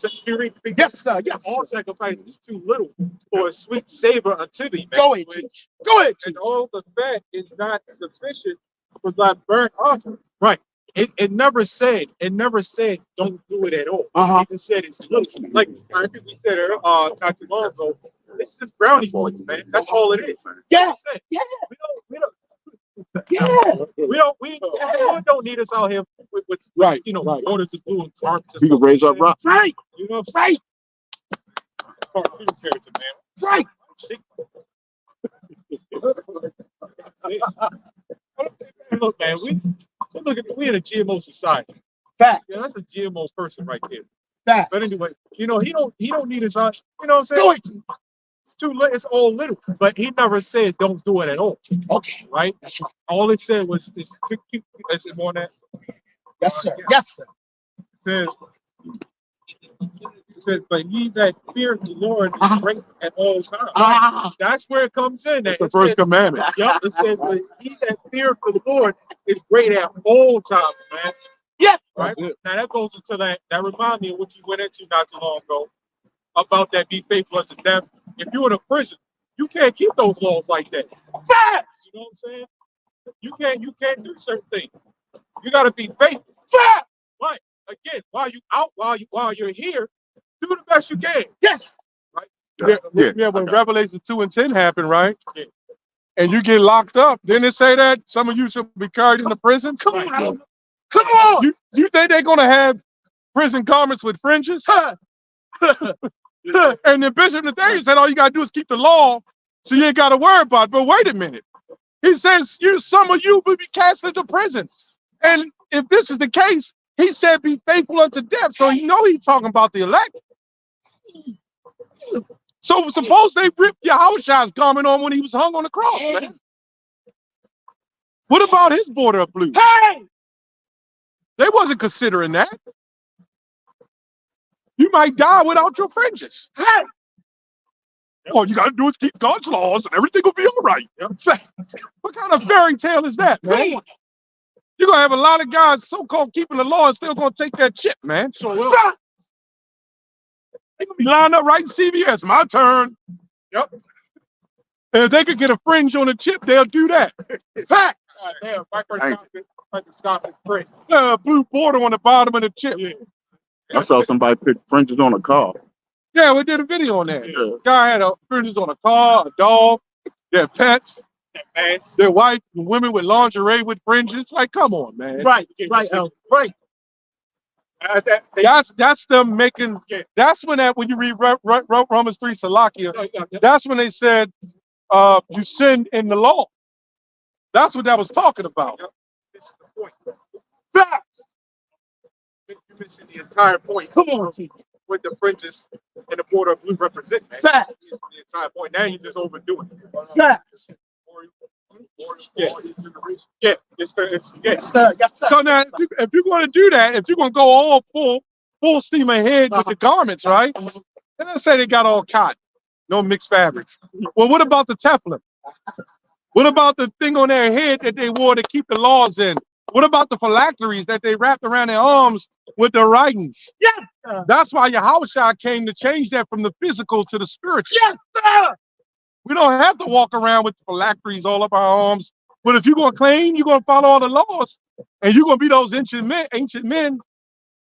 Yes, sir. Yes, all sir. sacrifice is too little for a sweet savor unto thee, man. Go ahead, teach. Go ahead, teach. And all the fat is not sufficient for thy burnt offering. Right. it never said don't do it at all. It just said it's little. Like I think we said not too long ago. It's just brownie points, man. That's all it is. Yeah. Yeah. We don't need us out here with Right. orders to do and targets. He can raise up rocks. Right. You know, Right. cartoon character, man. Right. Look, man, we in a GMO society. Fact. Yeah, that's a GMO person right there. Fact. But anyway, he don't need his out. You know what I'm saying? It's too late. It's all little. But he never said don't do it at all. Okay. Right? That's right. All it said was is more than that. Yes, sir. Yes, sir. It says, but he that feareth the Lord is great at all times. That's where it comes in. That's the first commandment. Yep, it says, but he that feareth the Lord is great at all times, man. Yeah. Right? Now that goes into that reminds me of what you went into not too long ago about that be faithful unto death. If you're in a prison, you can't keep those laws like that. Facts. You know what I'm saying? You can't do certain things. You gotta be faithful. Facts. Right. Again, while you're here, do the best you can. Yes. Yeah, when Revelation 2 and 10 happened, right? Yeah. And you get locked up, didn't it say that some of you should be carried into prison? Come on. Come on. You think they're gonna have prison garments with fringes? And the bishop Nathaniel said all you gotta do is keep the law, so you ain't gotta worry about it. But wait a minute. He says some of you will be cast into prison. And if this is the case, he said be faithful unto death. So you know he's talking about the elect. So suppose they ripped Yahushua's garment on when he was hung on the cross, man. What about his border of blue? Hey. They wasn't considering that. You might die without your fringes. Hey. All you gotta do is keep God's laws and everything will be all right. What kind of fairy tale is that, man? You're gonna have a lot of guys so-called keeping the law and still gonna take that chip, man. So they're gonna be lined up right in CVS. My turn. Yep. And if they could get a fringe on a chip, they'll do that. Facts. Damn, microscopic print. Blue border on the bottom of the chip. Yeah. I saw somebody pick fringes on a car. Yeah, we did a video on that. Yeah. Guy had fringes on a car, a dog, their pets, their wife, and women with lingerie with fringes. Like, come on, man. Right. Right. Right. That's them making. That's when you read Romans 3 Salakia. That's when they said you sinned in the law. That's what that was talking about. This is the point. Facts. You're missing the entire point. Come on, T. With the fringes and the border of blue represent, man. Facts. The entire point. Now you just overdoing it. Facts. Yeah. Yeah. Yes, Yes, sir. Yes, sir. So now, if you're going to do that, if you're going to go all full steam ahead with the garments, right? And let's say they got all cotton, no mixed fabrics. Well, what about the Teflon? What about the thing on their head that they wore to keep the laws in? What about the phylacteries that they wrapped around their arms with the writings? Yeah. That's why Yahushua came to change that from the physical to the spiritual. Yes, sir. We don't have to walk around with phylacteries all up our arms. But if you're going to claim you're going to follow all the laws and you're going to be those ancient men,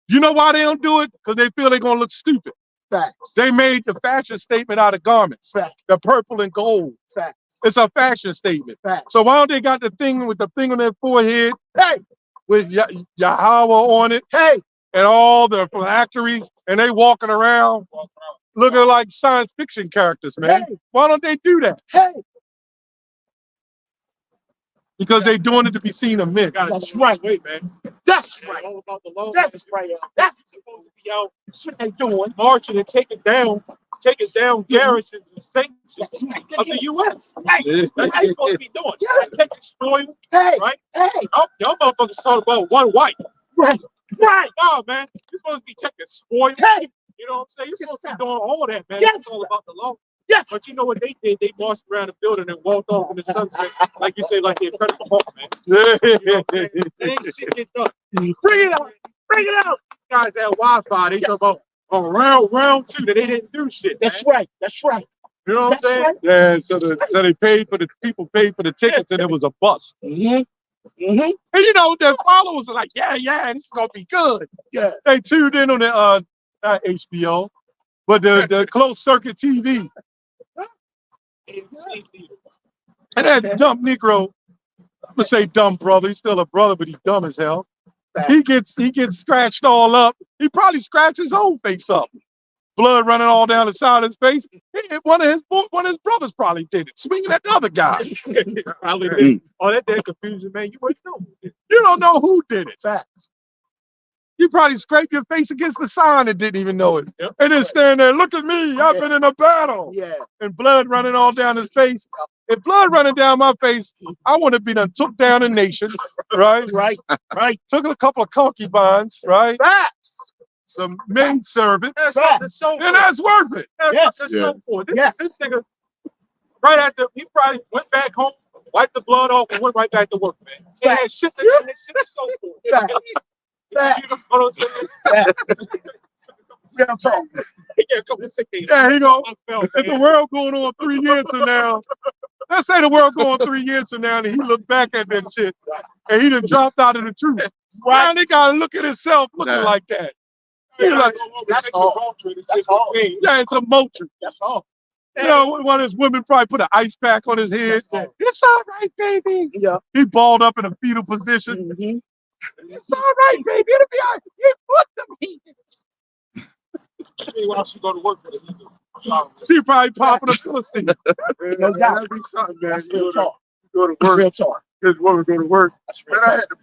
you know why they don't do it? Because they feel they're going to look stupid. Facts. They made the fashion statement out of garments. Facts. The purple and gold. Facts. It's a fashion statement. Facts. So why don't they got the thing on their forehead? Hey. With Yahweh on it. Hey. And all the phylacteries. And they walking around looking like science fiction characters, man. Hey. Why don't they do that? Hey. Because they're doing it to be seen of men. That's right. Wait, man. That's right. All about the law. That's right. That's supposed to be out what they doing. marching and taking down garrisons and sanctions of the U.S. Hey. That's what you're supposed to be doing. Yes. Taking spoil, Hey. right? Hey. Y'all motherfuckers talking about one white. Right. Right. No, man. You're supposed to be taking spoil. Hey. You know what I'm saying? You're Yes, supposed to sir. be doing all that, man. Yes. It's all about the law. Yes. But you know what they did? They marched around the building and walked off in the sunset, like you say, like the Incredible Hulk, man. You know what I'm saying? They ain't shit get done. Bring it out. Bring it out. These guys had Wi-Fi. They talk about round two that they didn't do shit. That's man. right. That's right. You know what I'm That's saying? right. Yeah, so they paid for the people paid for the tickets and it was a bust. Mm-hmm. Mm-hmm. And you know, their followers are like, yeah, this is gonna be good. Yeah. They tuned in on the not HBO, but the closed circuit TV. And that dumb Negro, I'm gonna say dumb brother, he's still a brother, but he's dumb as hell. He gets scratched all up. He probably scratched his own face up. Blood running all down the side of his face. One of his brothers probably did it, swinging at the other guy. Probably did. Oh, that confusion, man. You wouldn't know. You don't know who did it. Facts. You probably scraped your face against the sign and didn't even know it. Yep. And then stand there, look at me, I've been in a battle. Yeah. And blood running all down his face. If blood running down my face, I want to be done took down a nation, right? Right. Right. Took a couple of concubines, right? Facts. Some maid servants. Facts. so And that's worth it. Yes. That's Yeah. so cool. Yes. This nigga, right after, he probably went back home, wiped the blood off, and went right back to work, man. And that shit, that's so cool. Facts. Facts. You know what I'm saying? Real talk. Yeah, come on, sick days. Yeah, he go. If If the world going on 3 years from now, let's say the world going 3 years from now, and he looked back at that shit, and he done dropped out of the truth. Now they gotta look at himself looking Nah. like that. He like, That's all. That's all. yeah, it's a motion. That's all. You know, one of his women probably put an ice pack on his head. That's all. It's all right, baby. Yeah. He balled up in a fetal position. Mm-hmm. It's all right, baby. It'll be all right. You put them heathens. Meanwhile, she go to work for the heathen. She probably popping a pussy. No doubt. That'd be something, man. That's real talk. Go to work. Real talk. His woman go to work. That's Man, real I had to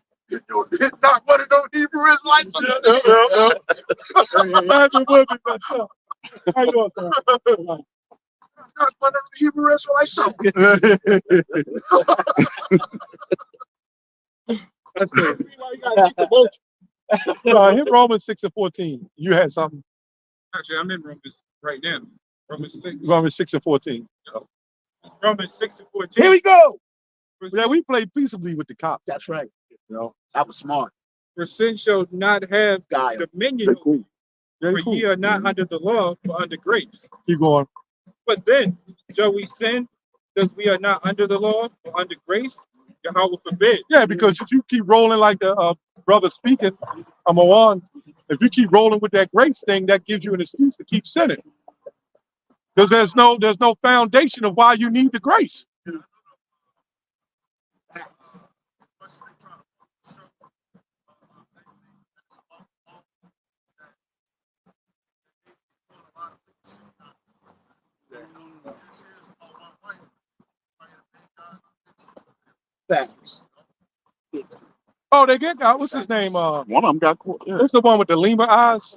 hit not one of those Hebrew Israelites. Imagine women myself. How you doing, sir? Not one of the Hebrew Israelites. That's good. Meanwhile, you gotta get to work. Hit Romans 6:14. You had something. Actually, I'm in Romans right now. Romans 6. Romans 6:14. Romans 6:14. Here we go. Yeah, we played peaceably with the cops. That's right. You know, That was smart. For sin shall not have Guile. dominion over you, very for cool. ye are not under the law, but under grace. Keep going. But then, shall we sin because we are not under the law, but under grace? Yahweh forbid. Yeah, because if you keep rolling like the brother speaking, I'm on. If you keep rolling with that grace thing, that gives you an excuse to keep sinning. Because there's no foundation of why you need the grace. Facts. Oh, they get what's his name? One of them got caught. Yeah. What's the one with the lemur eyes?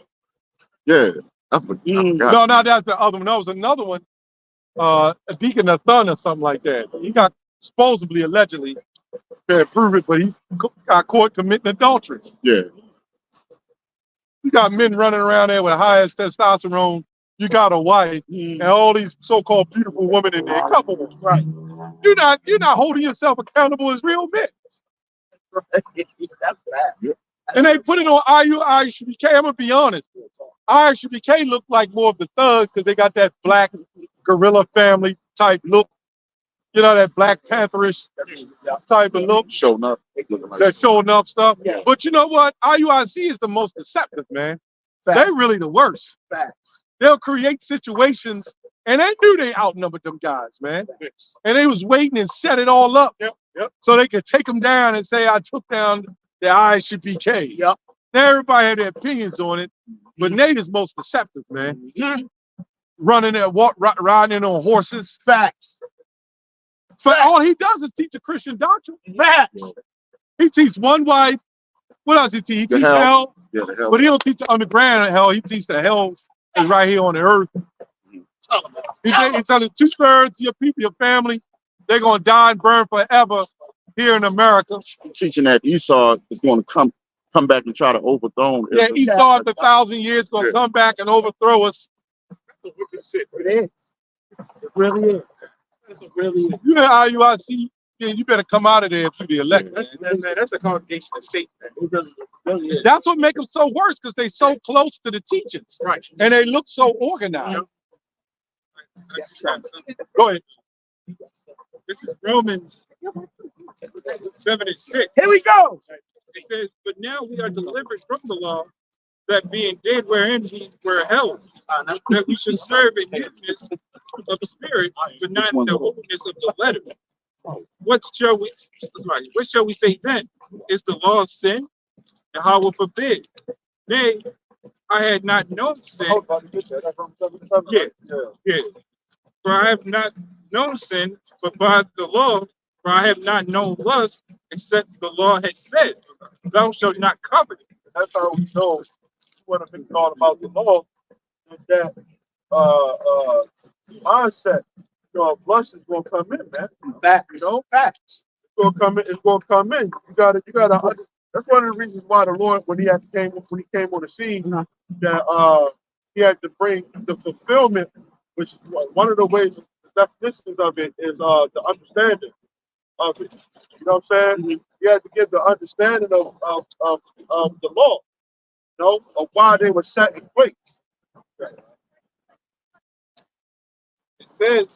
Yeah. I forgot. No, that's the other one. That was another one. A Deacon Nathan or something like that. He got supposedly, allegedly, can't prove it, but he got caught committing adultery. Yeah. You got men running around there with highest testosterone. You got a wife and all these so-called beautiful women in there. Couple of them. Right. You're not holding yourself accountable as real men. That's bad. And they put it on IUISBK. I'm gonna be honest. IUISBK looked like more of the thugs because they got that black gorilla family type look. You know, that Black Pantherish type of look. Showing up. Looking like That showing up stuff. Yeah. But you know what? IUIC is the most deceptive, man. They really the worst. Facts. They'll create situations, and they knew they outnumbered them guys, man. And they was waiting and set it all up so they could take them down and say, I took down the ISBK. Yep. Now everybody had their opinions on it, but Nate is most deceptive, man. Running there, riding in on horses. Facts. But all he does is teach a Christian doctrine. Facts. He teaches one wife. What else he teach? He The teaches hell. hell, yeah, the hell. but he don't teach the underground hell. He teaches the hell is right here on the earth. He tells you 2/3 of your people, your family, they're gonna die and burn forever here in America. Teaching that Esau is going to come back and try to overthrow him. Yeah, Esau after 1,000 years gonna come back and overthrow us. It is. It really is. It really is. You know IUIC, yeah, you better come out of there if you the elect. That's a congregation of Satan, man. It really is. That's what makes them so worse because they so close to the teachings. Right. And they look so organized. Yes, sir. Go ahead. This is Romans 7:6. Here we go. It says, but now we are delivered from the law, that being dead wherein we were held, that we should serve in newness of spirit, but not in the holiness of the letter. What shall we say then? Is the law of sin? Yahweh forbid. Nay, I had not known sin. Yeah, yeah. For I have not known sin, but by the law, for I have not known lust, except the law had said, thou shalt not covet. That's how we know what have been thought about the law is that mindset. You know, lust is gonna come in, man. Facts. You know, facts. It's gonna come in. It's gonna come in. You gotta. That's one of the reasons why the Lord, when he came on the scene, that he had to bring the fulfillment, which is one of the ways, the definitions of it is the understanding of it. You know what I'm saying? He had to give the understanding of the law, you know, of why they were set in place. It says,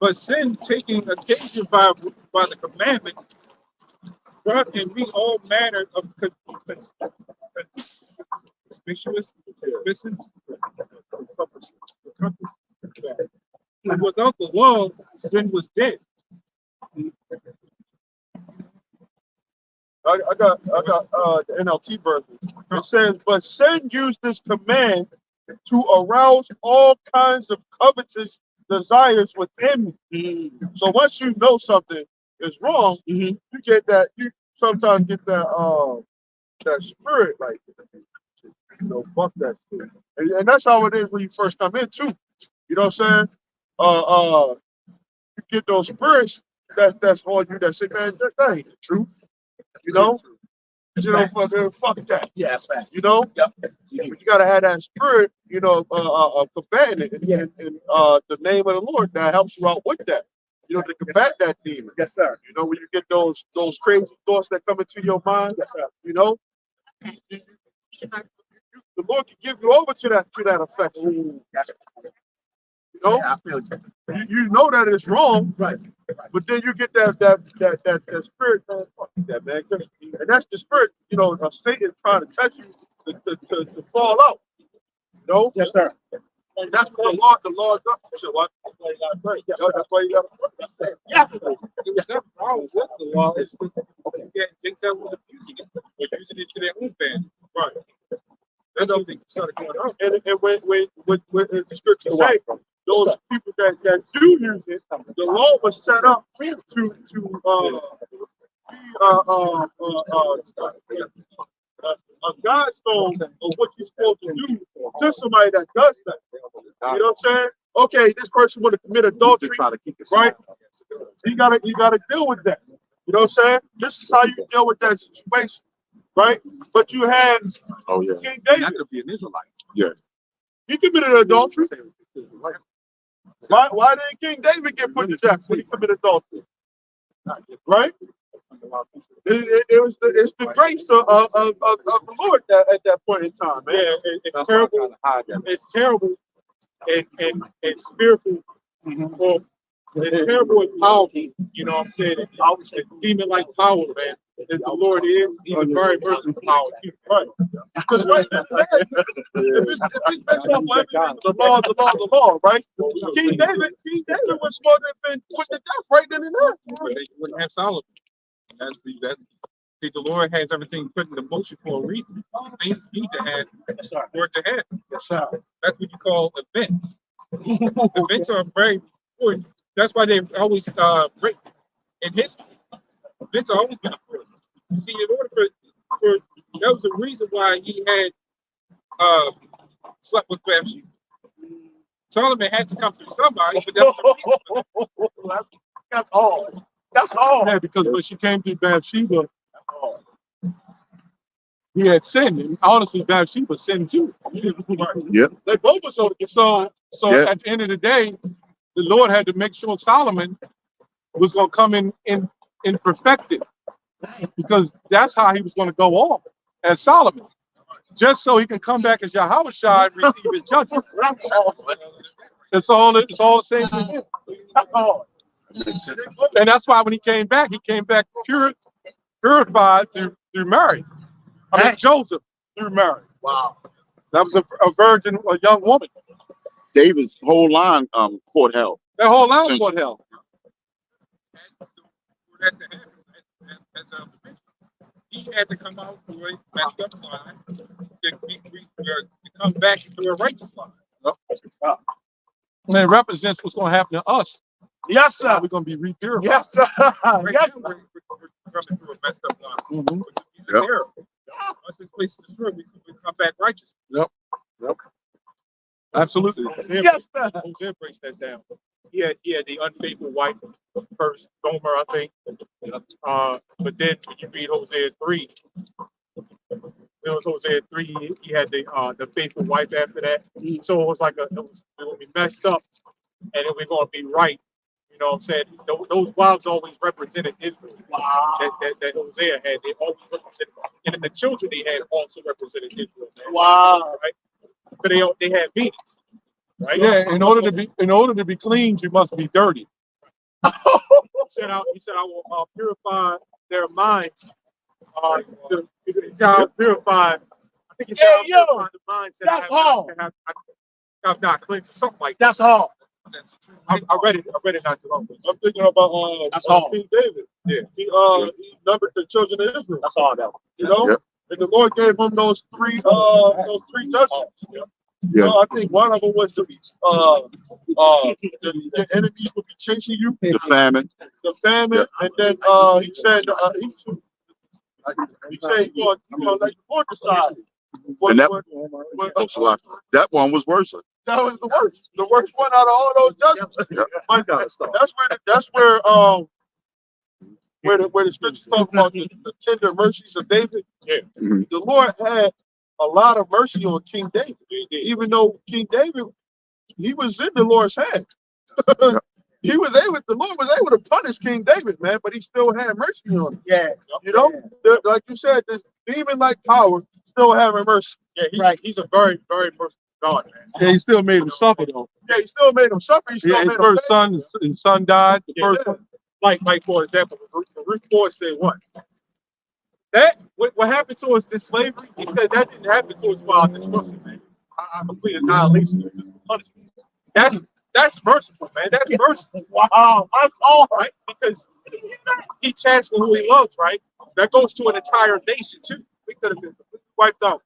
but sin taking occasion by the commandment brought in me all manner of conspicuous business. And without the law, sin was dead. I got the NLT version. It says, but sin used this command to arouse all kinds of covetous desires within me. So once you know something is wrong, you get that. You sometimes get that spirit, like, you know, fuck that shit. And that's how it is when you first come in too. You know what I'm saying? You get those spirits that's on you that say, man, that ain't the truth. You know, fuck that. Yeah, that's fact. You know, Yep. but you gotta have that spirit, you know, combating it, and the name of the Lord that helps you out with that. You know, to combat that demon. Yes, sir. You know, when you get those crazy thoughts that come into your mind. Yes, sir. You know, the Lord can give you over to that effect. That's, You know, yeah, I feel you. you know that it's wrong, Right. but then you get that spirit, man, fuck that, man. And that's the spirit, you know, of Satan trying to touch you to fall out. You know? Yes, sir. And that's what the Lord does. So what? That's why you gotta pray. That's why you gotta pray. Yes, sir. Yeah, the problem with the law is Gentiles was abusing it, or using it to their own band. Right. That's what they started going on. And when the scripture say, those people that do use it, the law was set up to be a godstone of what you're supposed to do to somebody that does that. You know what I'm saying? Okay, this person would have committed adultery, right? You gotta deal with that. You know what I'm saying? This is how you deal with that situation, right? But you had King David. Not to be an Israelite. Yeah. He committed adultery. Why didn't King David get put to death when he committed adultery? Right? It's the grace of the Lord at that point in time, man. Yeah, it's terrible. It's terrible and spiritual. Well, it's terrible and powerful. You know what I'm saying? It's demon-like power, man. As the Lord is, he's a very merciful power too. Right. Because if it's based off the law, right? King David was supposed to have been put to death right then and there. But they wouldn't have Solomon. See, the Lord has everything put into motion for a reason. Things need to have work to have. Yes, sir. That's what you call events. Events are very important. That's why they've always in history. Events are always been important. You see, in order for that was the reason why he had slept with Bathsheba. Solomon had to come through somebody, but that was the reason. That's all. That's all. Yeah, because when she came to Bathsheba, he had sinned. And honestly, Bathsheba sinned too. Yep. They both were so Yeah. at the end of the day, the Lord had to make sure Solomon was going to come in perfected, because that's how he was going to go off as Solomon, just so he can come back as Yahweh and receive his judgment. It's all the same for him. That's all. And that's why when he came back purified through Mary. I mean, Joseph through Mary. Wow. That was a virgin, a young woman. David's whole line caught hell. That whole line caught hell. He had to come out through a messed up line to come back to a righteous line. And it represents what's going to happen to us. Yes, How sir. we're going to be repurified. Yes, sir. Right Yes, now, sir. we're coming through a messed up line. Mhm. Yep. Once this place is destroyed, we come back righteous. Absolutely. Yes, sir. Hosea breaks that down. He had the unfaithful wife first, Gomer, I think. But then when you read Hosea 3, it was Hosea 3, he had the faithful wife after that. So it was like it was going to be messed up and then we're going to be right. You know what I'm saying? Those wives always represented Israel. Wow. That Hosea had, they always represented, and then the children they had also represented Israel. Man. Wow. Right? But they had meanings. Right? Yeah, in order to be cleaned, you must be dirty. He said, I will purify their minds. He said, I'll purify. I think he said, I'll purify the minds that That's hard. have not cleansed, something like that. That's hard. I read it not too long ago. I'm thinking about That's hard. King David. Yeah. He numbered the children of Israel. That's hard now. You know, Yep. and the Lord gave him those three judgments. Yeah. I think one of them was your enemies would be chasing you, The famine. the famine, and then he said you're gonna let the Lord decide. And that one was worse. That was the worst one out of all those judgments. Yeah. But that's where the scriptures talk about the tender mercies of David. Yeah. Mhm. The Lord had a lot of mercy on King David, even though King David, he was in the Lord's hand. The Lord was able to punish King David, man, but he still had mercy on him. Yeah. You know, like you said, this demon-like power still having mercy. Yeah, he's a very, very merciful God, man. Yeah, he still made him suffer though. Yeah, he still made him suffer. He still Yeah, his made him first son died. The Yeah. first one. Like for example, Ruth 4 said what? What happened to us, this slavery, he said that didn't happen to us for our destruction, man. Our complete annihilation, it was just punishment. That's merciful, man. That's merciful. Wow, that's all Right? Because he chastened who he loves, right? That goes to an entire nation too. We could have been wiped out.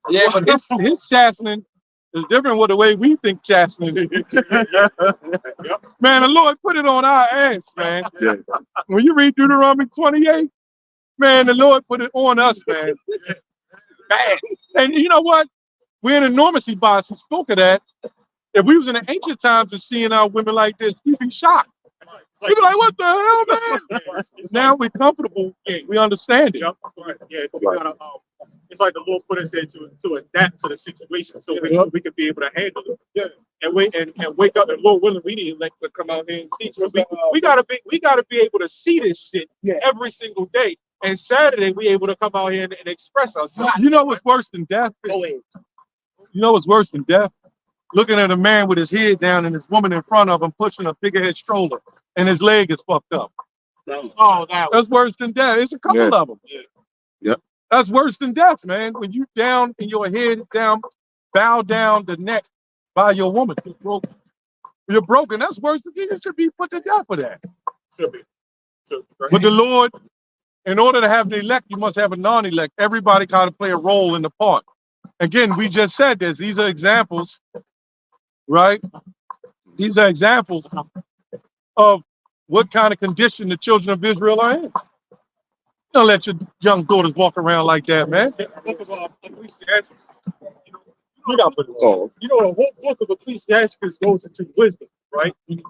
Yeah, but his chastening is different with the way we think chastening is. Man, the Lord put it on our ass, man. Yeah. When you read Deuteronomy 28, man, the Lord put it on us, man. Man. And you know what? We're in enormously biased. He spoke of that. If we was in the ancient times and seeing our women like this, we'd be shocked. We'd be like, what the hell, man? Now we're comfortable. We understand it. Yep. Right. Yeah, we gotta, it's like the Lord put us there to adapt to the situation so we could be able to handle it. Yeah. And wake up, and Lord willing, we need to come out here and teach. We gotta be able to see this shit every single day. And Saturday we able to come out here and express ourselves. You know what's worse than death? You know what's worse than death? Looking at a man with his head down and his woman in front of him pushing a figurehead stroller and his leg is fucked up. Oh, That's worse than death. It's a couple of them. Yeah. Yep. That's worse than death, man. When you down and your head down, bow down the neck by your woman. You're broken. That's worse than you should be put to death for that. Should be. But the Lord, in order to have the elect, you must have a non-elect. Everybody got to play a role in the part. Again, we just said this. These are examples, right? These are examples of what kind of condition the children of Israel are in. Don't let your young daughters walk around like that, man. Ecclesiastes. You got to put it all. You know, the whole book of Ecclesiastes goes into wisdom, right? The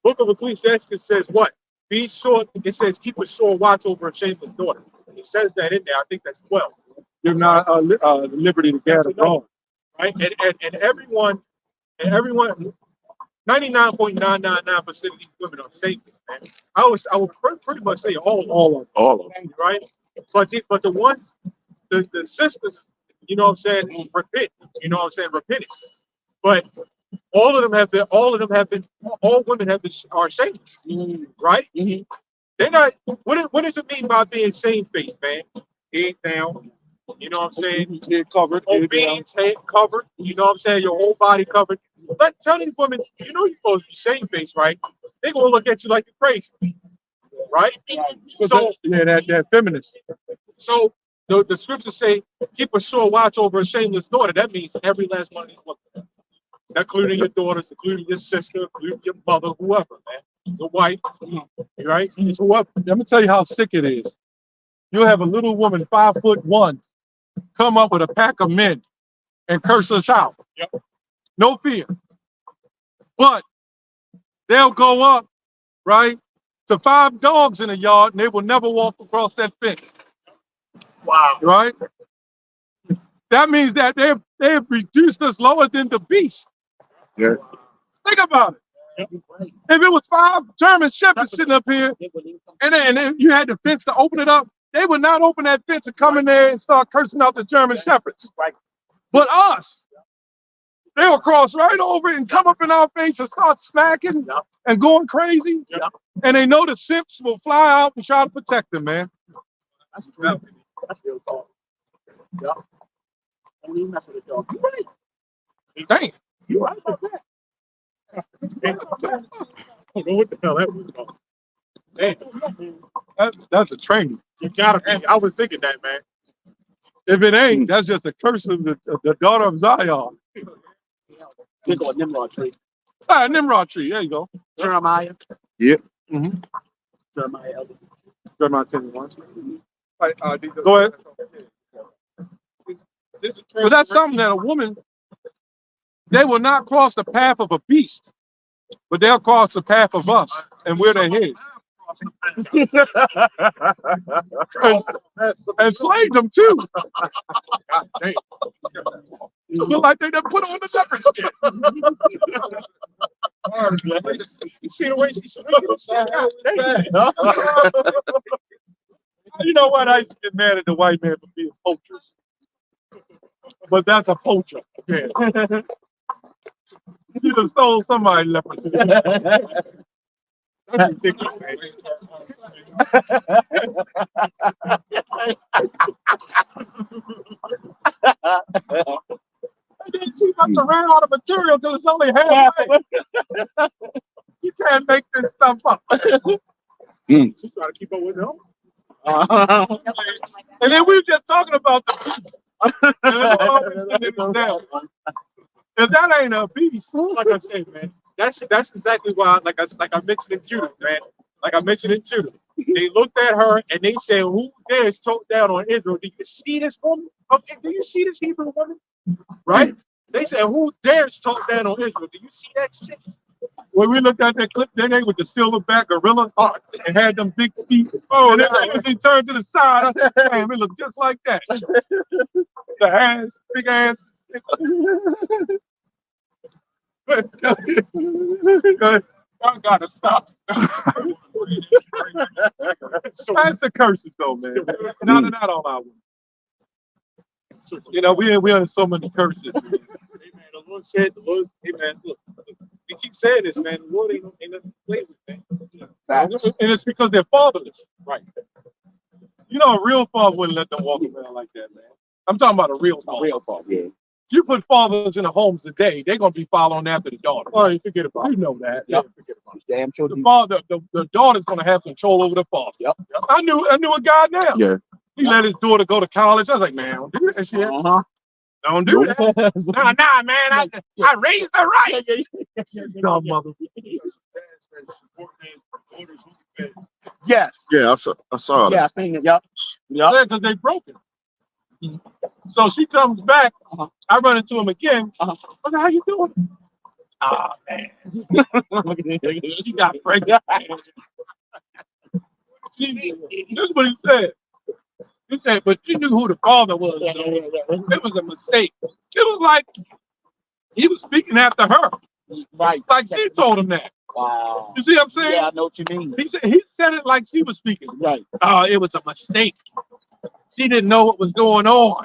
book of Ecclesiastes says what? Be sure, it says keep a sure watch over a shameless daughter. It says that in there. I think that's 12. Give not liberty to gather wrong. Right? And everyone, 99.999% of these women are shameless, man. I would pretty much say all of them, right? But the ones, the sisters, you know what I'm saying, repent. You know what I'm saying, repent. But all of them have been, all women have been, are shameless, right? They're not, what does it mean by being shamefaced, man? Head down, you know what I'm saying? Head covered. Obedience, head covered, you know what I'm saying? Your whole body covered. But tell these women, you know you're supposed to be shamefaced, right? They're going to look at you like you're crazy, right? So, that feminist. so the scriptures say, keep a sure watch over a shameless daughter. That means every last one of these women, including your daughters, including your sister, including your mother, whoever, man. The wife, right? It's whoever. Let me tell you how sick it is. You have a little woman, 5'1", come up with a pack of men and curse us out. Yep. No fear. But they'll go up, right, to 5 dogs in a yard, and they will never walk across that fence. Wow. Right? That means that they've reduced us lower than the beast. Yeah. Think about it. Yep. If it was 5 German shepherds sitting up here, and then you had the fence to open it up, they would not open that fence and come in there and start cursing out the German shepherds. Right. But us, they'll cross right over it and come up in our face and start smacking and going crazy. And they know the simps will fly out and try to protect them, man. That's real. That's real talk. Yeah. I mean, that's what it's talk. You're right. Dang. You're right about that. I don't know what the hell that was about. Man, That's a training. you gotta be. I was thinking that, man. If it ain't, that's just a curse of the daughter of Zion. They go a Nimrod tree. Nimrod tree. There you go. Jeremiah. Yep. Jeremiah elder. Jeremiah 10:1. Go ahead. But that's something that a woman, they will not cross the path of a beast, but they'll cross the path of us, and we're their heads. And slave them too. God damn. Look like they done put on the leopard skin. You see the way she said, You know what? I used to get mad at the white man for being poachers. But that's a poacher. Yeah. You done stole somebody's leopard skin. that's ridiculous, man. And then she must have ran out of material till it's only halfway. You can't make this stuff up. She's trying to keep up with them. And then we were just talking about the beast. If that ain't a beast, Like I said, man, that's exactly why, like I mentioned in Judah, man. Like I mentioned in Judah, they looked at her and they said, "Who dares talk down on Israel? Do you see this woman? Do you see this Hebrew woman? Right? They said, "Who dares talk down on Israel? Do you see that shit?" when we looked at that clip, then they with the silverback gorilla and had them big feet. Oh, and then as they turned to the side, I said, "Damn, it looked just like that." The ass, big ass. I gotta stop. So, That's the curses, though, man. Not all our women. You know, we have so many curses. Man. Amen. The Lord said, amen. Look, we keep saying this, man. The Lord ain't nothing to play with, man. And it's because they're fatherless. Right. You know, a real father wouldn't let them walk around like that, man. I'm talking about a real father. Yeah. If you put fathers in the homes today, they're gonna be following after the daughter. Oh, you forget about You know that. Yep. Forget about it. Damn The children. father, the daughter's gonna have control over the father. Yep. I knew a guy now. Yeah. He let his daughter go to college. I was like, man, don't do that shit. Don't do that. Nah, man. I raised her right. Dumb mother. Yes. Yeah, I saw that. Yeah, I seen it. Yep. Yep. Yeah, because they broke it. So she comes back. I run into him again. Okay, how you doing? Ah, man. She got pregnant. This is what he said. He said, but she knew who the father was. It was a mistake. It was like he was speaking after her. Right. Like she told him that. Wow. You see what I'm saying? Yeah, I know what you mean. He said it like she was speaking. Right. It was a mistake. She didn't know what was going on.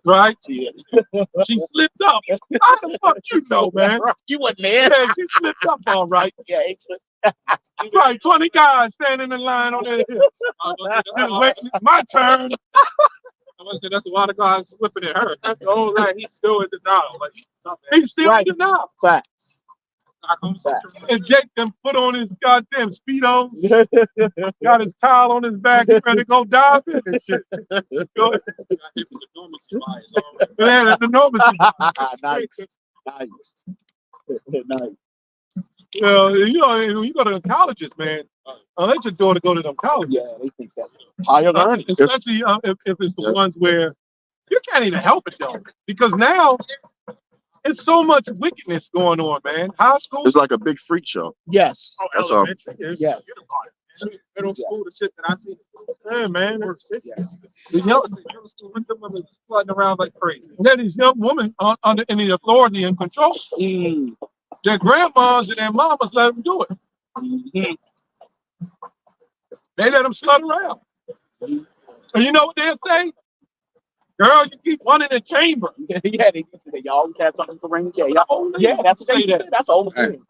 right? Yeah. She slipped up. How the fuck you know, man? You wasn't there. Yeah, she slipped up all right. Yeah, it's Right, 20 guys standing in line on their hips. Just waiting, my turn. I'm gonna say that's a lot of guys flipping at her. That's the whole right. He's still in denial. Like He's still right. in denial. facts. And Jake then put on his goddamn speedos, got his towel on his back, he's ready to go dive in and shit. Go ahead. Yeah, the enormous. Nice. Nice. You know, when you go to the colleges, man, let your daughter go to them colleges. Yeah, they think that's higher learning. Especially if it's the ones where you can't even help it though, because now it's so much wickedness going on, man. High school, It's like a big freak show. Yes. That's all. Elementary. Yeah. Middle school, the shit that I see. yeah, man. Yes. The young, Middle school, with them women flooding around like crazy. yeah, these young women are under any authority and control. Mm. Their grandmas and their mamas let them do it. Mhm. They let them slut around. And you know what they'll say? Girl, you keep one in the chamber. Yeah, they always have something to ring the day. Yeah, that's what they say. That's the old thing.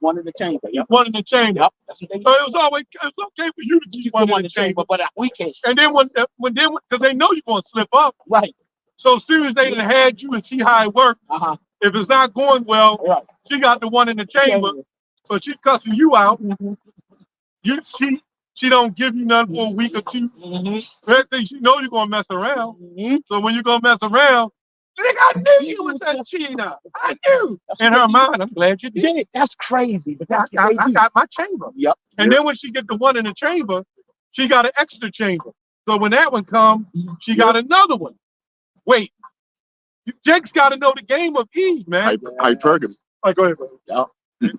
One in the chamber. Keep Yep. one in the chamber. Yep. That's what they So it's okay for you to keep one in the chamber. but we can't. And then because they know you're gonna slip up. Right. So as soon as they done had you and see how it worked, Uh-huh. if it's not going well, Right. she got the one in the chamber. So she cussing you out. Mhm. She don't give you nothing for a week or two. Mm-hmm. First thing she know you're gonna mess around. Mm-hmm. So when you're gonna mess around, nigga, I knew you was a cheater. I knew. In her mind, I'm glad you did. Yeah, that's crazy. But I that's what they do. got my chamber. Yep. And then when she get the one in the chamber, she got an extra chamber. So when that one come, she got another one. Wait, Jake's got to know the game of Eve, man. Hypergamy. All right, go ahead, bro. Yep.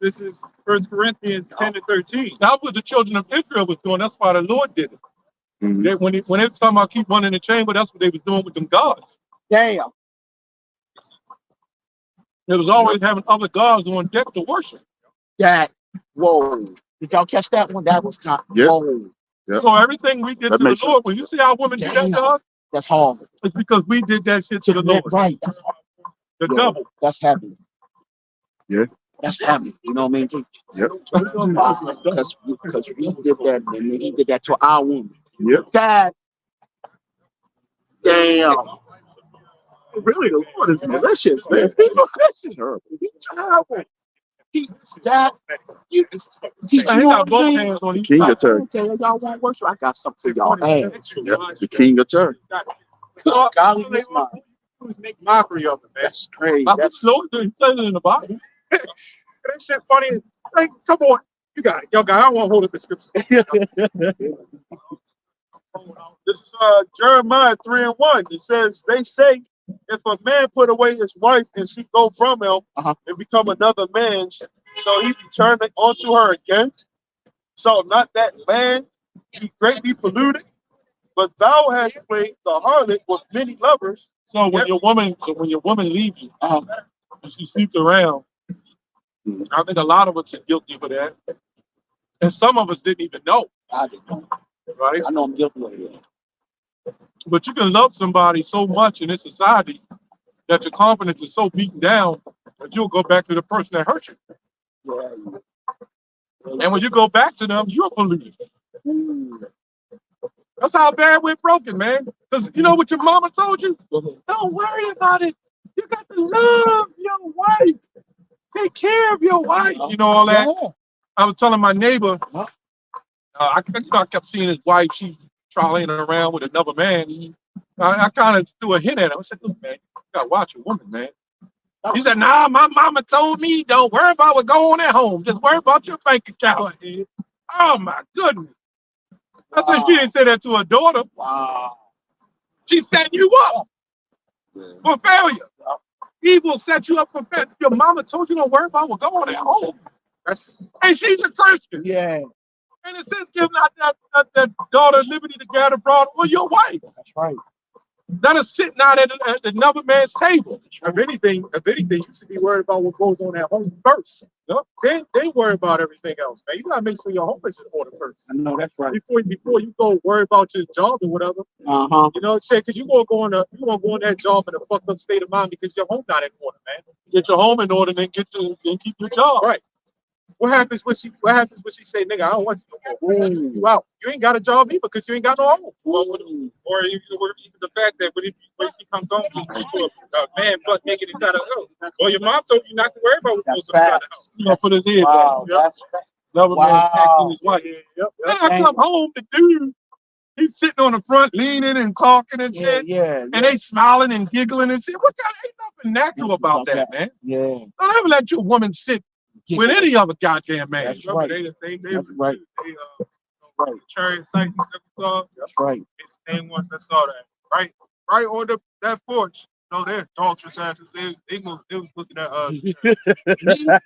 This is 1 Corinthians 10 and 13. That's what the children of Israel was doing. That's why the Lord did it. Mhm. When they were talking about keep one in the chamber, that's what they was doing with them gods. Damn. It was always having other gods on deck to worship. That. Whoa. Did y'all catch that one? That was kind of. Yeah. Whoa. Yep. So everything we did That to the makes Lord, when you see how women do that to us, That's horrible. it's because we did that shit to the Lord. Right. That's horrible. The Yeah. double. That's heavy. Yeah. That's heavy. You know what I mean? Yep. Because we did that, and he did that to our woman. Yep. That. Damn. Really, the Lord is Malicious, man. He's malicious. He's terrible. He's that. You, He got both hands on each King side. of Turkey. Okay, y'all want worship? I got something for y'all. Ass. Yep. The King of Turkey. God, this mind. Make mockery of it, man. That's crazy. That's That's Lord said it in the Bible. That shit funny. Like, come on. You got it. Y'all got it. I don't want to hold up the scripture. This is Jeremiah 3:1. It says, they say, if a man put away his wife and she go from him and become another man, so he return unto her again. So not that land be greatly polluted, but thou hast played the harlot with many lovers. So when your woman leaves you and she sleeps around, I think a lot of us are guilty for that. And some of us didn't even know, I didn't know. right? I know I'm guilty of it. But you can love somebody so much in this society that your confidence is so beaten down that you'll go back to the person that hurt you. Yeah. And when you go back to them, you're polluted. Ooh. That's how bad we're broken, man. Because you know what your mama told you? Don't worry about it. You got to love your wife. Take care of your wife. You know all that? Yeah. I was telling my neighbor, I kept seeing his wife. She trolleying around with another man. I kind of threw a hint at him. I said, look, man, you got to watch your woman, man. He said, nah, my mama told me don't worry about what's going on at home. Just worry about your bank account. Oh, my goodness. I said, she didn't say that to her daughter. Wow. She setting you up for failure. He will set you up for failure. Your mama told you don't worry about what's going on at home. And she's a Christian. Yeah. And it says give not that daughter liberty to gather abroad or your wife. That's right. that are sitting out at another man's table. If anything, you should be worried about what goes on at home first. Yep. Then they worry about everything else, man. You gotta make sure your home is in order first. I know that's right. Before you go worry about your job or whatever. Uh-huh. You know what I'm saying? Because you gonna go on that job in a fucked up state of mind because your home not in order, man. Get your home in order and then keep your job. Right. What happens when she say, nigga, I don't want you no more. You out. You ain't got a job either because you ain't got no home. Or even the fact that when he comes home to a man butt naked inside a house. Well, your mom told you not to worry about what goes inside the house. You know, put his head Wow, down. that's Another man taxing his wife. Yep. Then I come home, the dude, he's sitting on the front, leaning and talking and shit. yeah. And they smiling and giggling and shit. What kind? Ain't nothing natural about that, man. Yeah. Don't ever let your woman sit with any other goddamn man. That's right. They the same That's right. Right. Chariot site saw. That's right. They the same ones that saw that. Right on that porch. No, they're adulterous asses. They was looking at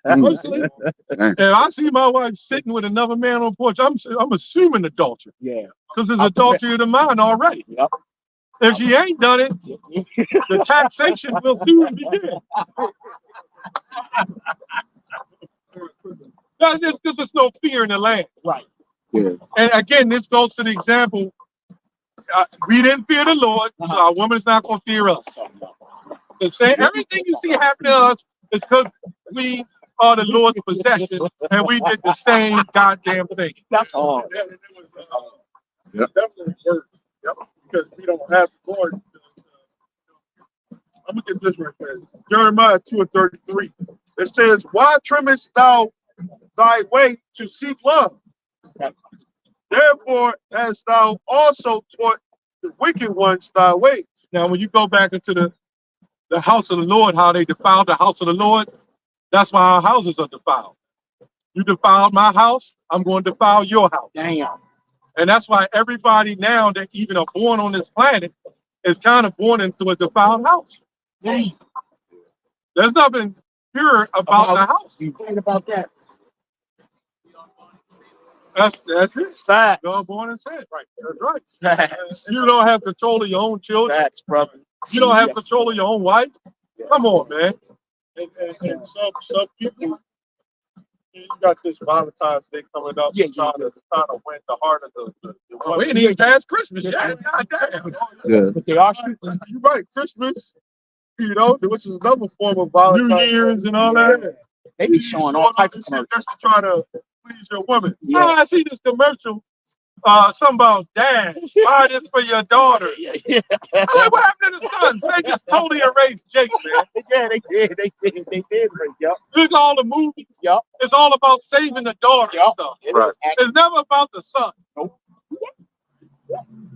Personally, if I see my wife sitting with another man on the porch, I'm assuming adultery. Yeah. Because it's adultery of the mind already. Yep. If she ain't done it, the taxation will soon begin. That's just because there's no fear in the land. Right. Yeah. And again, this goes to the example. We didn't fear the Lord, so our woman's not going to fear us. The same, everything you see happen to us is because we are the Lord's possession, and we did the same goddamn thing. That's all. Yep. Definitely works. Yep. Because we don't have the Lord. I'm gonna get this right there. Jeremiah 2:33. It says, "Why trimmest thou thy way to seek love? Therefore hast thou also taught the wicked ones thy ways." Now, when you go back into the house of the Lord, how they defiled the house of the Lord, that's why our houses are defiled. You defiled my house, I'm going to defile your house. Damn. And that's why everybody now that even are born on this planet is kind of born into a defiled house. Damn. There's nothing pure about the house. You right about that. That's it. Facts. You're born and saved. Right. That's right. Facts. You don't have control of your own children. Facts, brother. You don't have Yes. control of your own wife. Come on, man. And some people, you got this Valentine's Day coming up, Yeah, trying to win the heart of the We woman. ain't even past Christmas yet. Goddamn. Yeah. But they are shooting. You're right, Christmas, which is another form of New Valentine's Year's and all that. They be showing all types of commercials. Just to try to please your woman. Yeah. I see this commercial. Something about dad. Buy this for your daughter. Yeah. I'm like, what happened to the sons? They just totally erased Jake, man. Yeah, they did. They did. Yep. Look at all the movies. Yep. It's all about saving the daughter and Yep. stuff. It Right. is actually- It's never about the son. Nope.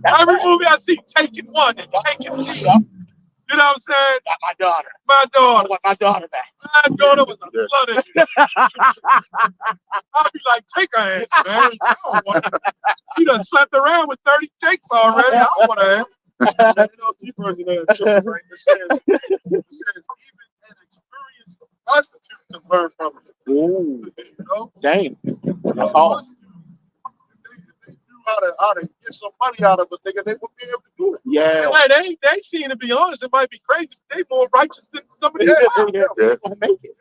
That's Every right. movie I see, taking one and taking two. Yep. You know what I'm saying? Got my daughter. My I daughter. want my daughter back. My daughter was a slut in you. I'll be like, take her ass, man. I don't want her. She done slept around with 30 Jakes already. I don't want her. NLT version of that show, right? It says even an experienced prostitute can learn from it. Ooh. You know? Damn. That's hard. If they knew how to get some money out of a nigga, they would be able to do it. Yeah. Hey, they seem to be honest. It might be crazy, but they more righteous than some of these. Yeah. Yeah. Gonna make it.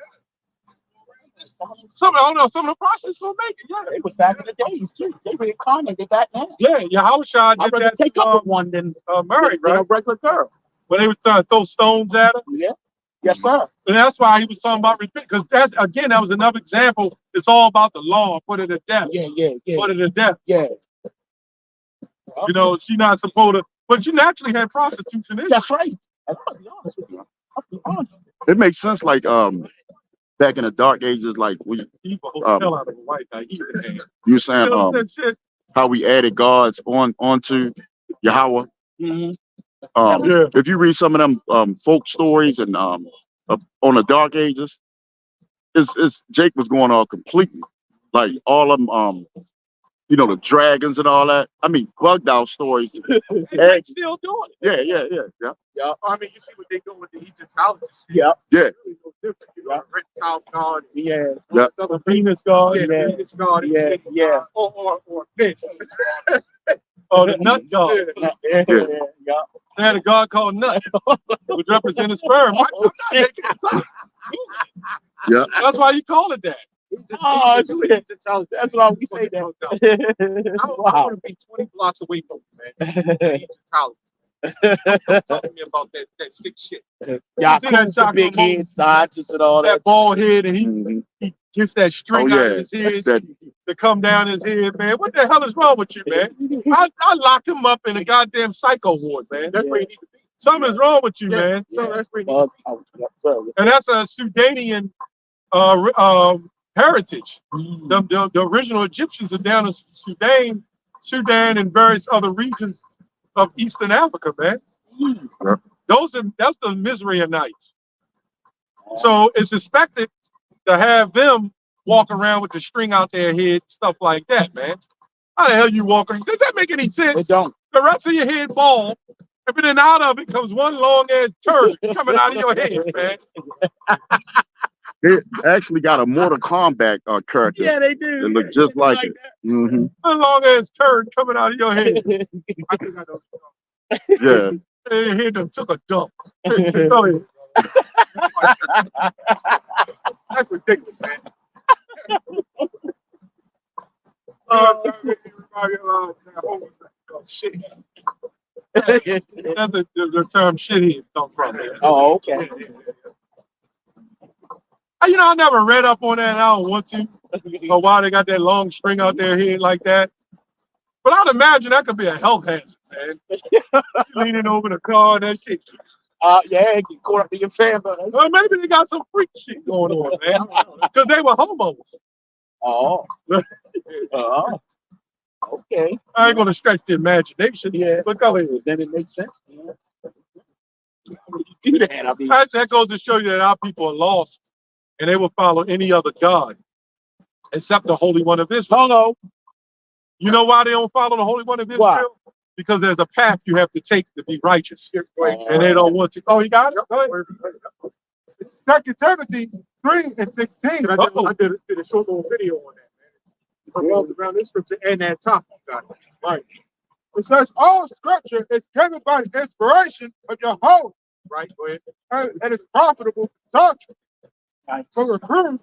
Some of the prostitutes gonna make it. Yeah, It was back in the days too. They reincarnated back now. yeah. Your house shot I'd did rather that. take up with one than Murray, than a right? regular girl. When they was trying to throw stones at her. Yeah. Yes, sir. And that's why he was talking about repent. Because that was another example. It's all about the law. Put it to death. Yeah. Put it to death. Yeah. You know, she not supposed to. But you naturally had prostitution in. That's right. And I'll be honest with you. I'll be honest. It makes sense, like back in the dark ages, like we Evil hell out of a white guy. Evil man. you saying You know that shit? how we added gods onto Yahweh. Mm-hmm. Yeah. If you read some of them folk stories and on the dark ages, it's Jake was going all completely, like all of them the dragons and all that. I mean, bugged out stories. They still doing it. Yeah. Yeah, I mean, you see what they do with the Egyptologists. Yep. Yeah. Really no different. You know, the reptile god. Yeah. Yeah. The Venus god. Yeah, Yeah. the Venus god. and Yeah. shit. Yeah. Or bitch. Oh, the nut god. Yeah. Yeah. Yeah. They had a god called Nut, which represented sperm. I'm not making this up. Yeah. That's why you call it that. Oh, that's why we say that. I Wow. want to be 20 blocks away from you, man. Don't talk to me about that sick shit. Y'all See that the shot big from head scientists and all that that. bald head, and Mhm. he gets that Oh string out of yeah. his head That, to come down his head, man. What the hell is wrong with you, man? I lock him up in a goddamn psycho ward, man. That's where you need to be. Something's wrong with you, man. So that's where you need to be. And that's a Sudanian heritage. The original Egyptians are down in Sudan, and various other regions of Eastern Africa, man. yeah. That's the Mizraimites. So it's expected to have them walk around with the string out their head, stuff like that, man. How the hell you walking? Does that make any sense? It don't. The rest of your head bald, and then out of it comes one long ass turd coming out of your head, man. They actually got a Mortal Kombat character Yeah, they do. that look just like it. Hmm. One long ass turd coming out of your head. I think I know. Yeah. Your head done took a dump. Go ahead. That's ridiculous, man. Shit. That's the term shithead come from, man. Oh, okay. I never read up on that, and I don't want to. Or why they got that long string out their head like that. But I'd imagine that could be a health hazard, man. Leaning over the car and that shit. Yeah, get caught up in your family. Or maybe they got some freak shit going on, man. Because they were homos. Oh. Oh. Okay. I ain't gonna stretch the imagination. Yeah. But go ahead. Then it makes sense. Yeah. You do that. I mean, That goes to show you that our people are lost, and they will follow any other god except the Holy One of Israel. no. You know why they don't follow the Holy One of Israel? Why? Because there's a path you have to take to be righteous, and they don't want to. Oh, you got it? Go ahead. It's 2 Timothy 3:16. I did a short little video on that, man. Revolved around this scripture and that topic. Right. It says, all scripture is given by the inspiration of your hope, Right. Go ahead. and is profitable for doctrine, for reproof,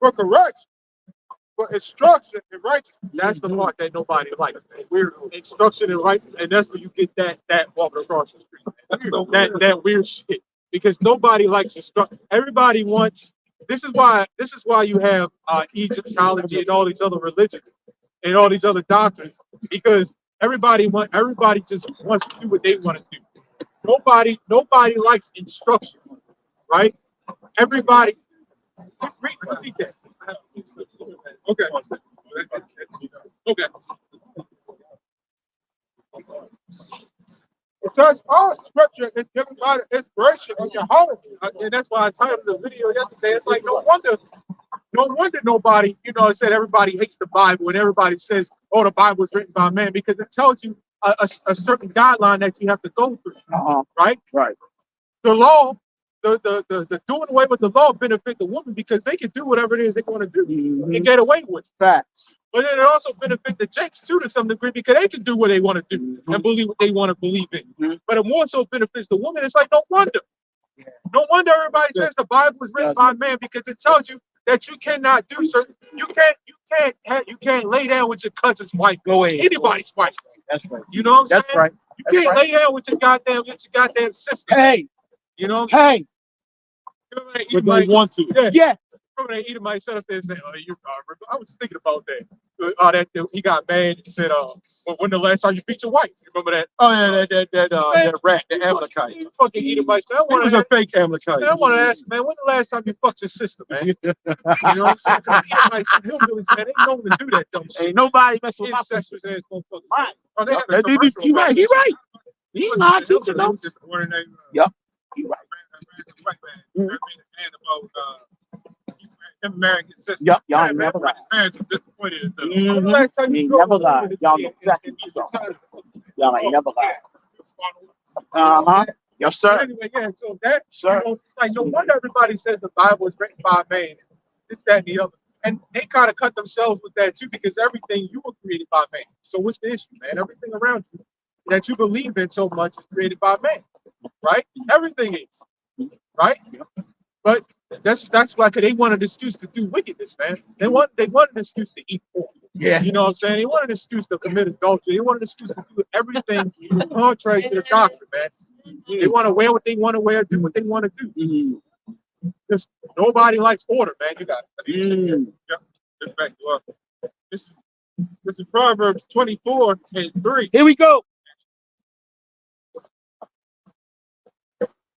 for correction, for instruction in righteousness. That's the part that nobody likes. Weird instruction and right, and that's where you get that walking across the street. That weird shit. Because nobody likes instruction. Everybody wants. This is why you have Egyptology and all these other religions and all these other doctrines. Because everybody just wants to do what they want to do. Nobody likes instruction, right? Everybody. Read that. Okay. Okay. It says, all scripture is given by the inspiration of your hope. And that's why I titled the video yesterday. It's like no wonder nobody, said everybody hates the Bible and everybody says, oh, the Bible was written by man, because it tells you a certain guideline that you have to go through. Right? Right. The law, the doing away with the law benefit the woman because they can do whatever it is they want to do and get away with it. Facts. But then it also benefit the Jakes too to some degree because they can do what they want to do and believe what they want to believe in. But it more so benefits the woman. It's like no wonder everybody says the Bible was written by man, because it tells you that you cannot do certain. You can't lay down with your cousin's wife, anybody's wife. That's right. You know what I'm saying? That's right. You can't lay down with your goddamn sister. Hey. You know what I'm saying? Hey. But they want to. Yeah. Remember that Edomite set up there and said, I was thinking about that. That he got mad and said, when the last time you beat your wife? You remember that? Oh yeah, that rat, the Amalekite. You fucking Edomites, man. He was a fake Amalekite. I want to ask, man, when the last time you fucked your sister, man? You know what I'm saying? Edomites, hillbillies, man, they known to do that dumb shit. Ain't nobody messing with my Ancestors ass motherfuckers. Right. Oh, they had a He commercial right. about He this. right. He not teaching them. Just ordinary. Yep. He right. White man. Him marrying his sister. Yep. Y'all ain't never lied. His parents were disappointed in them. Mhm. When the last time He you ain't drove never over lied. to Y'all the- know exactly and what you you're talking decided to- Y'all ain't never lied. But Yes, sir. anyway, yeah, so that, Sir. it's like no wonder everybody says the Bible is written by man, this, that, and the other. And they kind of cut themselves with that too, because everything you were created by man. So what's the issue, man? Everything around you that you believe in so much is created by man, right? Everything is, right? But that's why they want an excuse to do wickedness, man. They want an excuse to eat pork. Yeah. You know what I'm saying? They want an excuse to commit adultery. They want an excuse to do everything contrary to the doctrine, man. They want to wear what they want to wear, do what they want to do. Because nobody likes order, man. You got it. Yep. That's right. Well, this is Proverbs 24:3. Here we go.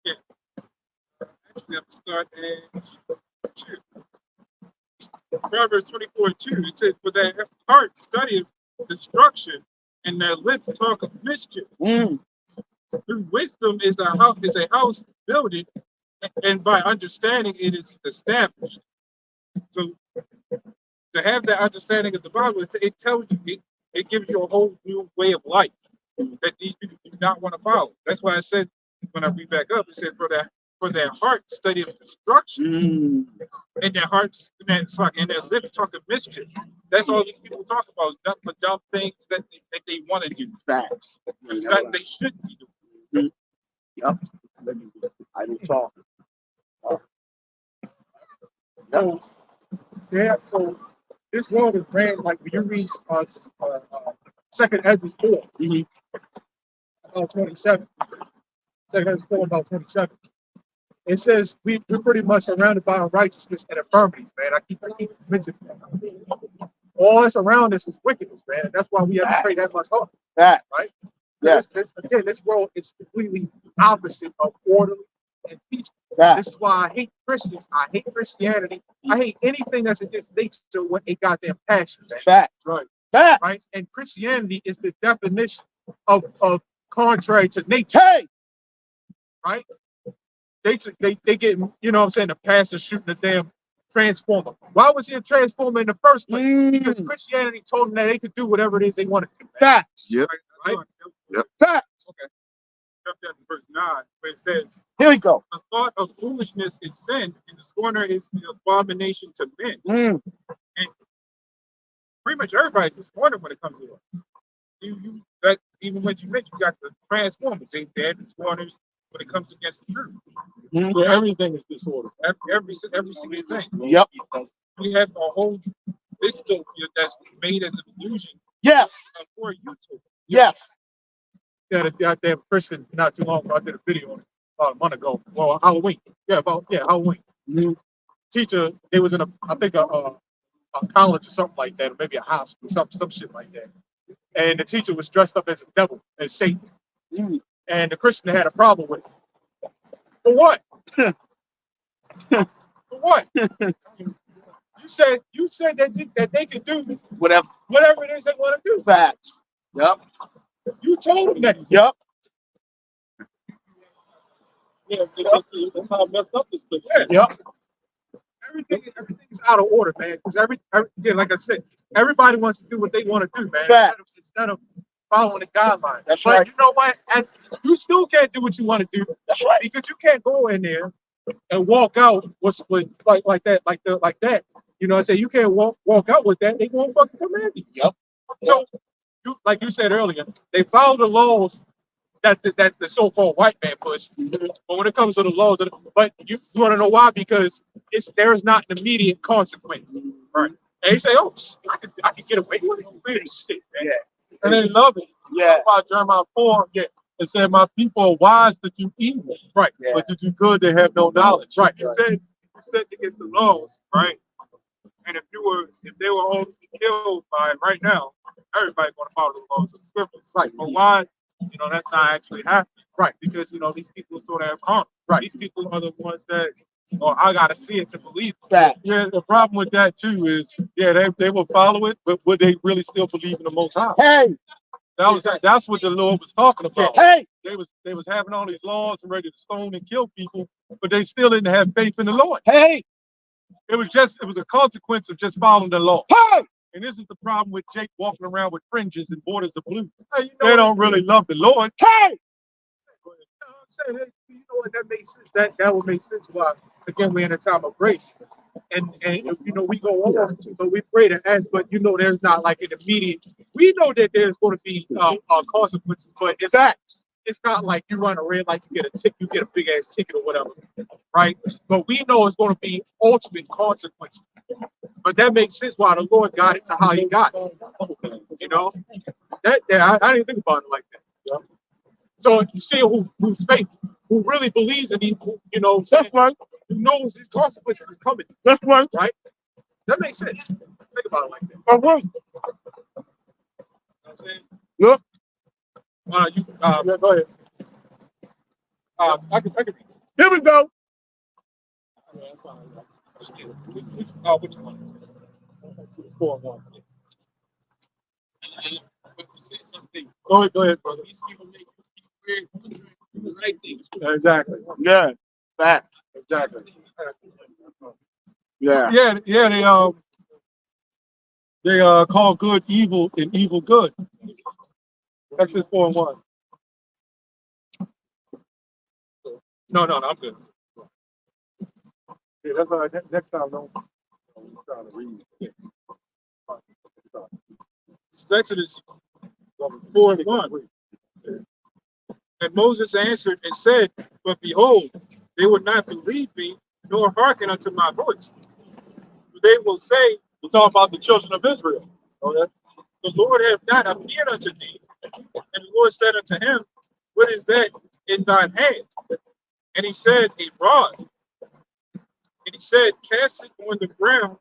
Yeah. Actually, I'm start at 2. Proverbs 24:2. It says, "For their heart studieth destruction, and their lips talk of mischief. Through wisdom is a house builded, and by understanding it is established." So to have that understanding of the Bible, it tells you, it gives you a whole new way of life that these people do not want to follow. That's why I said, when I read back up, it said, for their heart study of destruction, and their hearts, and their lips talk of mischief. That's all these people talk about, is nothing but dumb things that they want to do. Facts. That they shouldn't be doing. Yep. I don't talk. So, yeah, so this world is ran like when you read Second Ezra 4, about 27. Second Ezra 4, about 27. It says we're pretty much surrounded by unrighteousness and infirmities, man. I keep mentioning that. All that's around us is wickedness, man. And that's why we have to pray that much harder, Facts. right? Yes. This world is completely opposite of orderly and peaceful. Facts. This is why I hate Christians. I hate Christianity. I hate anything that's against nature, what they got their passions. Facts. Right. Facts. Right. And Christianity is the definition of contrary to nature. Hey. Right. They get, you know what I'm saying, the pastor shooting a damn transformer. Why was he a transformer in the first place? Because Christianity told them that they could do whatever it is they want to do. Facts. Yep. Right? Yep. Facts. Okay. Jump down to verse 9, where it says, Here we go. "The thought of foolishness is sin, and the scorner is an abomination to men." And pretty much everybody is scorner when it comes to it. That even what you mentioned, you got the transformers, ain't there? The scorners when it comes against the truth. So everything is disorder. Every single thing. Yep. We have a whole dystopia that's made as an illusion Yes. for YouTube. Yes. Yeah, the goddamn Christian not too long ago. I did a video on it about a month ago. Well, Halloween. Halloween. Teacher, they was in I think a college or something like that, or maybe a high school, some shit like that. And the teacher was dressed up as a devil, as Satan. And the Christian had a problem with it. For what? For what? You said that they could do Whatever. whatever it is they want to do. Facts. Yep. You told them that. Yep. Yeah, that's how messed up this place. Yep. Everything is out of order, man. Because again, like I said, everybody wants to do what they want to do, man. Facts. Instead of following the guidelines. That's but right. You know what? And you still can't do what you want to do. That's right. Because you can't go in there and walk out like that. You know what I'm saying? You can't walk out with that. They won't fucking command you. Yep. So, like you said earlier, they follow the laws that the so-called white man pushed. But when it comes to the laws, but you want to know why? Because there is not an immediate consequence. Right. And they say, "Oh, I can get away with it." Weird shit, man. Yeah. And they love it. Yeah. That's why Jeremiah 4, it said, "My people are wise to do evil, right? Yeah. But to do good, they have no knowledge." Right. You said against the laws, right? And if they were all to be killed by it right now, everybody's going to follow the laws of the scriptures. Right. But why? That's not actually happening. Right. Because, these people sort of have harm. Right. These people are the ones that, I got to see it to believe it. Facts. Yeah, the problem with that, too, is, they will follow it, but would they really still believe in the Most High? Hey. That's what the Lord was talking about. Hey. They was having all these laws and ready to stone and kill people, but they still didn't have faith in the Lord. Hey. It was a consequence of just following the law. Hey. And this is the problem with Jake walking around with fringes and borders of blue. Hey, they don't really love the Lord. Hey. I'm saying, that makes sense. That would make sense why, again, we're in a time of grace. And we go on, but we pray to ask, but there's not like an immediate we know that there's going to be consequences, but it's not like you run a red light, you get a ticket, you get a big ass ticket or whatever, right? But we know it's going to be ultimate consequences. But that makes sense why the Lord got it to how He got it. You know, I didn't think about it like that. So you see who's faithful, who really believes in Him, you know, that's right. Who knows these consequences is coming. That's right. Right? That makes sense. Think about it like that. All right. You know what I'm saying? Look. Yeah, go ahead. I can. Here we go. Which one? 4-1. Go ahead, brother. Exactly. Yeah. Fact. Exactly. Yeah. Yeah, they call good evil and evil good. Exodus 4:1. No, I'm good. Yeah, that's all right. Next time, don't. I'm trying to read. Exodus 4:1. And Moses answered and said, but behold, they would not believe me, nor hearken unto my voice. They will say, We're talking about the children of Israel. okay, the Lord hath not appeared unto thee. And the Lord said unto him, what is that in thine hand? And he said, a rod. And he said, cast it on the ground.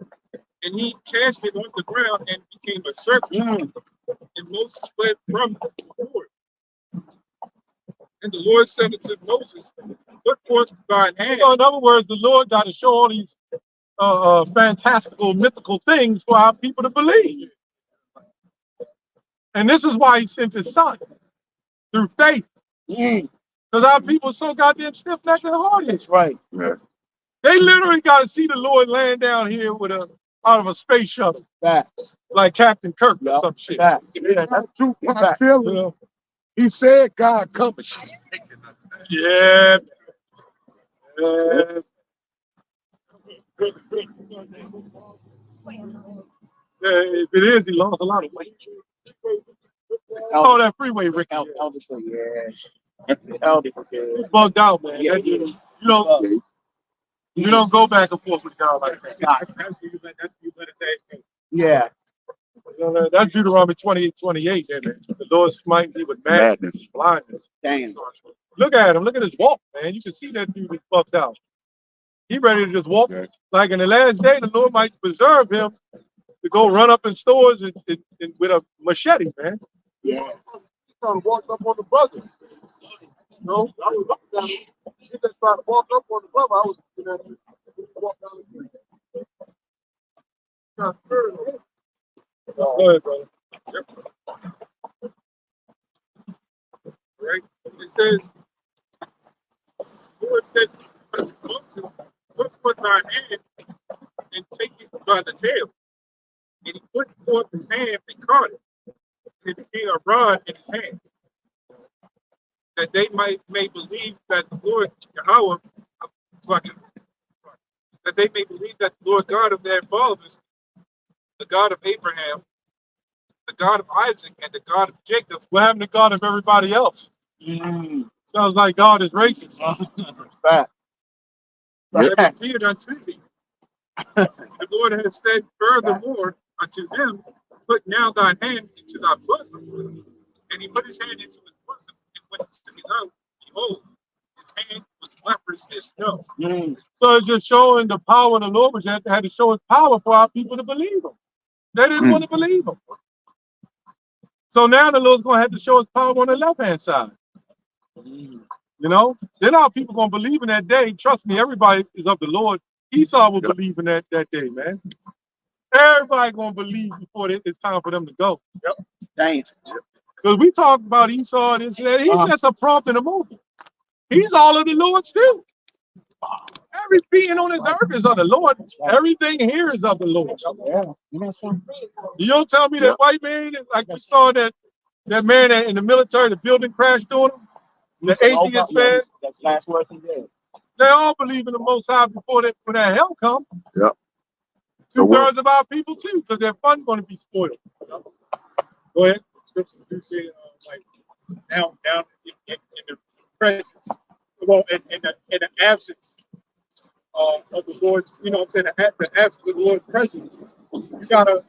And he cast it on the ground and became a serpent. And Moses fled from the Lord. And the Lord said unto Moses, put forth thine hand. So in other words, the Lord got to show all these fantastical, mythical things for our people to believe. And this is why He sent His Son, through faith. Because our people are so goddamn stiff-necked and hardy. That's right. Yeah. They literally got to see the Lord laying down here with out of a space shuttle. Facts. Like Captain Kirk or some shit. Facts. Yeah, that's true. I feel You it. know? He said God coming. Yeah. Yeah. If it is, he lost a lot of weight. Oh, that freeway, Rick. Elder said, yeah. Elder said, He bugged out, man. Yeah, That he dude, is. you don't go back and forth with God like that. Yeah. You know, that's Deuteronomy 28:28. The Lord smite thee with madness, blindness. Damn. Look at him. Look at his walk, man. You can see that dude is bugged out. He ready to just walk. Like in the last day, the Lord might preserve him to go run up in stores and with a machete, man. Yeah. He trying to walk up on the brother. No, I was looking at him. He just tried to walk up on the brother. I was looking at him. He walked down the street. Go ahead, brother. Right? It says, Lord said unto Moses, put forth thine hand and take it by the tail. And he put forth his hand and caught it. And it became a rod in his hand. That they may believe that the Lord Yahweh, that they may believe that the Lord God of their fathers, the God of Abraham, the God of Isaac, and the God of Jacob. What happened to God of everybody else? Sounds like God is racist. Facts. Have appeared unto thee. The Lord has said furthermore unto him, put now thine hand into thy bosom. And he put his hand into his bosom and went to the earth. Behold, his hand was leprous as snow. So it's just showing the power of the Lord, which had to show His power for our people to believe Him. They didn't want to believe Him. So now the Lord's going to have to show His power on the left-hand side. You know? Then our people going to believe in that day. Trust me, everybody is of the Lord. Esau will believe in that day, man. Everybody going to believe before it's time for them to go. Damn. Because we talk about Esau and this and that. He's just a prompt in a movie. He's all of the Lord's too. Every being on this earth is of the Lord. Everything here is of the Lord. Yeah. You know something? You don't tell me that white man, like we saw that man in the military, the building crashed on him, the atheist man. That's last word he did. They all believe in the Most High before when that hell comes. Yep. 2/3 of our people too, because their fun's going to be spoiled. Go ahead. Scripture do say like now in the presence, well, in the absence of the Lord's, you know what I'm saying, the absence of the Lord's presence, you gotta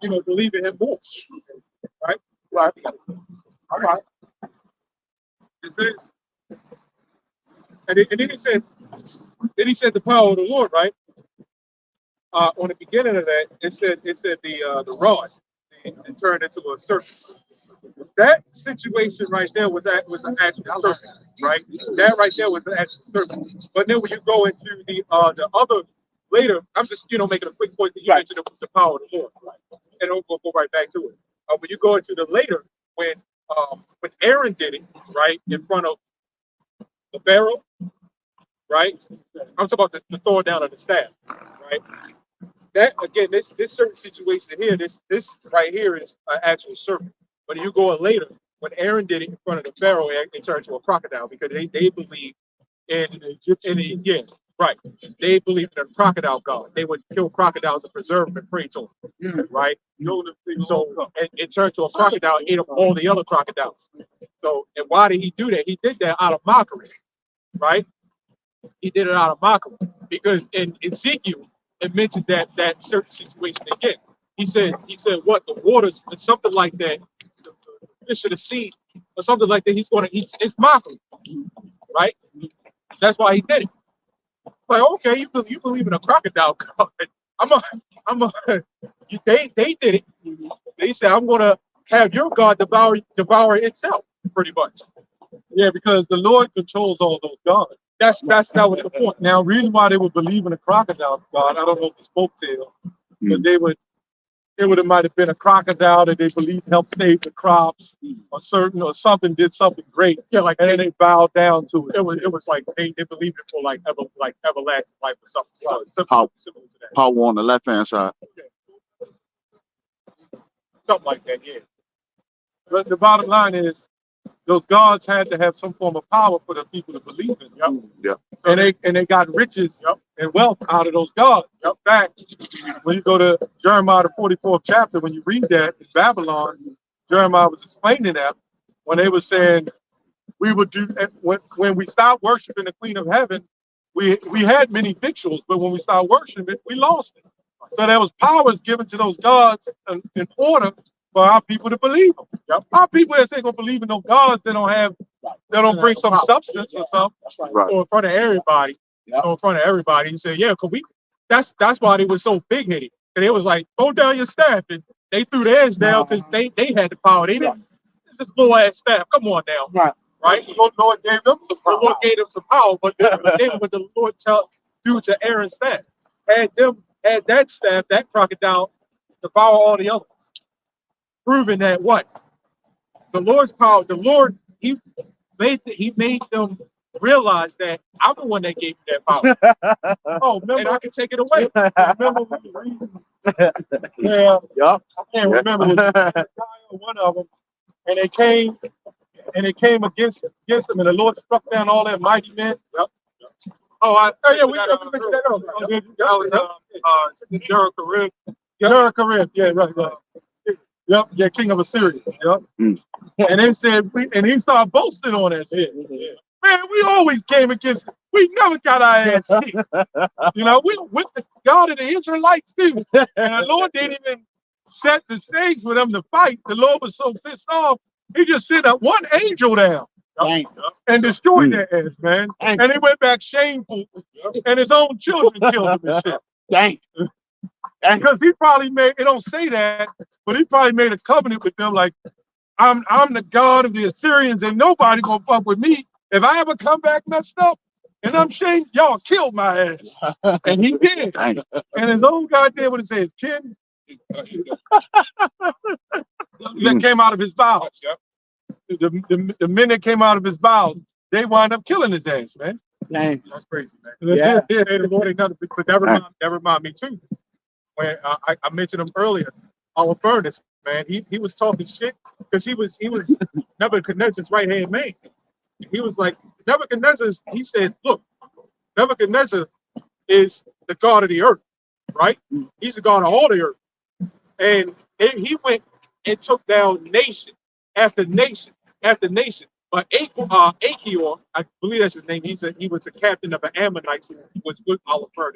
believe in Him more, right? Right. All right. It says, and then he said the power of the Lord, right? On the beginning of that, it said the rod and turned into a serpent. That situation right there was an actual serpent, right? That right there was an actual serpent. But then when you go into the other later, I'm just making a quick point that you mentioned the power of the Lord, right? And we'll go right back to it. When you go into the later, when Aaron did it, right, in front of the Pharaoh, right? I'm talking about the throwing down of the staff, right? That again, this certain situation here, this right here is an actual serpent. But you go in later, when Aaron did it in front of the Pharaoh, it turned to a crocodile because they believe yeah, right. They believe in a crocodile god. They would kill crocodiles and preserve them and pray to them, right? So it turned to a crocodile, ate up all the other crocodiles. So, and why did he do that? He did that out of mockery, right? He did it out of mockery because in Ezekiel it mentioned that certain situation again. He said what the waters and something like that, the fish of the sea or something like that. It's mockery, right? That's why he did it. Like, okay, you believe in a crocodile god. They did it. They said I'm gonna have your God devour itself, pretty much. Yeah, because the Lord controls all those gods. That was the point. Now, reason why they would believe in a crocodile god, I don't know if it's folktale, but it might have been a crocodile that they believed helped save the crops, or something did something great. Yeah, like and then they bowed down to it. it was like they believed it for like everlasting life or something. So similar to that. Power on the left hand side. Something like that, yeah. But the bottom line is, those gods had to have some form of power for the people to believe in. Yep. Yep. So And they got riches and wealth out of those gods. In fact, when you go to Jeremiah the 44th chapter, when you read that in Babylon, Jeremiah was explaining that when they were saying we would do when we stopped worshiping the Queen of Heaven, we had many victuals, but when we started worshiping it, we lost it. So there was powers given to those gods in order for our people to believe them. Our people that say gonna believe in those gods, they don't bring some substance or something. Right. So in front of everybody, he said, yeah, cause that's why they were so big headed. And it was like, throw down your staff, and they threw theirs down because they had the power. They didn't. It's this little ass staff. Come on now. Right? The Lord gave them some power, but then what the Lord do to Aaron's staff, had that staff, that crocodile, devour all the others, proving that what the Lord's power, the Lord he made them realize that I'm the one that gave you that power. And I can take it away. Remember when you read? Yeah, Yep. I can't remember one of them, and they came against them, and the Lord struck down all their mighty men. Oh yeah, we mentioned that earlier. Jericho. Jericho, yeah, right. Yep, yeah, king of Assyria. Yep. And they said, and he started boasting on that shit. Man, we always came against, we never got our ass kicked. We with the God of the Israelites too. And the Lord didn't even set the stage for them to fight. The Lord was so pissed off, he just sent up one angel down and destroyed their ass, man. And he went back shameful, and his own children killed him and shit. Dang. Because he probably it don't say that, but he probably made a covenant with them like, I'm the God of the Assyrians, and nobody gonna fuck with me. If I ever come back messed up and I'm shamed, y'all killed my ass. And he did. Dang. And his own goddamn, what it says, kid that came out of his bowels. The men that came out of his bowels, they wind up killing his ass, man. Dang. That's crazy, man. Yeah. The Lord ain't nothing, but that remind me too. When I mentioned him earlier, our furnace, man, he was talking shit because he was Nebuchadnezzar's right hand man. He was like he said, look, Nebuchadnezzar is the God of the earth, right? He's the God of all the earth. And he went and took down nation after nation after nation. But Achior, I believe that's his name, he was the captain of the Ammonites who was with Oliver.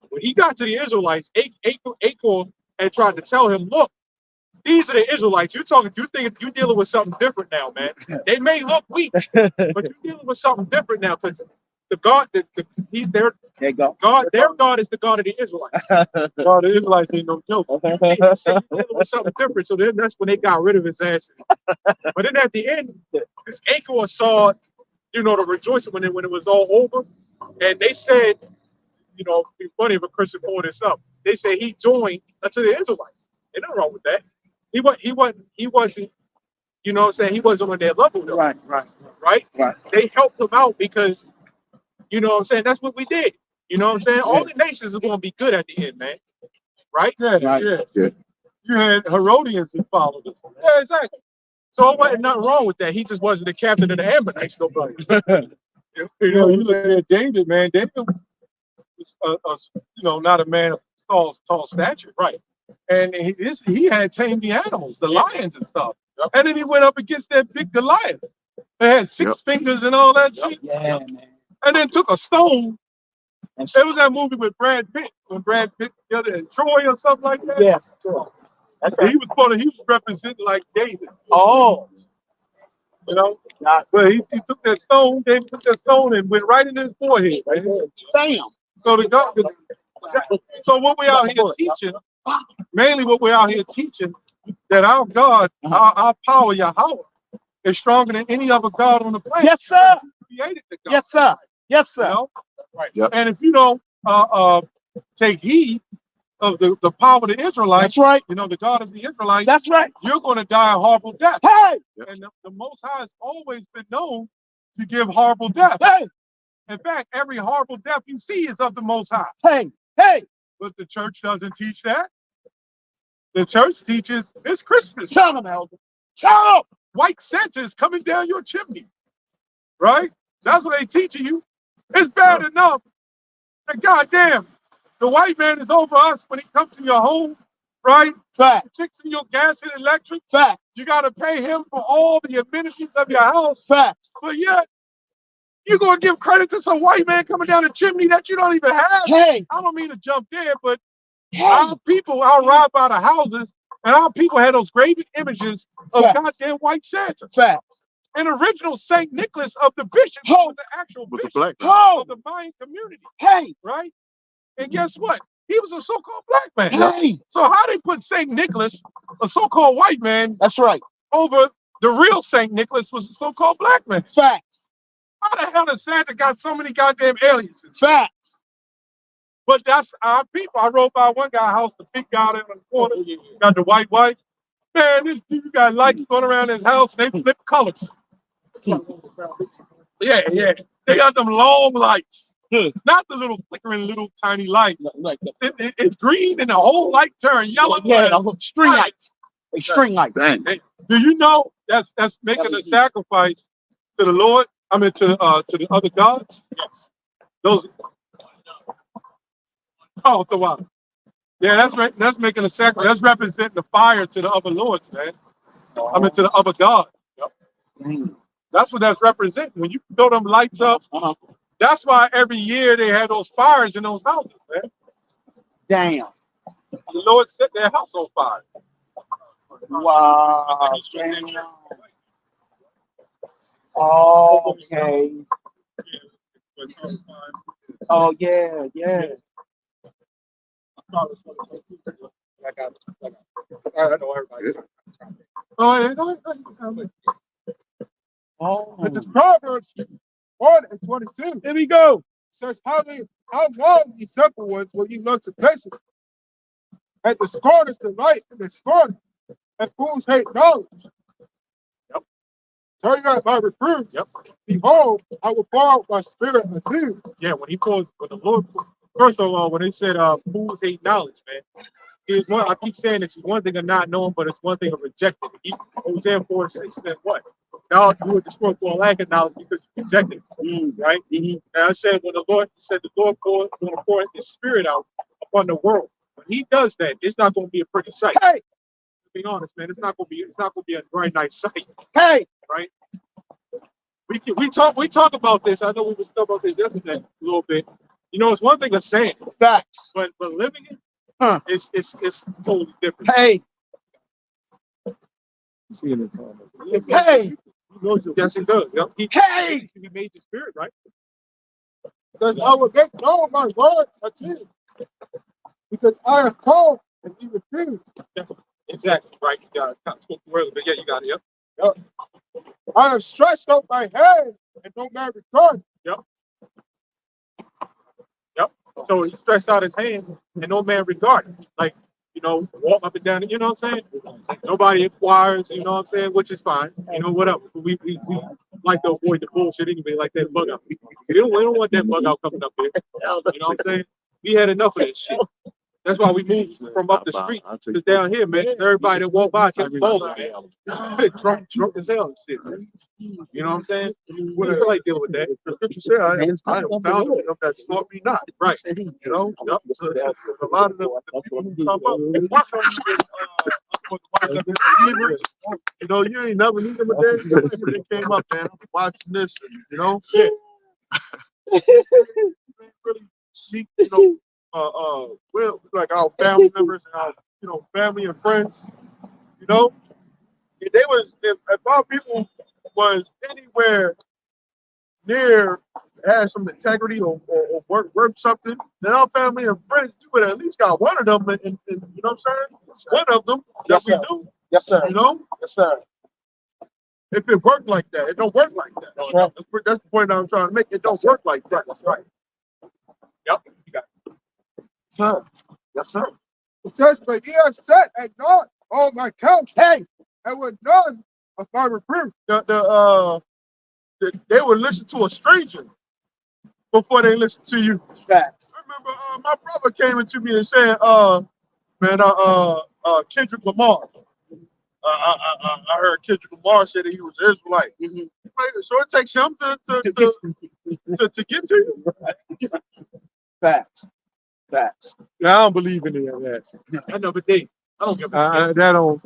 When he got to the Israelites, Achor had tried to tell him, look, these are the Israelites. You think you're dealing with something different now, man. They may look weak, but you're dealing with something different now because the God, their God is the God of the Israelites. God of the Israelites ain't no joke. You're dealing with something different. So then that's when they got rid of his ass. But then at the end, this Achor saw, the rejoicing when it was all over, and they said, it'd be funny if a Christian pulled this up. They say he joined to the Israelites. Ain't nothing wrong with that. He wasn't, you know what I'm saying? He wasn't on their level though. Right. They helped him out because, you know what I'm saying? That's what we did. You know what I'm saying? Yeah. All the nations are going to be good at the end, man. Right? Yeah. You had Herodians who followed us. Yeah, exactly. So it wasn't nothing wrong with that. He just wasn't the captain of the Ammonites, nobody. You look at David, man. David was, not a man of tall stature. Right. And he had tamed the animals, the lions and stuff. Yep. And then he went up against that big Goliath. They had six fingers and all that shit. Yeah, man. And then took a stone. And it was that movie with Brad Pitt, when Brad Pitt in Troy or something like that. Yes, sure. That's right. He was representing like David. Oh. But he took that stone, David took that stone and went right in his forehead. Right? Damn. So so what we out here teaching, mainly what we're out here teaching, that our God, our power, Yahweh, is stronger than any other God on the planet. Yes, sir. Created the God. Yes, sir. Yes, sir. Right. Yep. And if you don't take heed of the power of the Israelites, that's right. The God of the Israelites, that's right. You're going to die a horrible death. Hey. Yep. And the Most High has always been known to give horrible death. Hey. In fact, every horrible death you see is of the Most High. Hey. But the church doesn't teach that. The church teaches it's Christmas. Tell them, Elder. Tell them. White Santa is coming down your chimney. Right? That's what they teaching you. It's bad enough. And goddamn, the white man is over us when he comes to your home, right? Fact. Fixing your gas and electric. Fact. You got to pay him for all the amenities of your house. Facts. But yet, you're going to give credit to some white man coming down the chimney that you don't even have. Hey. I don't mean to jump there, but our people are robbed by the houses, and our people had those graven images of goddamn white Santa. Facts. An original St. Nicholas of the bishop was an actual bishop of the Mayan community. Hey. Right? And guess what? He was a so-called black man. Hey. So how they put St. Nicholas, a so-called white man, that's right, over the real St. Nicholas was a so-called black man? Facts. How the hell does Santa got so many goddamn aliases? Facts. But that's our people. I rode by one guy's house, the big guy there in the corner, got the white wife. Man, this dude got lights going around his house, and they flip colors. Yeah. They got them long lights. Not the little flickering little tiny lights. It's green and the whole light turn yellow. Yeah, string lights. String lights. Do you know that's making a sacrifice to the Lord? I mean to the other gods? Yes. Those. Oh, the wow. Yeah, that's making a sacrifice. That's representing the fire to the other lords, man. I mean to the other gods. Yep. That's what that's representing. When you throw them lights up, that's why every year they had those fires in those houses, man. Damn. The Lord set their house on fire. Wow. Oh, okay. Oh, yeah. I know everybody. Oh, yeah, go ahead. Oh. This is Proverbs 1:22. Here we go. It says, how long ye simple ones will ye learn to patience? And the scorn is delight, and the scorn, and fools hate knowledge. Yep. Turn not my reproof. Yep. Behold, I will pour out my spirit unto you. Yeah, when the Lord, first of all, when they said fools hate knowledge, man. Here's one, I keep saying this is one thing of not knowing, but it's one thing of rejecting. Hosea 4:6 said what? Now you would destroy for a lack of knowledge because you rejected it. Right? And I said when the Lord going to pour his spirit out upon the world. When he does that, it's not going to be a pretty sight. Hey! be honest, man, it's not gonna be a very nice sight, Hey, right? We talk about this. I know we was talking about this yesterday a little bit. You know, it's one thing to say it, facts. but living it, Huh. it's totally different. Hey, See in the comments. hey, He knows it. Yes, he does. Yep. hey. He made the spirit, right? Says, I will make known my words unto you, because I have called and he refused. Exactly. Right. You got it. Kind of spoke too early, but yeah, you got it. Yep. Yep. I have stretched out my hand and no man returned. So he stretched out his hand and no man regarded. Like, you know, walk up and down, you know what I'm saying? Nobody inquires, you know what I'm saying? Which is fine. You know, whatever. We like to avoid the bullshit anyway, like that bug out. We don't want that bug out coming up here. You know what I'm saying? We had enough of that shit. That's why we moved from up the street to down here, man. Everybody that walk by kept falling, man. drunk as hell and shit, man. You know what I'm saying? What do you like dealing with that? The scripture said, I am found of them that sought me not. Right. You know, so a lot of the people who come up, you know, you ain't never need them a day. They came up, man. I'm watching this, you know, shit. Really seek, you know, well, like our family members and our, you know, family and friends, you know, if they was, if our people was anywhere near, had some integrity or worth something, then our family and friends, you would at least got one of them, and you know what I'm saying? One of them that we do, Yes, sir. you know? Yes, sir. If it worked like that, it don't work like that. That's right. That's the point I'm trying to make. It don't work like that. That's right. Yep. You got it. Sir. Yes, sir. It says, but ye have set at naught all my counsel, hey, and with none of my reproof. They would listen to a stranger before they listen to you. Facts. I remember my brother came into me and said, Kendrick Lamar. I heard Kendrick Lamar say that he was an Israelite. Mm-hmm. So it takes him to get to you. Facts. Facts. Yeah, I don't believe in any of that. I know, but I don't give a shit. That don't.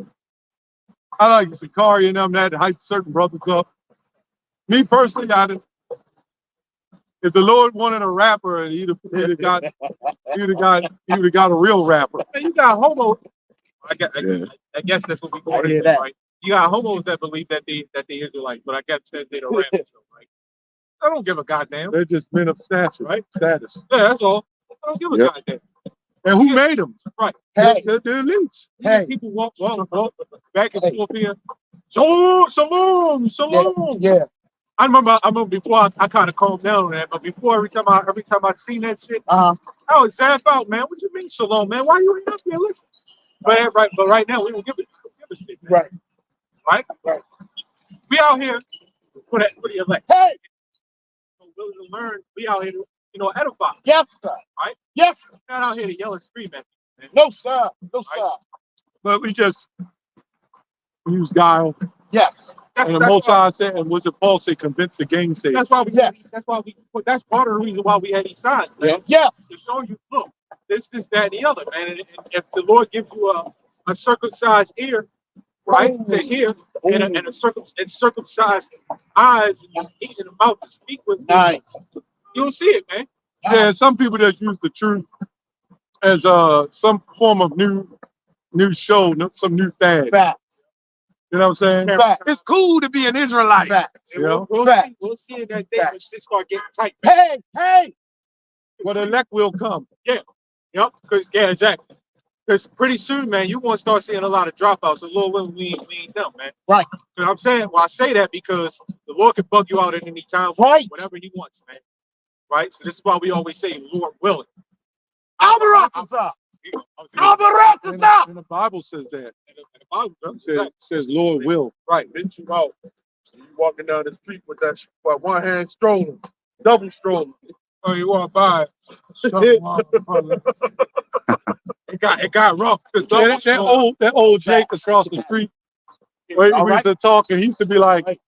I like Sakari and them that hype certain brothers up. Me personally, if the Lord wanted a rapper, he'd have got a real rapper. Man, you got homo. I guess that's what we call it, right? You got homos that believe that they Israelites, but I guess that they're the rabbis, right? I don't give a goddamn. They're just men of stature, right? Status. Yeah, that's all. I don't give a goddamn. And who made them? Right. Hey. They're elites. Hey. People walk back and forth here. Shalom. Yeah. I remember before I kind of calmed down on that, but before every time I seen that shit, I would zap out, man. What you mean shalom, man? Why you ain't up here listening? But right now we don't give a shit, man. Right. We out here for the elect. Hey. So willing to learn. We out here to, edify. Yes, sir. Right. Yes. We're not out here to yell and scream at you, man. No, sir. No, sir. But we just use guile. Yes. And the Most High said, and what did Paul say? Convince the gainsayers. That's why that's part of the reason why we had these signs, man. Yes. To show you, look, this, that, and the other, man. And if the Lord gives you a circumcised ear, right, to hear, and a circumcised eyes and feet and a mouth to speak with, nice. You'll see it, man. Yeah, some people that use the truth as some form of new show, some new fad. Facts. You know what I'm saying? Facts. It's cool to be an Israelite. Facts. You know? We'll see in that day when shit start getting tight. Hey. But the elect will come. Yeah. Yep. Exactly. Because pretty soon, man, you're going to start seeing a lot of dropouts. And Lord willing, we ain't them, man. Right. You know what I'm saying? Well, I say that because the Lord can bug you out at any time. Right. Whatever he wants, man. Right? So this is why we always say, Lord willing. And the Bible says that. And the Bible says Lord will. Right. Bench you out. You walking down the street with that one hand strolling, double strolling. Oh, you want to buy? It got rough. That old Jake across the street. We used to talk, and he used to be like,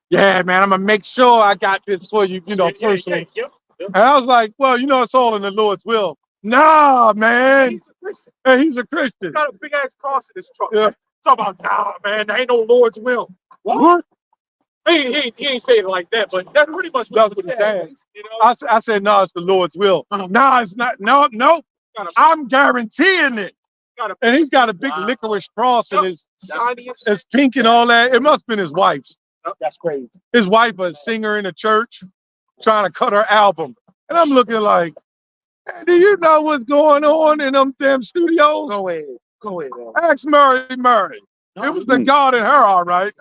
"Yeah, man, I'm gonna make sure I got this for you, personally." Yep. And I was like, "Well, it's all in the Lord's will." Nah, man. He's a Christian. Hey, he's a Christian. Got a big ass cross in his truck. Yeah. Talk about, nah, man, that ain't no Lord's will. What? He ain't saying it like that, but that's pretty much what That's he what said. he said. You know, I said, no, it's the Lord's will. No, it's not. No, no. I'm guaranteeing it. And he's got a big licorice cross and it's pink and all that. It must have been his wife's. That's crazy. His wife, a singer in a church, trying to cut her album. And I'm looking like, hey, do you know what's going on in them damn studios? Go ahead. Go ahead. Man. Ask Murray. It was the God in her, all right.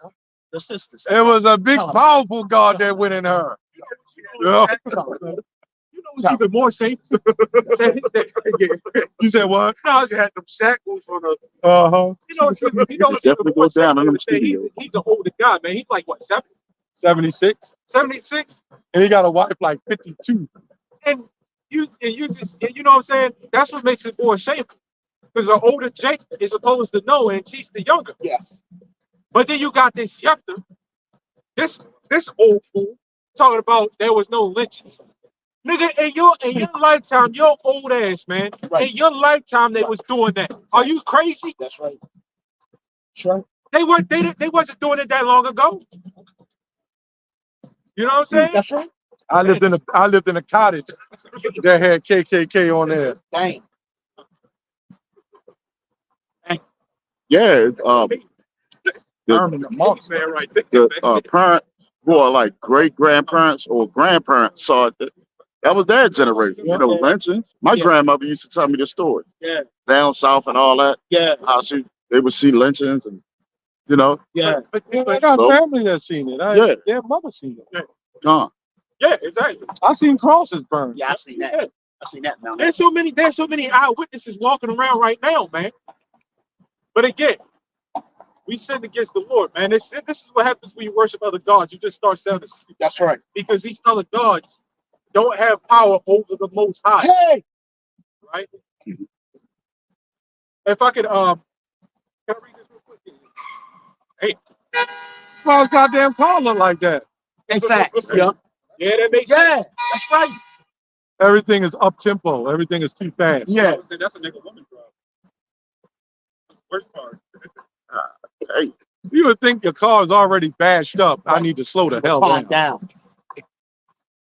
The sisters. It was a big, powerful God that went in her. Yeah. You know what's even more safe? You said what? No, he had them shackles on the. Uh-huh. You know what's Definitely goes down in them studios. He's an older guy, man. He's like what, 76. 76? And he got a wife like 52. And you know what I'm saying? That's what makes it more shameful. Because the older Jake is supposed to know and teach the younger. Yes. But then you got this Yepter, this old fool, talking about there was no lynchings. Nigga, in your lifetime, your old ass, man, Right. in your lifetime they was doing that. Are you crazy? That's right. Sure. They wasn't doing it that long ago. You know what I'm saying? That's right. I lived in a cottage that had KKK on there. Dang. Yeah, The monks, man, right there. the parents who are like great grandparents or grandparents saw it. That was their generation. You know, lynchings. My grandmother used to tell me the story. Yeah. Down south and all that. Yeah. How they would see lynchings and you know. Yeah. But I got family that's seen it. Yeah. Their mother seen it. Gone. yeah, exactly. I seen crosses burned. Yeah, I seen that. I seen that now. There's so many eyewitnesses walking around right now, man. But again, we sin against the Lord, man. This is what happens when you worship other gods. You just start sounding stupid. That's right. Because these other gods don't have power over the Most High, Hey. right? If I could, can I read this real quick? Hey, Why his goddamn car look like that? Exactly. Yeah. yeah, that makes sense. Yeah. That's right. Everything is up tempo. Everything is too fast. Yeah. I would say that's a nigga woman drive. That's the worst part. Hey, You would think your car is already bashed up. I need to slow the hell Calm down. down.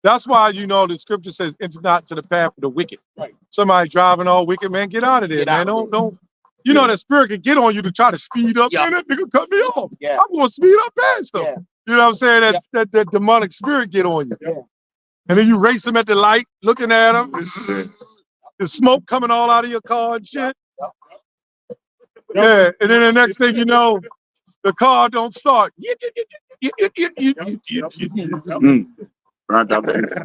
That's why the scripture says, enter not to the path of the wicked. Right. Somebody driving all wicked, man, get out of there, Get man. out of Don't. You know that spirit can get on you to try to speed up. Yeah. Man, that nigga cut me off. Yeah. I'm gonna speed up past him. Yeah. You know what I'm saying? That demonic spirit get on you. Yeah. And then you race him at the light, looking at him. The smoke coming all out of your car and shit. Yeah. And then the next thing you know, the car don't start. burned out the engine.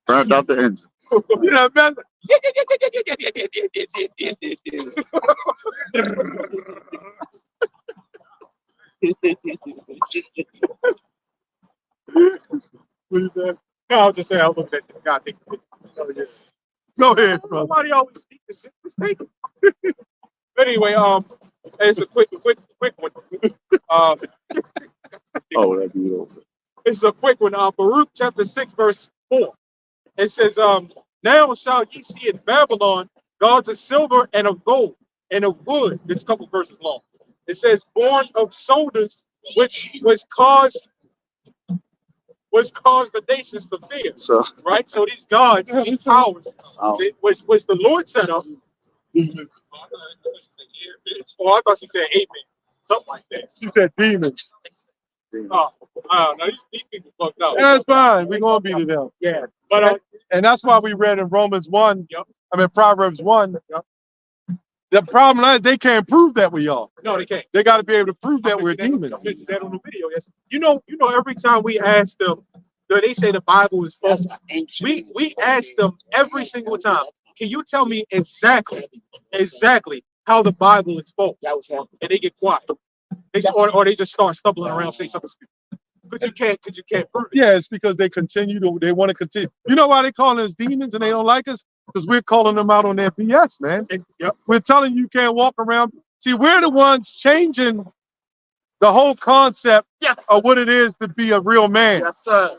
Burned out the engine. You know, man. I was just saying, I looked at this guy taking pictures. Go ahead, bro. Nobody always speak the shit. Just take it. But anyway, it's a quick one. Oh, that'd be over. It's a quick one. Baruch chapter 6, verse 4. It says, now shall ye see in Babylon gods of silver and of gold and of wood. It's a couple verses long. It says, born of shoulders, which caused the nations to fear. So, Right? So these gods, these powers, which the Lord set up. Oh, I thought she said amen. Something like that. She said demons. Oh, no, these people fucked up. That's fine. We're going to beat it up. Yeah. But And that's why we read in Romans 1, Yep. I mean, Proverbs 1. Yep. The problem is they can't prove that we are. no, they can't. They got to be able to prove that we're I demons. mentioned that on the video. Yes. You know, every time we ask them, they say the Bible is false. We ask them every single time. Can you tell me exactly how the Bible is false? And they get quiet. Or they just start stumbling around, say something stupid. But you can't prove it. Yeah, it's because they want to continue. You know why they calling us demons and they don't like us? Because we're calling them out on their BS, man. Yep. We're telling you can't walk around. See, we're the ones changing the whole concept of what it is to be a real man. Yes, sir.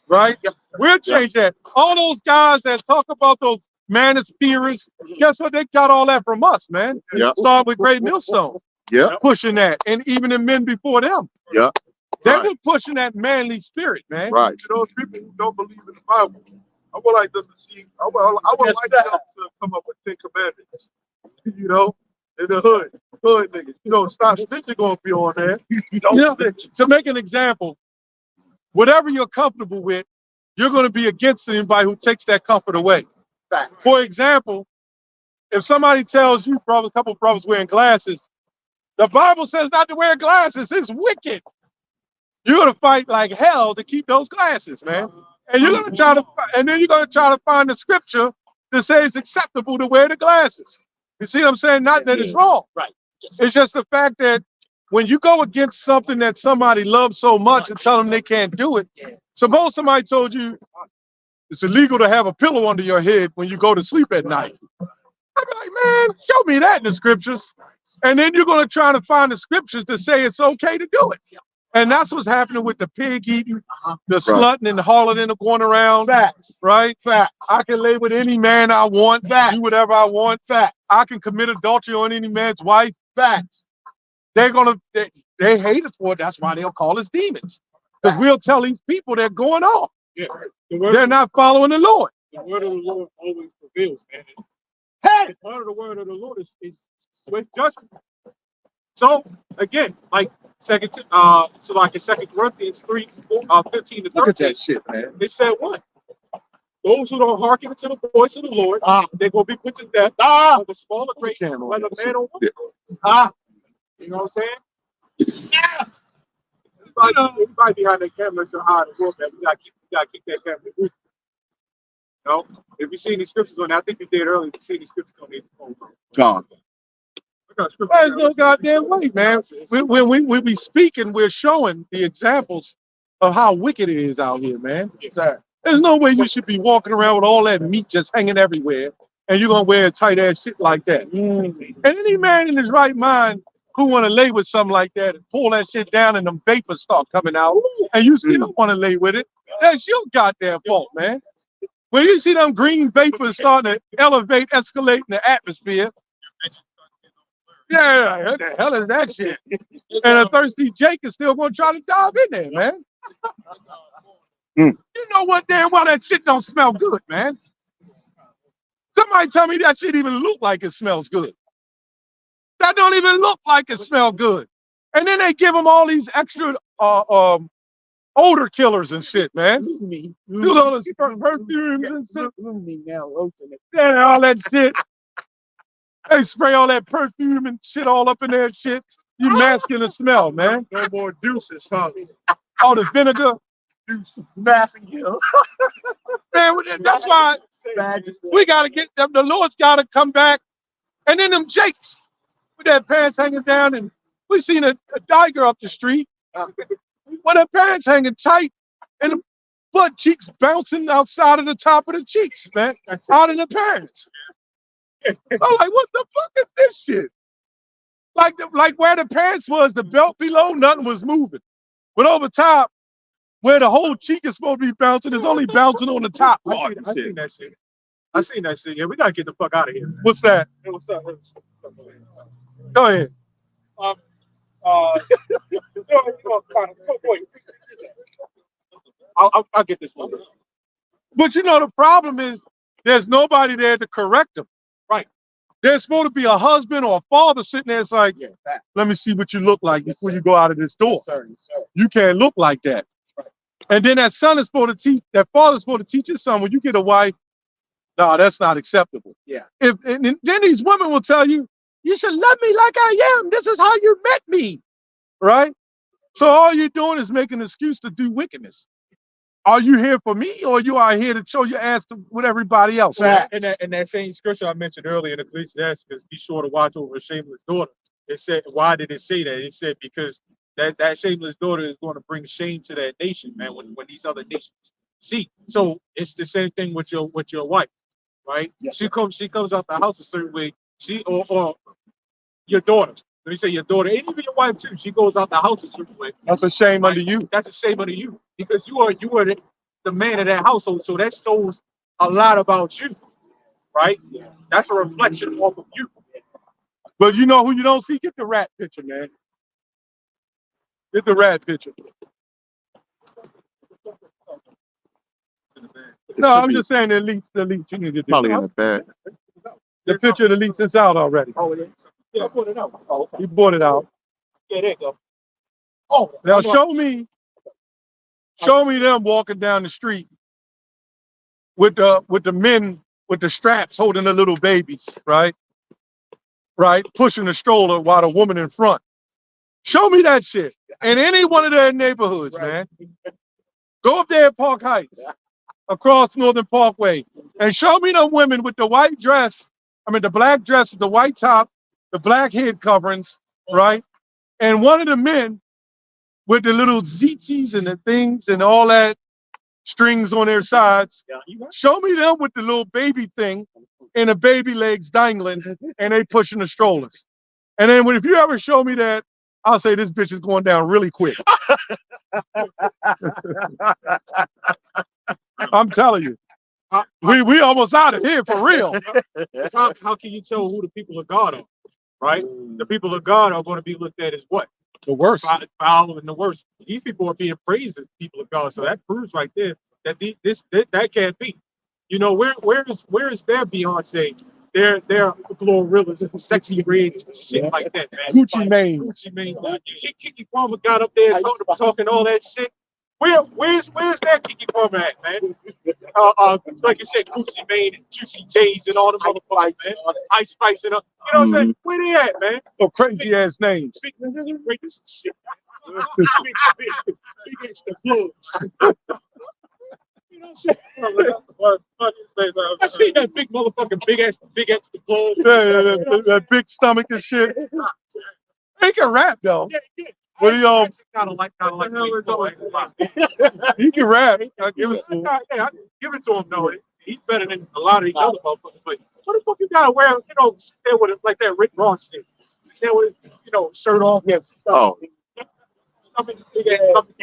right? We'll change that. All those guys that talk about those manospheres, guess what? They got all that from us, man. Yeah. Start with Great Millstone, Yeah. pushing that, and even the men before them, Yeah. they Right. were pushing that manly spirit, man. Right. To those people who don't believe in the Bible, I would like them to see. I would like them to come up with 10 commandments. You know, in the hood niggas. You know, stop snitching gonna be on there. To make an example, whatever you're comfortable with, you're going to be against anybody who takes that comfort away. For example, if somebody tells you, a couple of brothers wearing glasses, the Bible says not to wear glasses. It's wicked. You're going to fight like hell to keep those glasses, man. And you're going to try to, and then you're going to try to find the scripture to say it's acceptable to wear the glasses. You see what I'm saying? Not that it's wrong. Right. It's just the fact that when you go against something that somebody loves so much and tell them they can't do it, suppose somebody told you it's illegal to have a pillow under your head when you go to sleep at night. I'd be like, man, show me that in the scriptures. And then you're going to try to find the scriptures to say it's okay to do it. And that's what's happening with the pig eating, the slutting and the harloting going around. Facts. Right? Facts. I can lay with any man I want, Facts. do whatever I want. Facts. I can commit adultery on any man's wife. Facts. They're gonna they hate us for it. That's why they'll call us demons. Because we'll tell these people they're going off. Yeah. They're not following the Lord. The word of the Lord always prevails, man. Hey! Part of the word of the Lord is swift judgment. So again, like so like in 2 Corinthians 3, 15 to 13. Look at that shit, man. They said what? Those who don't hearken to the voice of the Lord, they're gonna be put to death. The smaller great, whether man or woman. You know what I'm saying? Yeah. Everybody behind that camera is so hard to work, man. We gotta keep that camera moving. You know, if you see any scriptures on that, I think you did earlier. If you see any scriptures on it, God. There's no goddamn way, man. When we speak and we're showing the examples of how wicked it is out here, man. There's no way you should be walking around with all that meat just hanging everywhere and you're going to wear tight ass shit like that. And any man in his right mind who want to lay with something like that and pull that shit down and them vapors start coming out and you still want to lay with it, that's your goddamn fault, man. When you see them green vapors starting to elevate, escalate in the atmosphere, yeah, what the hell is that shit? And a thirsty Jake is still going to try to dive in there, man. You know what damn well that shit don't smell good, man. Somebody tell me that shit even look like it smells good. That don't even look like it smells good. And then they give them all these extra odor killers and shit, man. Do all this perfumes and shit. Yeah, all that shit. They spray all that perfume and shit all up in there and shit. You masking the smell, man. No more deuces, huh? All the vinegar. Masking you. Man, that's why we got to get them. The Lord's got to come back. And then them Jakes with their pants hanging down. And we seen a tiger up the street with her pants hanging tight and the butt cheeks bouncing outside of the top of the cheeks, man. Out of the pants. I'm like, what the fuck is this shit? Like where the pants was, the belt below, nothing was moving. But over top, where the whole cheek is supposed to be bouncing, it's only bouncing on the top part. I seen that shit. I seen that shit. Yeah, we gotta get the fuck out of here. What's that? Hey, what's up? Go ahead. I'll get this one. But you know, the problem is there's nobody there to correct them. Right. There's supposed to be a husband or a father sitting there. It's like, let me see what you look like before you go out of this door. You can't look like that. And then that son is supposed to teach, that father is supposed to teach his son, when you get a wife, no, that's not acceptable. Yeah. And then these women will tell you, you should love me like I am. This is how you met me. Right? So all you're doing is making an excuse to do wickedness. Are you here for me, or you are here to show your ass with everybody else? Well, in that same scripture I mentioned earlier in Ecclesiastes, be sure to watch over a shameless daughter. It said, why did it say that? It said because that shameless daughter is going to bring shame to that nation, man. When these other nations see, so it's the same thing with your wife, right? Yeah. She comes out the house a certain way. She or your daughter. Let me say your daughter, and even your wife too. She goes out the house a certain way. That's a shame under you. That's a shame under you because you are the man of that household. So that shows a lot about you, right? That's a reflection off of you. But you know who you don't see? Get the rat picture, man. Get the rat picture. No, I'm just saying the elites, you need to do. Probably in the bag. The picture of the elites is out already. Oh, yeah. Yeah, I put it out. Oh, okay. You brought it out. Yeah, there you go. Oh, Now show me them walking down the street with the men with the straps holding the little babies, right? Right, pushing the stroller while the woman in front. Show me that shit in any one of their neighborhoods, man. Go up there at Park Heights, across Northern Parkway, and show me them women with the white dress. I mean, the black dress, the white top, the black head coverings, right? And one of the men with the little zits and the things and all that strings on their sides. Show me them with the little baby thing and the baby legs dangling and they pushing the strollers. And then if you ever show me that, I'll say this bitch is going down really quick. I'm telling you. We almost out of here for real. How can you tell who the people of God are, right? The people of God are going to be looked at as what? The worst. Foul and the worst. These people are being praised as people of God. So that proves right there that that can't be. You know, where is their Beyonce? Their Glorillas, Sexy Red, shit like that, man. Gucci Mane. Gucci Mane. Kiki Palmer got up there talking all that shit. Where's that Kiki Palmer at, man? Like you said, Gucci Mane and Juicy J's and all the motherfuckers, man. Ice Spice and up. You know what I'm saying? Where they at, man? Oh, crazy ass names. Big shit. Big the plugs. You know what I'm saying? I see that big motherfucking big ass the plug. That big stomach and shit. He can rap though. Yeah. What do y'all? Kind of like. He can rap. I give it to him. Yeah, I give it to him though. He's better than a lot of these other motherfuckers. But what the fuck you gotta wear? You know, sit there with it like that Rick Ross shit. Sit there with shirt off. Yes. Oh. Big ass stomach.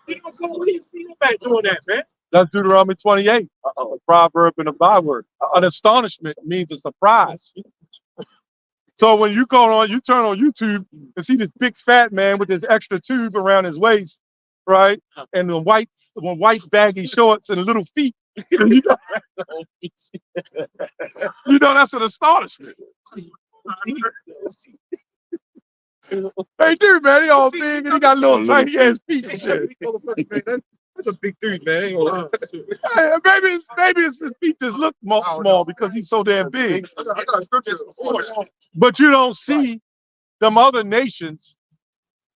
You know, so what do you see about doing that, man? That's Deuteronomy 28. A proverb and a byword. An astonishment means a surprise. So when you turn on YouTube and see this big fat man with this extra tube around his waist, right? And the white baggy shorts and little feet. You know that's an astonishment. Hey, dude, man, he all big and he got little tiny ass feet and shit. That's a big dude, man. Hey, maybe his feet just look small because he's so damn big. But you don't see them other nations.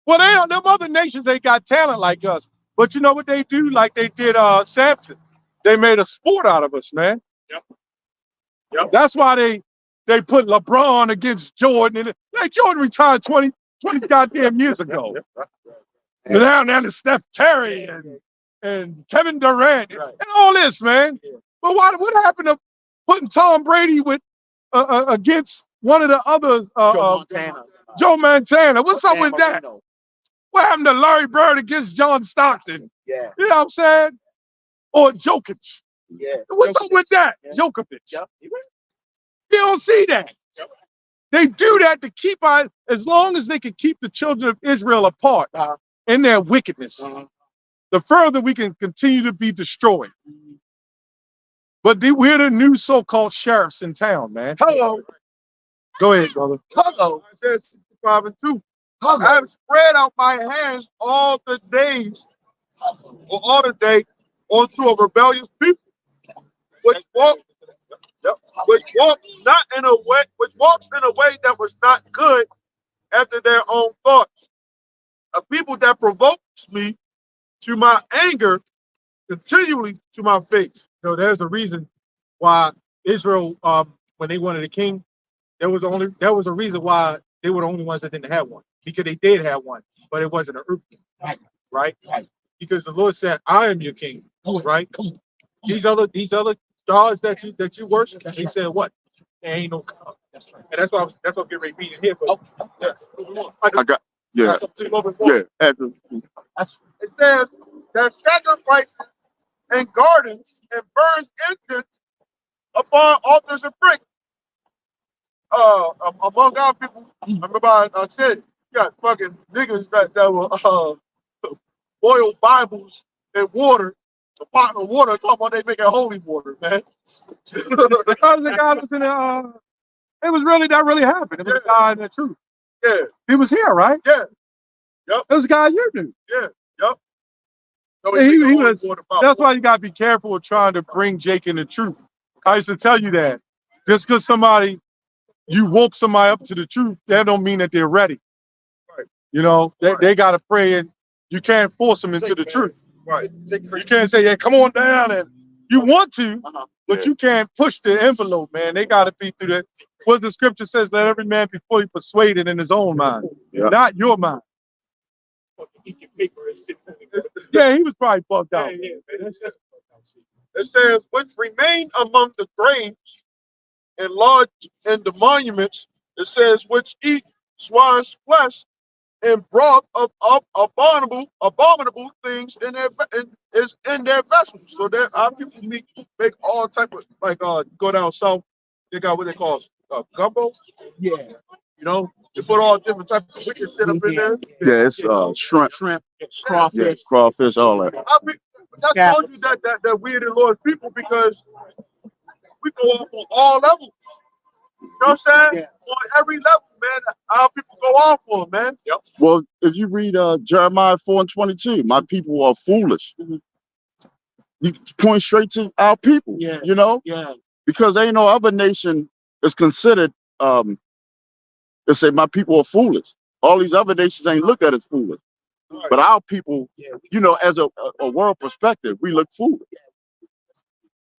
Well, them other nations ain't got talent like us. But you know what they do? Like they did Samson. They made a sport out of us, man. Yep. That's why they put LeBron against Jordan. And like Jordan retired 20 goddamn years ago. Now it's Steph Curry and Kevin Durant and all this, man. But what happened to putting Tom Brady with against one of the others? Joe Montana. What's up with that? What happened to Larry Bird against John Stockton? Yeah. You know what I'm saying? Or Jokic. Yeah. What's up with that? Yeah. Jokic. Yep. You don't see that. Yep. They do that to keep as long as they can keep the children of Israel apart in their wickedness. The further we can continue to be destroyed. But we're the new so-called sheriffs in town, man. Hello. Go ahead, brother. Hello. Isaiah 65:2. I have spread out my hands all the days, or all the day, onto a rebellious people, which walks in a way that was not good after their own thoughts. A people that provokes me to my anger, continually to my face. So there's a reason why Israel, when they wanted a king, there was a reason why they were the only ones that didn't have one. Because they did have one, but it wasn't an earthly, right? Because the Lord said, "I am your king," right? These other gods that you worship, he said, "What? There ain't no God." That's right. And that's what I'm getting ready to read in here. But yes, It says that sacrifices and gardens and burns incense upon altars of brick. Among our people, I remember I said, you got fucking niggas that will boil Bibles in water, a pot of water, talking about they making holy water, man. Because the guy was in the, it was really, that really happened. It was a guy in the truth. Yeah, He was here, right? yeah, yep, It was a guy you knew. yeah, yep. No, Yeah, he he making was, holy water about that's why you got to be careful with trying to bring Jake in the truth. I used to tell you that. Just because you woke somebody up to the truth, that don't mean that they're ready. Right. You know, they got to pray, and you can't force them into the truth. Right. You can't say, yeah, come on down. And you want to, but Yeah. you can't push the envelope, man. They got to be through the, what the scripture says, let every man be fully persuaded in his own mind, Yeah. not your mind. Eat your paper and shit. Yeah, he was probably bugged out. Yeah, man. That's It says, which remain among the graves and lodge in the monuments. It says, which eat swine's flesh and broth of abominable things in their vessels. So that our people make all type of go down south. They got what they call gumbo. Yeah. You know, they put all different types of wicked shit up in there. Yeah, it's shrimp, Crawfish. yeah, crawfish, all that. I told you that we're the Lord's people because we go off on all levels. You know what I'm saying? Yeah. On every level, man. Our people go off on, man. Yep. Well, if you read Jeremiah 4:22, my people are foolish. You point straight to our people, you know, because ain't no other nation is considered. They say my people are foolish. All these other nations ain't looked at as foolish, but our people, you know, as a world perspective, we look foolish.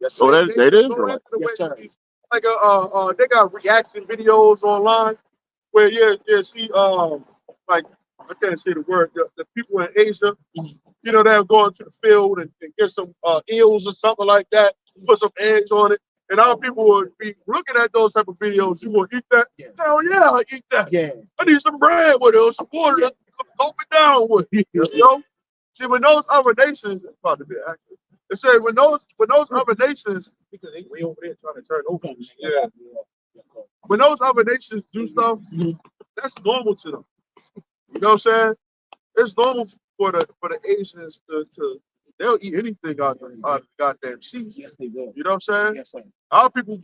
Yes, So that is right. Yes, sir. Like they got reaction videos online where see like I can't say the word the people in Asia, you know, they'll go into the field and get some eels or something like that, put some eggs on it, and our people would be looking at those type of videos. You want to eat that? Yeah. Hell yeah, I eat that. Yeah. I need some bread with it or some water to coat me down with. You know? See, when those other nations, it's about to be accurate. They say when those other nations, because they way over there trying to turn over. yeah, when those other nations do stuff, that's normal to them. You know what I'm saying? It's normal for the Asians to they'll eat anything out the goddamn sea. Yes, they will. You know what I'm saying? Yes, sir. Our people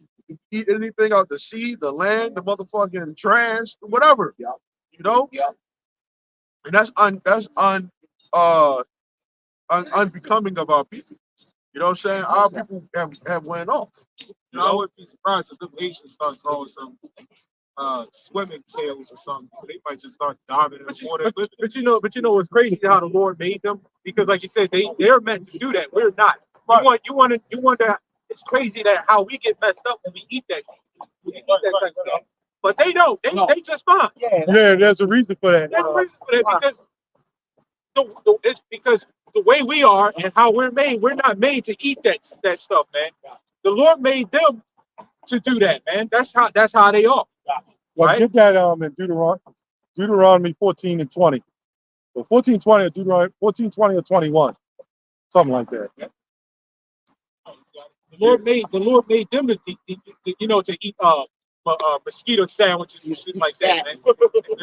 eat anything out the sea, the land, the motherfucking trash, whatever. Yeah. You know? Yeah. And unbecoming of our people. You know what I'm saying? Our people have went off. You know, I wouldn't be surprised if the Asians start growing some swimming tails or something. They might just start diving in the water. But you know what's crazy how the Lord made them, because like you said, they're meant to do that. We're not. You want to. It's crazy that how we get messed up when we eat that. We eat that type of stuff. But they don't. They just fine. Yeah. Yeah, there's a reason for that. There's a reason for that because it's because the way we are and how we're made, we're not made to eat that stuff, man. The Lord made them to do that, man. That's how they are. Well, Right? get that in Deuteronomy 14 and 20. So 14:20 or Deuteronomy 14:20 or 21, something like that. The Lord made them to eat mosquito sandwiches and shit like that, man. You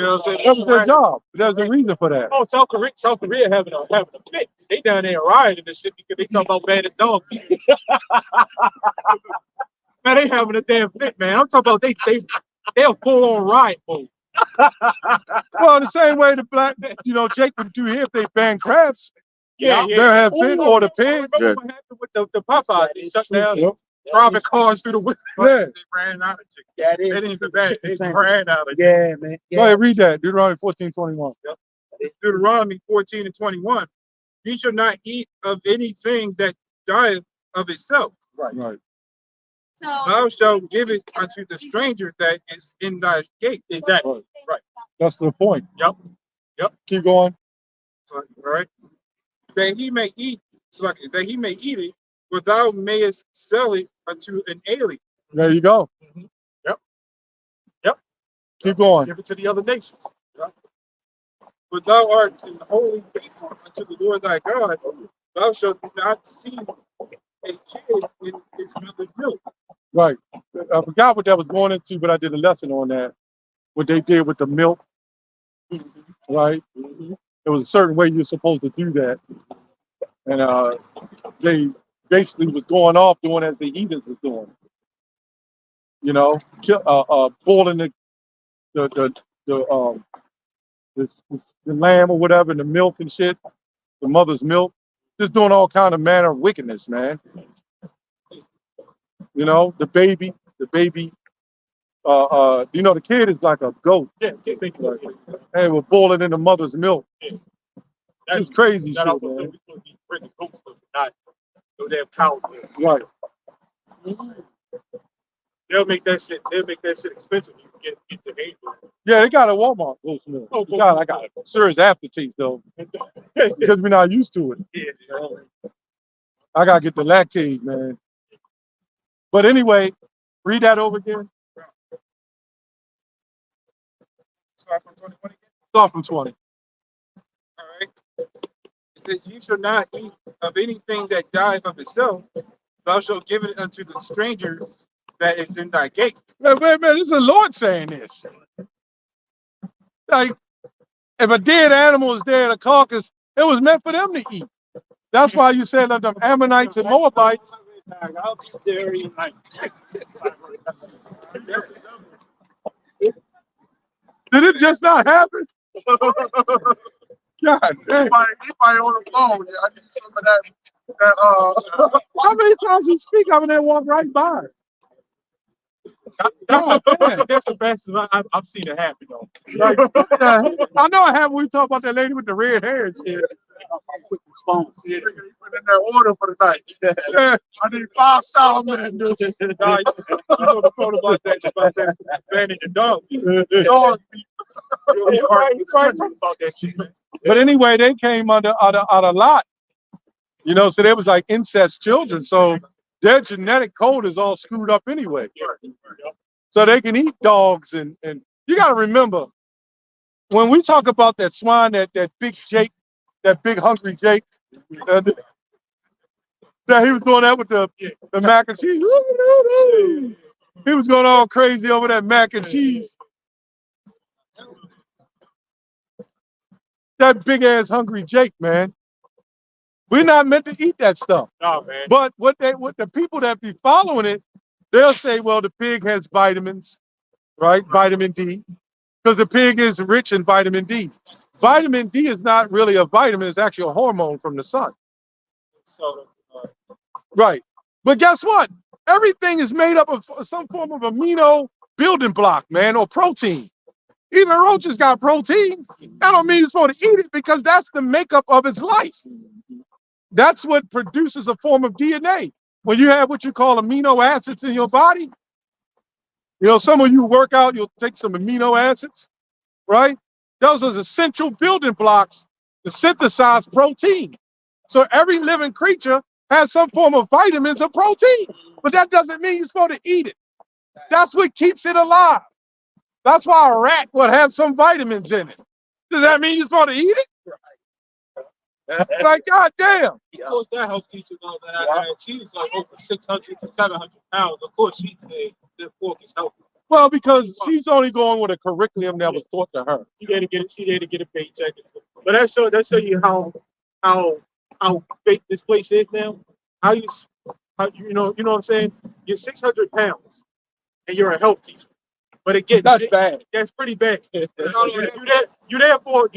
know what I'm saying? That was their job. There's a reason for that. Oh, South Korea having a fit. They down there rioting and shit because they talking about banning dog people. Man, they having a damn fit, man. I'm talking about they'll full on riot mode. Well, the same way the black, Jake would do here if they ban crabs. Yeah. They'll have fit or the pig. Remember what happened with the Popeyes? They shut down Yep. driving cars through the window. Yeah. They ran out of chicken. That They is. didn't even ban. They chicken ran out of chicken. Yeah, man. Go ahead, read that. Deuteronomy 14:21. Deuteronomy 14 and 21. Ye shall not eat of anything that dieth of itself. Right. Thou shalt give it unto the stranger that is in thy gate. Exactly. Right. That's the point. Yep. Keep going. So, right. That he may eat, that he may eat it, but thou mayest sell it unto an alien. There you go. Yep. Keep going. Give it to the other nations. But thou art an holy people unto the Lord thy God. Thou shalt not see a kid in his mother's milk. Right. I forgot what that was going into, but I did a lesson on that. What they did with the milk, right? There was a certain way you're supposed to do that. And they basically was going off doing as the heathens was doing. You know, boiling the the lamb or whatever, and the milk and shit, the mother's milk, just doing all kind of manner of wickedness, man. You know, the baby, you know, the kid is like a goat. Yeah, kid make it. And we're boiling in the mother's milk. It's crazy That shit, also man. said we supposed to be bringing goats, but not no damn cows. Right. They'll make that shit. They'll make that shit expensive. You can get the name. Yeah, they got a Walmart goat's milk. Oh, God, I got a serious aftertaste though, because we're not used to it. Yeah. I gotta get the lactate, man. But anyway, read that over again. Start from 21 again. Start from 20. All right. It says, "You shall not eat of anything that dieth of itself. Thou shalt give it unto the stranger that is in thy gate." Man, this is the Lord saying this. Like, if a dead animal is there in a carcass, it was meant for them to eat. That's why you said that them Ammonites and Moabites. I'll be there every night. Did it just not happen? God damn. He probably on the phone. Yeah, I need some of that. How many times we speak of it and walk right by? That's the best I've seen it happen though. Like, I know I have when we talk about that lady with the red hair and shit. Quick response. He put in that order for the night. Yeah. I need 5 salamanders. You know the part about that banning the dog. Dog. About that shit. But anyway, they came under a lot. You know, so they was like incest children. So their genetic code is all screwed up anyway. So they can eat dogs and you gotta remember, when we talk about that swine, that big Jake, that big hungry Jake, that he was doing that with the mac and cheese. He was going all crazy over that mac and cheese. That big ass hungry Jake, man. We're not meant to eat that stuff. No, man. But what the people that be following it, they'll say, well, the pig has vitamins, right? Vitamin D. Because the pig is rich in vitamin D. Vitamin D is not really a vitamin, it's actually a hormone from the sun. So, Right. But guess what? Everything is made up of some form of amino building block, man, or protein. Even roaches got protein. That don't mean you're supposed to eat it because that's the makeup of its life. That's what produces a form of DNA. When you have what you call amino acids in your body, you know, some of you work out, you'll take some amino acids, right? Those are essential building blocks to synthesize protein. So every living creature has some form of vitamins or protein, but that doesn't mean you're supposed to eat it. That's what keeps it alive. That's why a rat would have some vitamins in it. Does that mean you're supposed to eat it? Like, God damn. of course, that helps teach you know that she's like over 600 to 700 pounds. Of course, she'd say that pork is healthy. Well, because she's only going with a curriculum that was taught to her. She there to get a paycheck. But that show you how fake this place is now. How you know what I'm saying? You're 600 pounds and you're a health teacher. But again, That's bad. That's pretty bad. You're there for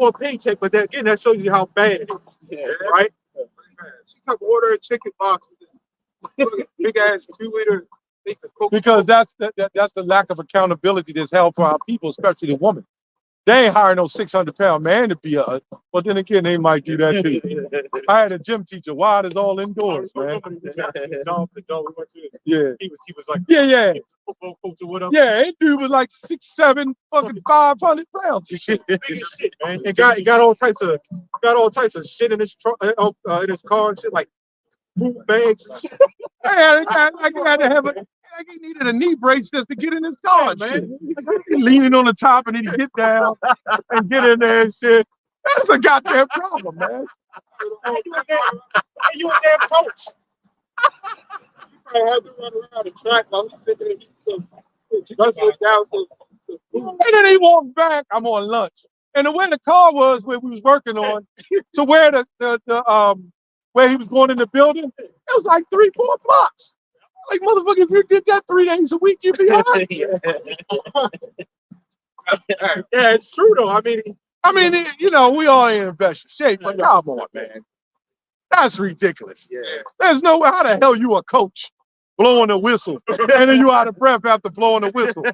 a paycheck, but again, that shows you how bad it is. Right? She kept ordering chicken boxes. Big ass 2-liter. Because that's the lack of accountability that's held for our people, especially the woman. They ain't hiring no 600-pound man to be a. But then again, they might do that too. I had a gym teacher. Why is all indoors, man? Yeah. He was like, Yeah. football coach or whatever. Yeah, that dude was like 6'7", fucking 500 pounds. Big as shit, man. And got all types of shit in his truck, in his car and shit, like food bags and shit. I had to have he needed a knee brace just to get in his car, man. He leaning on the top and then he get down and get in there and shit. That's a goddamn problem, man. You a damn coach. I had to run around the track while he's sitting there eating some down some food. And then he walked back. I'm on lunch. And the way the car was where we was working on to where where he was going in the building, it was like 3-4 blocks. Like, motherfucker, if you did that 3 days a week, you'd be all right. Yeah, it's true though. I mean, you know, we all ain't in the best shape, but come on, man. That's ridiculous. Yeah. There's no way. How the hell you a coach blowing a whistle and then you out of breath after blowing a whistle?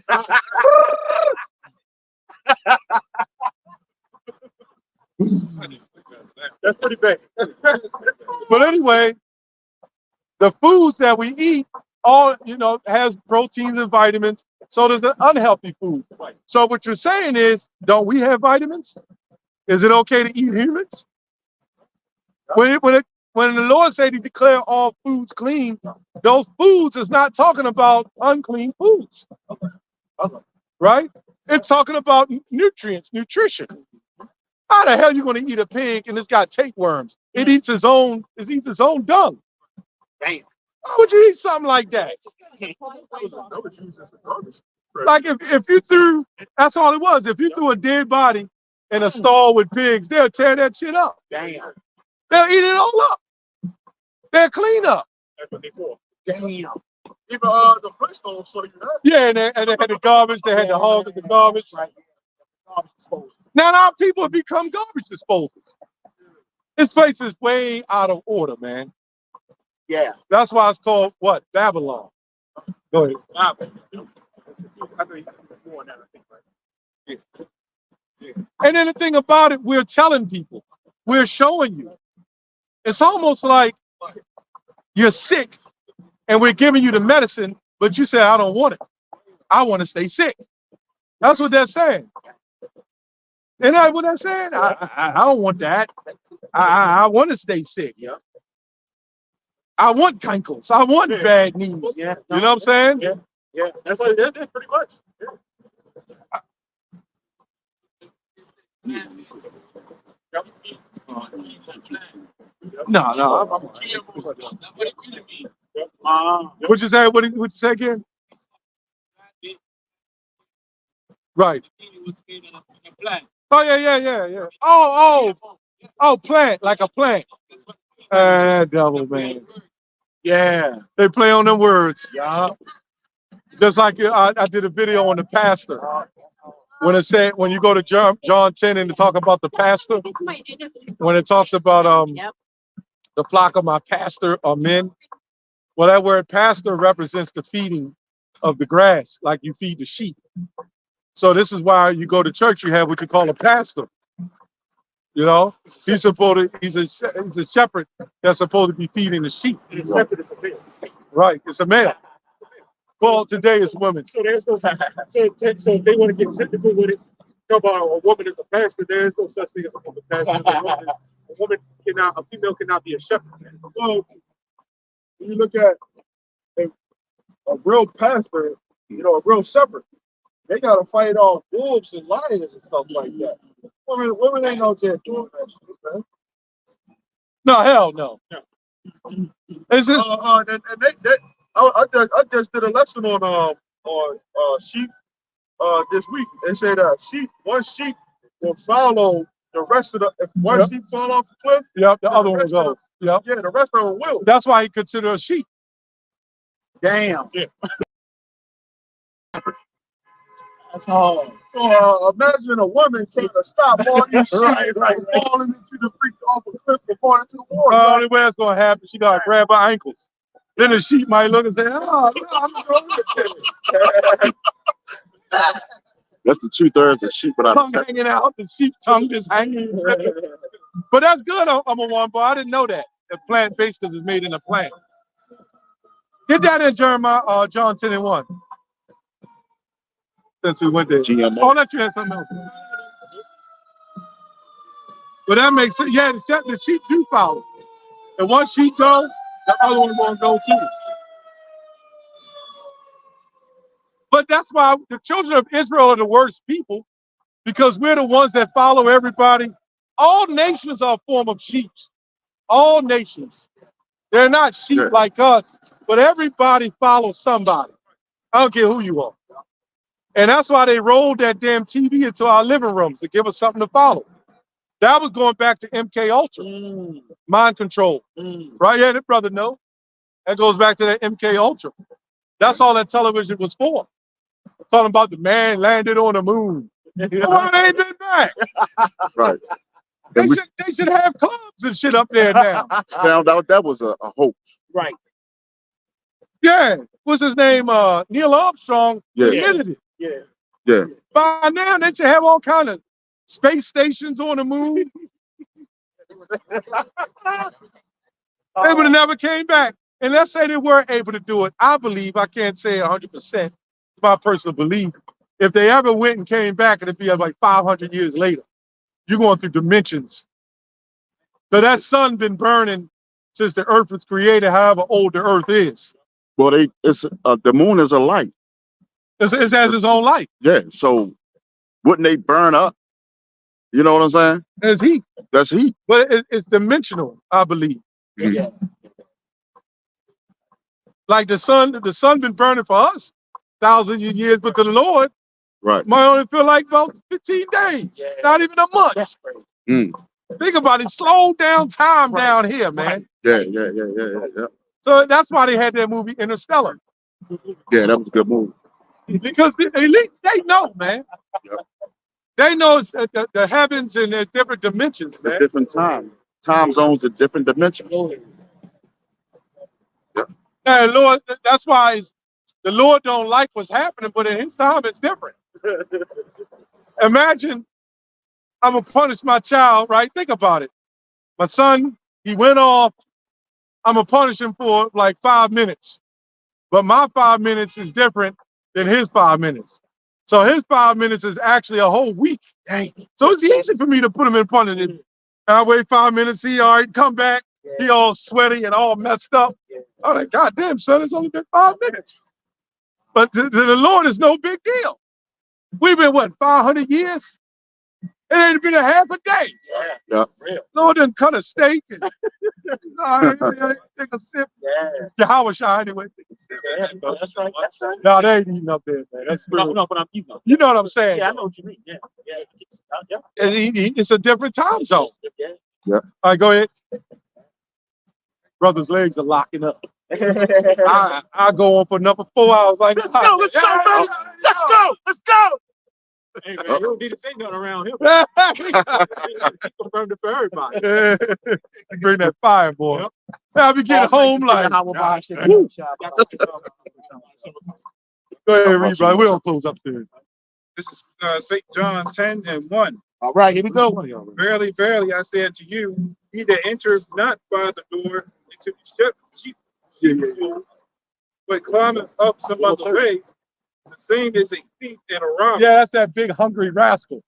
That's pretty bad. But anyway, the foods that we eat all, you know, has proteins and vitamins. So there's an unhealthy food. So what you're saying is, don't we have vitamins? Is it okay to eat humans? When the Lord said He declare all foods clean, those foods is not talking about unclean foods, right? It's talking about nutrients, nutrition. How the hell are you going to eat a pig and it's got tapeworms? It eats its own dung. Damn. Why would you eat something like that? Like if you threw, that's all it was. If you threw a dead body in a stall with pigs, they'll tear that shit up. Damn. They'll eat it all up. They'll clean up. That's what they call. Damn. Even the Flintstones show you that. Yeah, and they had the garbage. They had the hog of the garbage. Now people have become garbage disposals. This place is way out of order, man. Yeah. That's why it's called what? Babylon. Go ahead. I know you can do more than that, I think, right? Yeah. And then the thing about it, we're telling people, we're showing you. It's almost like you're sick and we're giving you the medicine, but you say, I don't want it. I want to stay sick. That's what they're saying. Isn't that what they're saying? I don't want that. I want to stay sick. Yeah. I want cankles. I want bad knees. Yeah. You know what I'm saying? Yeah. Yeah. That's pretty much. Yeah. No. What you say? What you say again? Right. Oh yeah. Oh, plant, like a plant. That devil, man. Yeah, they play on them words. Yeah. Just like I did a video on the pastor. When it said, when you go to John 10 and to talk about the pastor, when it talks about the flock of my pastor are men, well, that word pastor represents the feeding of the grass, like you feed the sheep. So this is why you go to church, you have what you call a pastor. You know, he's a shepherd that's supposed to be feeding the sheep. And the shepherd is a male. Right, it's a male. Well, today it's women. So there's no so if they want to get technical with it, talk about a woman as a pastor, there's no such thing as a woman pastor. A female cannot be a shepherd. Well, when you look at a real pastor, you know, a real shepherd, they gotta fight off wolves and lions and stuff like that. Women ain't out there doing that shit, man. No, hell no. It's just I just did a lesson on sheep this week. They say that one sheep will follow the rest of the. If one sheep fall off the cliff, the other one will go. Yeah, the rest of them will. That's why he considered a sheep. Damn. Yeah. That's hard. So imagine a woman trying to stop all these sheep from falling into the creek off a cliff and falling into the water. The only way that's gonna happen, she gotta grab her ankles. Then the sheep might look and say, "Oh, I'm going." That's the 2/3 of sheep without a Tongue tail. hanging out, the sheep tongue just hanging. But that's good. I'm a one, boy. I didn't know that. The plant based is made in a plant. Get that in Jeremiah, John 10 and 1. Since we went there. GMO. Oh, let you have something else. But that makes sense. Yeah, the sheep do follow. And one sheep goes, the other one won't go too. But that's why the children of Israel are the worst people, because we're the ones that follow everybody. All nations are a form of sheep. All nations. They're not sheep Yeah. like us, but everybody follows somebody. I don't care who you are. And that's why they rolled that damn TV into our living rooms to give us something to follow. That was going back to MK Ultra, mind control. Right? Yeah, that brother know. That goes back to that MK Ultra. That's all that television was for. Talking about the man landed on the moon. Why they ain't been back? Right. They And we should have clubs and shit up there now. found out that was a hoax. Right. Yeah. What's his name? Neil Armstrong Yeah. admitted it. Yeah. Yeah. By now, they should have all kind of space stations on the moon. They would have never came back. And let's say they were able to do it. I believe, I can't say 100%, it's my personal belief. If they ever went and came back, it'd be like 500 years later. You're going through dimensions. But that sun been burning since the earth was created, however old the earth is. Well, the moon is a light. It has its own life. Yeah. So wouldn't they burn up? You know what I'm saying? There's heat. That's heat. But it's dimensional, I believe. Yeah. Like the sun been burning for us thousands of years, but the Lord Right. might only feel like about 15 days, Yeah. not even a month. That's crazy. Mm. Think about it, slow down time down here, man. Yeah. Yeah. So that's why they had that movie Interstellar. Yeah, that was a good move. Because the elites, they know, man. Yep. They know it's the heavens and there's different dimensions, A man. different time zones, a different dimension. And Lord, that's why the Lord don't like what's happening, but in his time it's different. Imagine I'm gonna punish my child, right? Think about it. My son, he went off. I'm gonna punish him for like 5 minutes. But my 5 minutes is different than his 5 minutes. So his 5 minutes is actually a whole week. Dang. So it's easy for me to put him in punishment. I wait 5 minutes, he all right, come back, he all sweaty and all messed up. I'm like, God damn, son, it's only been 5 minutes. But to the Lord, it's no big deal. We've been, what, 500 years? It ain't been a half a day. Yeah. Lord done cut a steak and all right, take a sip. Yeah, how was I anyway? That's right. That's right. No, they ain't eating up there, man. That's No, real. no, but you know. You know what I'm saying? Yeah, I know what you mean. Yeah. Yeah. And it's a different time zone. Yeah. All right, go ahead. Brother's legs are locking up. I go on for another 4 hours. Like, Let's go, let's go, brother. Let's go, let's go. Hey man, you don't need to say nothing around him. Confirmed it for everybody. Bring that fire, boy. Yep. I'll be getting home like. Go ahead, read, brother. We'll close up there. This is St. John 10:1. All right, here we go. Verily, verily, I say unto you, he that entereth not by the door into the sheep, but climbeth up some other way, the same is a thief and a robber. Yeah, that's that big hungry rascal.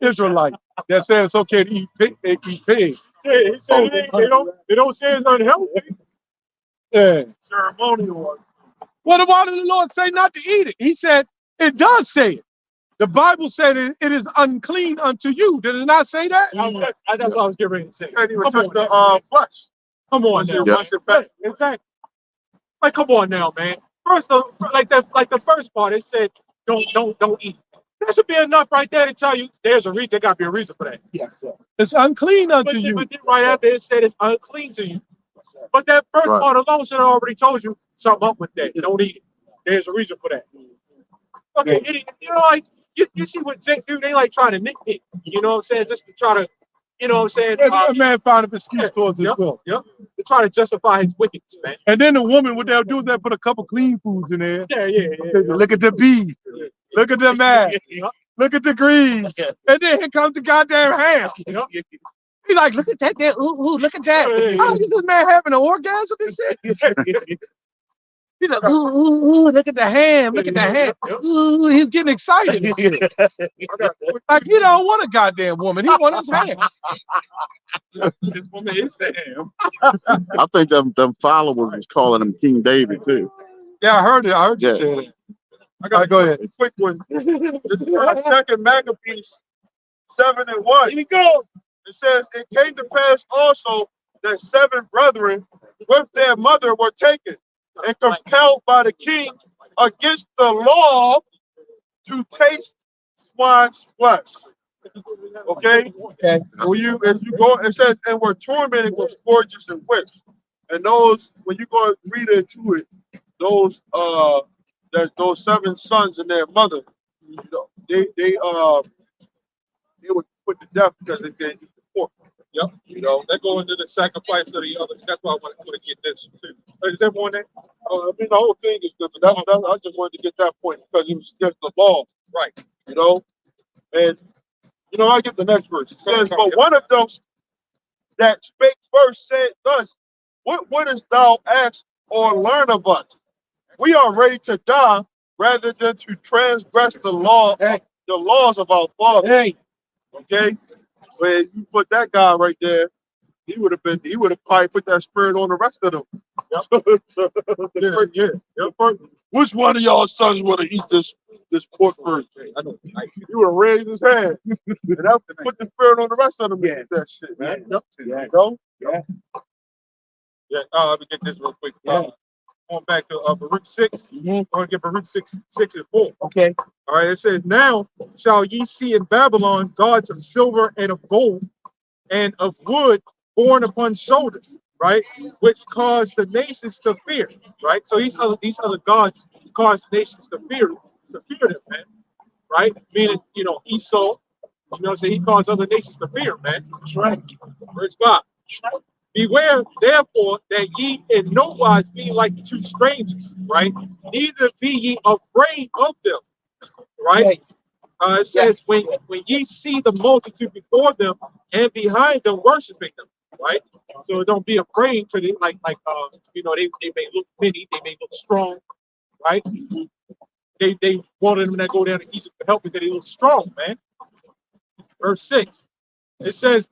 Israelite that said it's okay to eat pig. He said they don't say it's unhealthy. Yeah. Ceremonial. Well, why did the Lord say not to eat it? He said it does say it. The Bible said it is unclean unto you. Did it not say that? That's what I was getting ready to say. Can't even touch the flesh. Come on now. Yeah. Wash it back. Exactly. Like, come on now, man. First, like the first part, it said don't eat. That should be enough right there to tell you there's a reason. There got to be a reason for that. Yes, sir. It's unclean unto you. But then right after it said it's unclean to you. But that first Right. part alone should have already told you something up with that. You don't eat it. There's a reason for that. Okay, you know, like you see what Jake do? They like trying to nitpick. You know what I'm saying? Just to try to, you know what I'm saying? A man found an excuse towards his will. Yep. To try to justify his wickedness, man. And then the woman, what they'll do is they'll put a couple clean foods in there. Yeah. Look at the beef. Look at the mash. Look at the greens. And then here comes the goddamn ham. He's like, look at that there. Ooh, look at that. How is this man having an orgasm and shit? He's like, ooh, look at the ham. Look at the ham. Ooh, he's getting excited. Like, he don't want a goddamn woman. He wants his ham. This woman is the ham. I think them followers was calling him King David too. Yeah, I heard it. I heard you say that. I got Go ahead. a quick one. This is 2 Maccabees 7:1. Here we go. It says, it came to pass also that 7 brethren with their mother were taken and compelled by the king against the law to taste swine's flesh. Okay? Okay. When you if you go, it says, and were tormented with scourges and whips. And those, when you go and read into it, those 7 sons and their mother, you know, they were put to death because they didn't eat the pork. Yep. You know. That go into the sacrifice of the other. That's why I want to get this too. Is everyone there? I mean, the whole thing is good, but I just wanted to get that point because it was against the law. Right. You know, and you know, I get the next verse. It says, but one of those that spake first said thus, what wouldest thou ask or learn of us? We are ready to die rather than to transgress the laws of our father. Hey. Okay? When you put that guy right there, he would have probably put that spirit on the rest of them. Which one of y'all sons want to eat this pork first? I know. He would have raised his hand. And that would put the spirit on the rest of them. Yeah. That shit, man. Yeah. You know? Yeah. Let me get this real quick. Going back to Baruch 6. I'm going to get Baruch 6 and 4. Okay. All right. It says, now shall ye see in Babylon gods of silver and of gold and of wood borne upon shoulders, right? Which cause the nations to fear, right? So these other gods cause nations to fear them, man. Right? Meaning, you know, Esau, you know, so he caused other nations to fear, man. That's right. Verse 5. Beware, therefore, that ye in no wise be like to strangers, right? Neither be ye afraid of them, right? It says, when ye see the multitude before them and behind them worshiping them, right? So don't be afraid to them, you know, they may look many, they may look strong, right? They wanted them to go down to Egypt to help because they look strong, man. Verse 6. It says,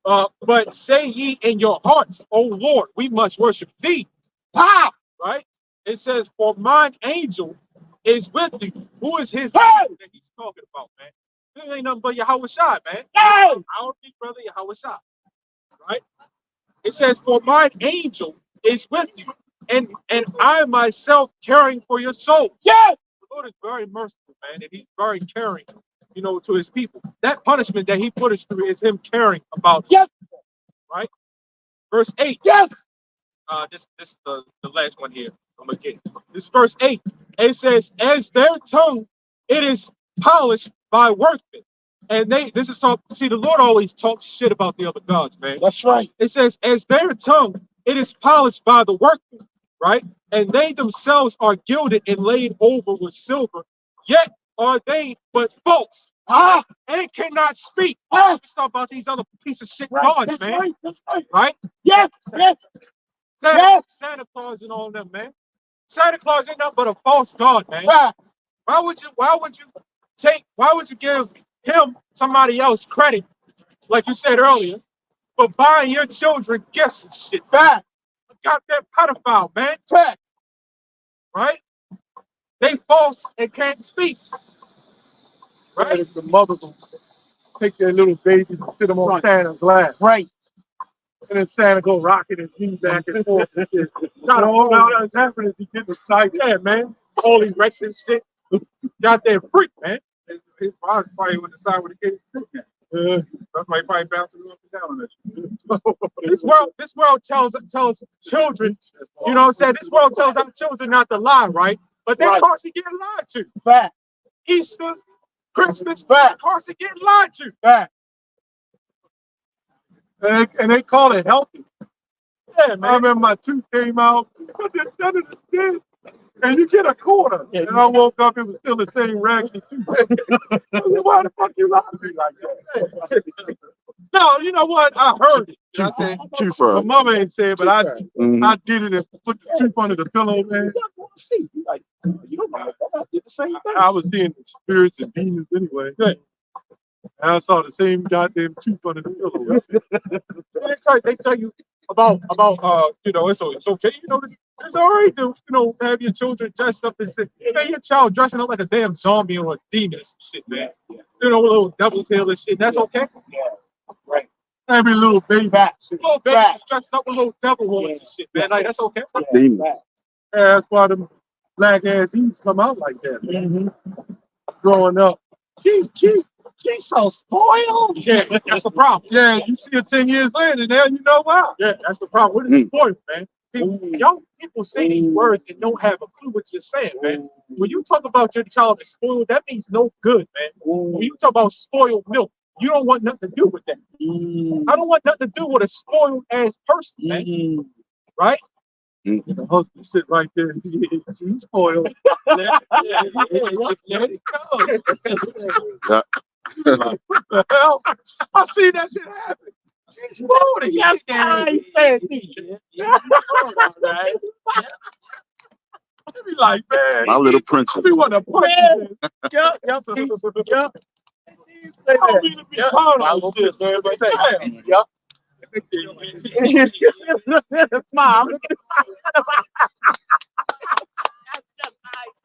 but say ye in your hearts, O Lord, we must worship thee. Ah! Right? It says, for mine angel is with thee. Who is his angel that he's talking about, man? This ain't nothing but Yahweh Shai, man. Our big brother Yahweh Shai. Right? It says, for mine angel is with you, and I myself caring for your soul. Yes! The Lord is very merciful, man, and he's very caring, you know, to his people. That punishment that he put us through is him caring about us. Yes! Right? Verse 8. Yes! This is the last one here. I'm gonna get this is verse 8. It says, as their tongue, it is polished by workmen. And this is talk. See, the Lord always talks shit about the other gods, man. That's right. It says, as their tongue, it is polished by the workmen, right? And they themselves are gilded and laid over with silver, yet are they but false. And cannot speak. Let's talk about these other piece of shit gods, man. Right. That's right. Right? Yes. Yes. Santa Claus and all them, man. Santa Claus ain't nothing but a false god, man. Why would you give him, somebody else, credit, like you said earlier, for buying your children gifts and shit? Fact. Got that pedophile, man. Fact. Right? They false and can't speak. Right? If the mothers will take their little babies and sit them on Santa's lap. Right. And then Santa go rocking his knee back and forth. Now that's happening. He gets excited. Yeah, man. Holy wretched and shit. Got that freak, man. His father probably went decide where the kid is sitting at. That's why he probably bouncing up and down on that. This world tells children, you know what I'm saying? This world tells our children not to lie, right? But they're constantly getting lied to. Fact. Easter, Christmas, constantly getting lied to. Fact. And they call it healthy. Yeah, man. I remember my tooth came out, and you get a quarter. And I woke up, it was still the same raggedy tooth. Why the fuck you lying to me like that? No, you know what? I heard it. I said, My mama ain't said, but I did it and put the tooth under the pillow, man. Did the same thing. I was seeing the spirits and demons anyway. And I saw the same goddamn tooth under the pillow. They tell you about you know, it's okay, you know, it's all right to, you know, have your children dressed up and shit. Man, your child dressing up like a damn zombie or a demon or some shit, man. You know, a little devil tail and shit. That's okay. Yeah, right. Every little baby. Facts. Little babies dressed up with little devil horns and shit, man. Like, that's okay. Demons. Facts. Yeah, that's why them black ass Eves come out like that. Man. Growing up. She's so spoiled. Yeah, that's the problem. Yeah, you see her 10 years later, now you know why. Yeah, that's the problem. What is the point, man? Young people say these words and don't have a clue what you're saying, man. When you talk about your child is spoiled, that means no good, man. When you talk about spoiled milk, you don't want nothing to do with that. I don't want nothing to do with a spoiled ass person, man. Right? The husband sit right there. She's spoiled. Let it go. What the hell? I see that shit happen. She's spoiled. Yes, I said They be like, man, My little princess. we want to punch you. Yup. I don't mean to be proud of this, man, but damn. Yup. Smile.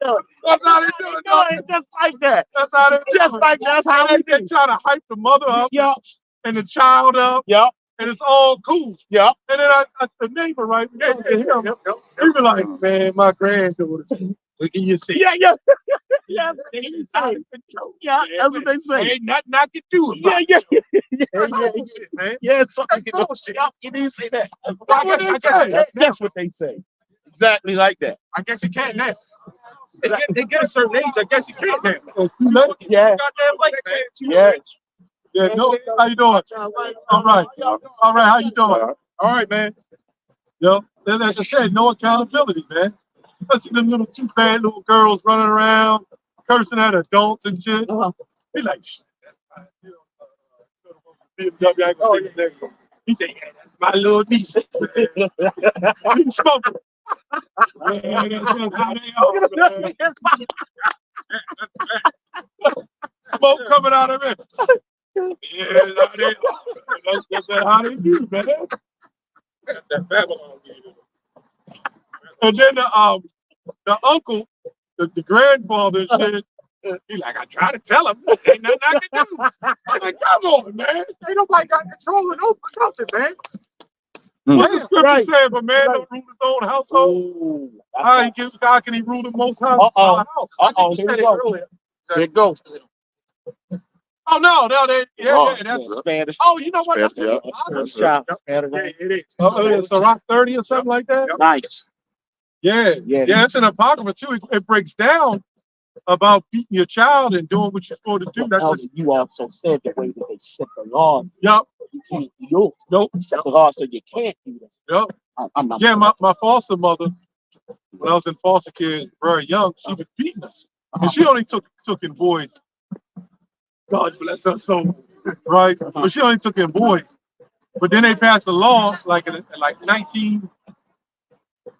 That's how they do it. No, it's just like that. That's how they do Just it. like that's how They they do. try to hype the mother up Yup. and the child up, Yup. and it's all cool. Yup. And then the neighbor, right? He be like, man, my granddaughter. Look at you see. Yeah. Yeah, that's what they say. Ain't nothing I can do about it. That's bullshit, man. Yeah, so That's bullshit. you didn't say that. That's That's what they say. Exactly like that. I guess you can't now. They get a certain age, I guess you can't now. Yeah. Goddamn like man. Yeah. Yeah, no, how you doing? All right. How you doing? All right, man. Yo, as I said, no accountability, man. I see them little two bad little girls running around, cursing at adults and shit. He like, shit, that's my, BMW. I go take the next one. He said, yeah, that's my little niece. He smoking. Man, that's how they are, man. Smoke coming out of it. Yeah, that's how they are. That's how they do, man. That Babylon music. And then the uncle, the grandfather and shit, he like, I try to tell him, ain't nothing I can do. I'm like, come on, man. Ain't nobody got control of nothing, man. What's the scripture Right. say? If a man don't rule his own household, how can he rule the most high Uh-oh. house? Uh-oh, You here said we it go. earlier. There it goes. Oh, no, that's Spanish. Oh, you know what? That's Yeah. Spanish. Yeah, it is. it's a Rock 30 or something like that? Nice. Yeah, Yeah. it's an apocrypha too. It breaks down about beating your child and doing what you're supposed to do. That's Elder, just you also said the way that they set the law. yup, You can't do yours. nope, You set the law so you can't do that. yup. I'm not. Yeah, my foster mother, when I was in foster care very young, she was beating us. And she only took in boys. God bless her soul. Right? But she only took in boys. But then they passed a law like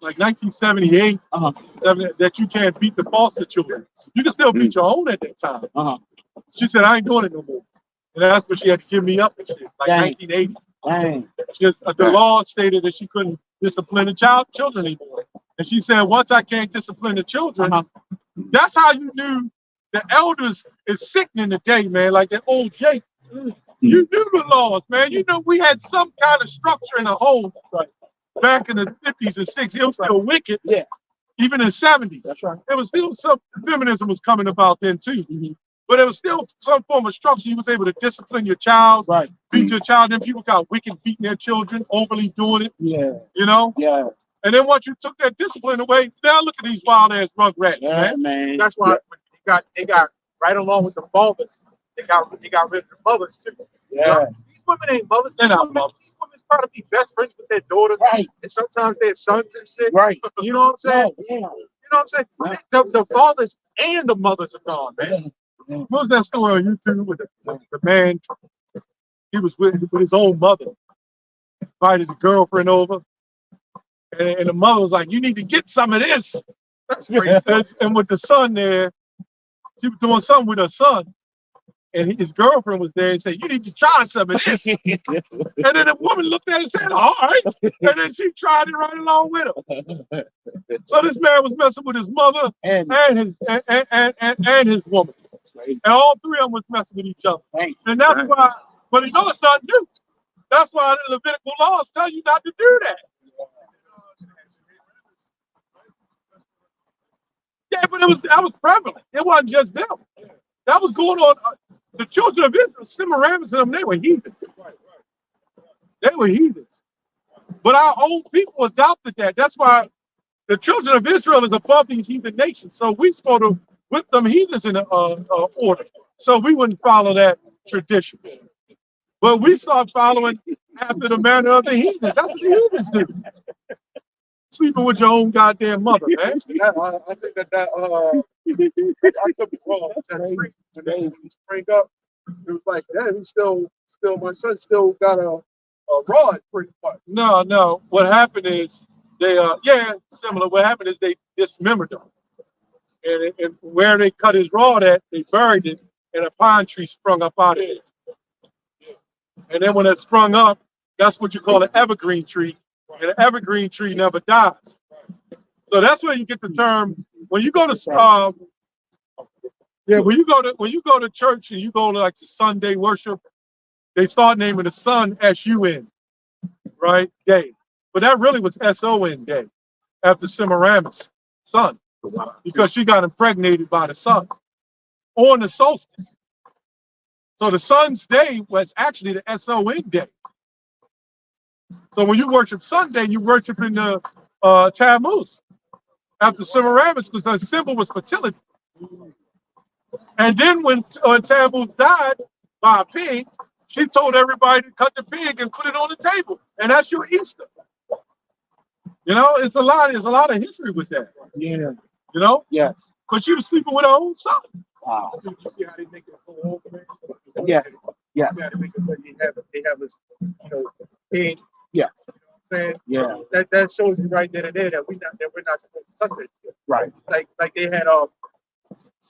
1978 that you can't beat the foster children. You can still beat your own at that time. She said, I ain't doing it no more. And that's when she had to give me up and shit, like Dang. 1980. Dang. The law stated that she couldn't discipline the children anymore. And she said, once I can't discipline the children, that's how you knew the elders is sickening today, man. Like that old Jake. You knew the laws, man. You know we had some kind of structure in the home back in the 50s and 60s. It was still wicked. Yeah. Even in the 70s. That's right. There was still some feminism was coming about then too. But it was still some form of structure. You was able to discipline your child, beat your child. Then people got wicked beating their children, overly doing it. Yeah. You know? Yeah. And then once you took that discipline away, now look at these wild ass rugrats, Yeah, man. man. That's why they got right along with the fathers. They got rid of the mothers too. Yeah. These women ain't mothers. They're not mothers. These women try to be best friends with their daughters, Right. and sometimes their sons and shit. Right. You know what I'm saying? Yeah. You know what I'm saying? The fathers and the mothers are gone, man. What was that story on YouTube with the man? He was with his own mother, invited the girlfriend over, and the mother was like, "You need to get some of this." That's crazy. And with the son there, she was doing something with her son, and his girlfriend was there and said, "You need to try some of this." And then the woman looked at it and said, "All right," and then she tried it right along with him. So this man was messing with his mother and his woman. And all three of them was messing with each other. And that's why, but you know it's not new. That's why the Levitical laws tell you not to do that. Yeah, but that was prevalent. It wasn't just them. That was going on. The children of Israel, Semiramis and them, they were heathens. They were heathens. But our own people adopted that. That's why the children of Israel is above these heathen nations. So we supposed to whip them heathens in order. So we wouldn't follow that tradition. But we start following after the manner of the heathens. That's what the heathens do. Sleeping with your own goddamn mother, man. I think that I could be wrong. When they spring up, it was like, damn, he's still my son still got a rod pretty much. No. What happened is they similar. What happened is they dismembered him. And where they cut his rod at, they buried it, and a pine tree sprung up out of it. And then when it sprung up, that's what you call an evergreen tree. And an evergreen tree never dies. So that's where you get the term. When you go to when you go to church and you go to like the Sunday worship, they start naming the sun S-U-N, right? Day. But that really was S-O-N day after Semiramis' son, because she got impregnated by the sun on the solstice. So the sun's day was actually the S-O-N day. So when you worship Sunday, you worship in the Tammuz after Semiramis, because her symbol was fertility. And then when Tammuz died by a pig, she told everybody to cut the pig and put it on the table, and that's your Easter. You know, there's a lot of history with that. Yeah. You know? Yes. But she was sleeping with her own son. Wow. So you see how they make us go home, man? Yes. Yes. You see how they make us they have us, pig. Yes. You know what I'm saying? Yeah. That shows you right then and there that we're not supposed to touch that shit. Right. Like they had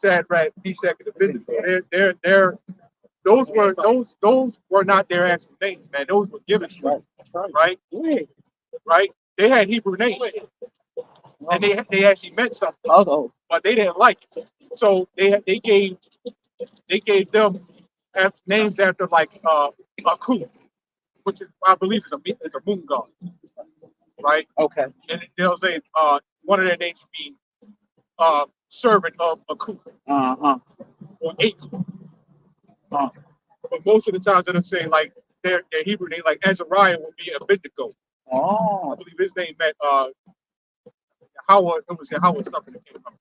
Shadrach, Meshach, and Abednego. Those were not their actual names, man. Those were given to them, right? Right? They had Hebrew names, and they actually meant something, but they didn't like it. So they gave them names after like Aku, which is, I believe is a moon god, right? Okay. And they'll say one of their names would be servant of Aku or eight. But most of the times they'll say like their Hebrew name, like Azariah, would be Abednego. I believe his name meant Yahweh. It was Yahweh something that came up,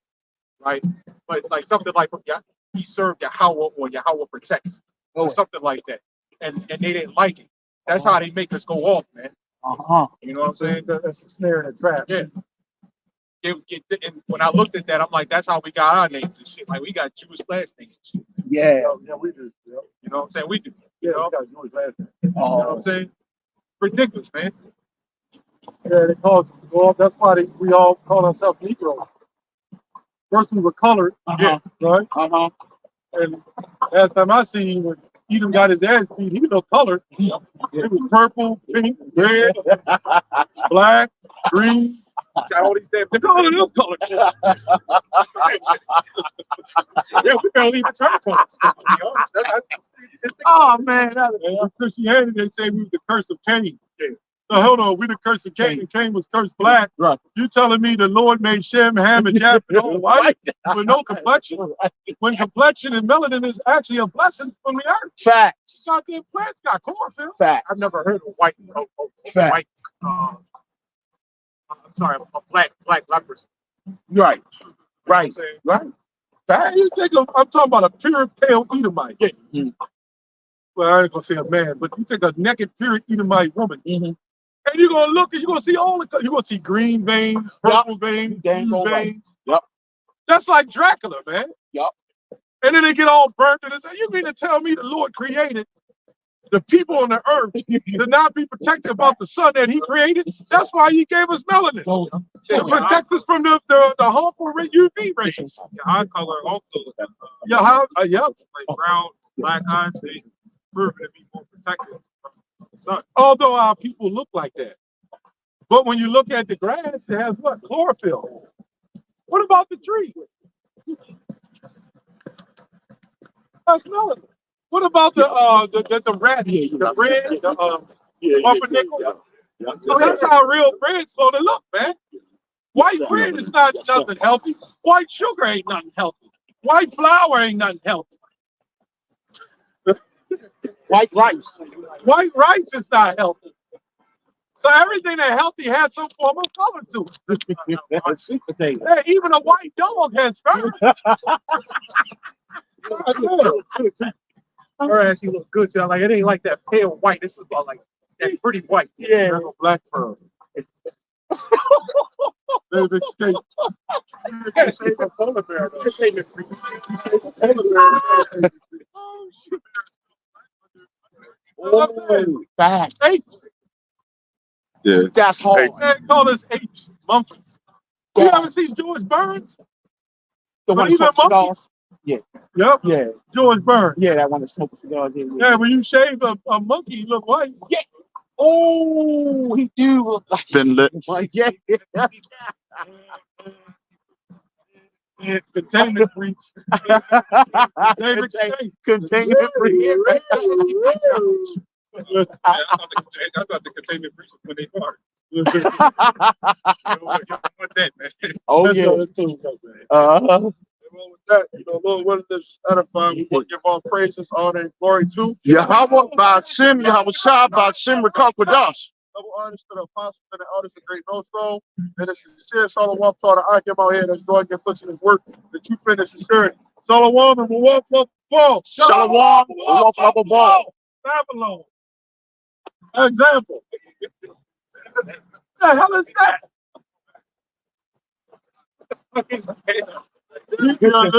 right? But like something like he served Yahweh or Yahweh protects, or something like that. And they didn't like it. That's how they make us go off, man. You know what I'm saying? That's a snare and a trap. Yeah. And when I looked at that, I'm like, that's how we got our names and shit. Like we got Jewish last names and shit. Yeah. Yeah, we do. Yeah. You know what I'm saying? We do. Yeah, we got Jewish last name. You know what I'm saying? Ridiculous, man. Yeah, they cause us to go off. That's why we all call ourselves Negroes. First we were colored, right? And last time I seen him, when Edom got his ass beat, he was colored. It was purple, pink, red, black, green. Got all these damn all of them colors. Yeah, we barely even turn colors. To be honest. Oh man, in Christianity they say we were the curse of Cain. Yeah. So hold on, we the curse of Cain, and Cain was cursed black. Right. You telling me the Lord made Shem, Ham, and Japheth all white with no complexion? When complexion and melanin is actually a blessing from the earth. Facts. Goddamn plants got chlorophyll. Facts. I've never heard of white. I'm sorry, a black leprosy. Right. Right. You know what I'm saying? Right. Man, you take I'm talking about a pure pale Edomite. Yeah. Well, I ain't gonna say a man, but you take a naked pure Edomite woman, and you're gonna look and you're gonna see you're gonna see green veins, purple veins, blue veins. Yep. That's like Dracula, man. Yep. And then they get all burnt and they say, you mean to tell me the Lord created the people on the earth to not be protected about the sun that he created? That's why he gave us melanin. To protect us from the harmful UV rays. Your eye color also, Like brown, black eyes, they proven to be more protected from the sun. Although our people look like that. But when you look at the grass, it has what? Chlorophyll. What about the tree? That's melanin. What about the rats? The red, Pumpernickel. Yeah, So that's how real bread's supposed to look, man. White bread is not nothing healthy. White sugar ain't nothing healthy. White flour ain't nothing healthy. white rice. White rice is not healthy. So everything that's healthy has some form of color to it. Sweet potato. Hey, even a white dog has fur. Her actually look good too. Like it ain't like that pale white. This is about like that pretty white. Yeah. Black fur. They've escaped. You gotta save a polar bear though. You save it for Oh, fast. Apes. Yeah. That's hard. They call us apes, monkeys. You ever seen George Burns? The one But that even smokes monkeys. cigars. Yep, Yeah. George Burns. Yeah, that one that smokes cigars. Yeah, when you shave a monkey, you look white. Yeah. Oh, he do look like Thin lips. yeah. Containment breach. David State. Containment free. I thought the containment breach was when they farted. You don't want that, man. Oh Let's yeah. go. Let's do it, man. Uh-huh. With that, Lord, what is this edifying? We will give all praises, honor, and glory to Yahweh Ba'Shem, Yahweh Shah Ba'Shem Rekakwadash. double honors to the apostles and the elders of Great Millstone. And it's sincere Solomon taught to I him out here that's going to get pushing his work that you finish sincerity. Solomon and walk up ball. Shalom, walk up a ball. Babylon. Example. What the hell is that? You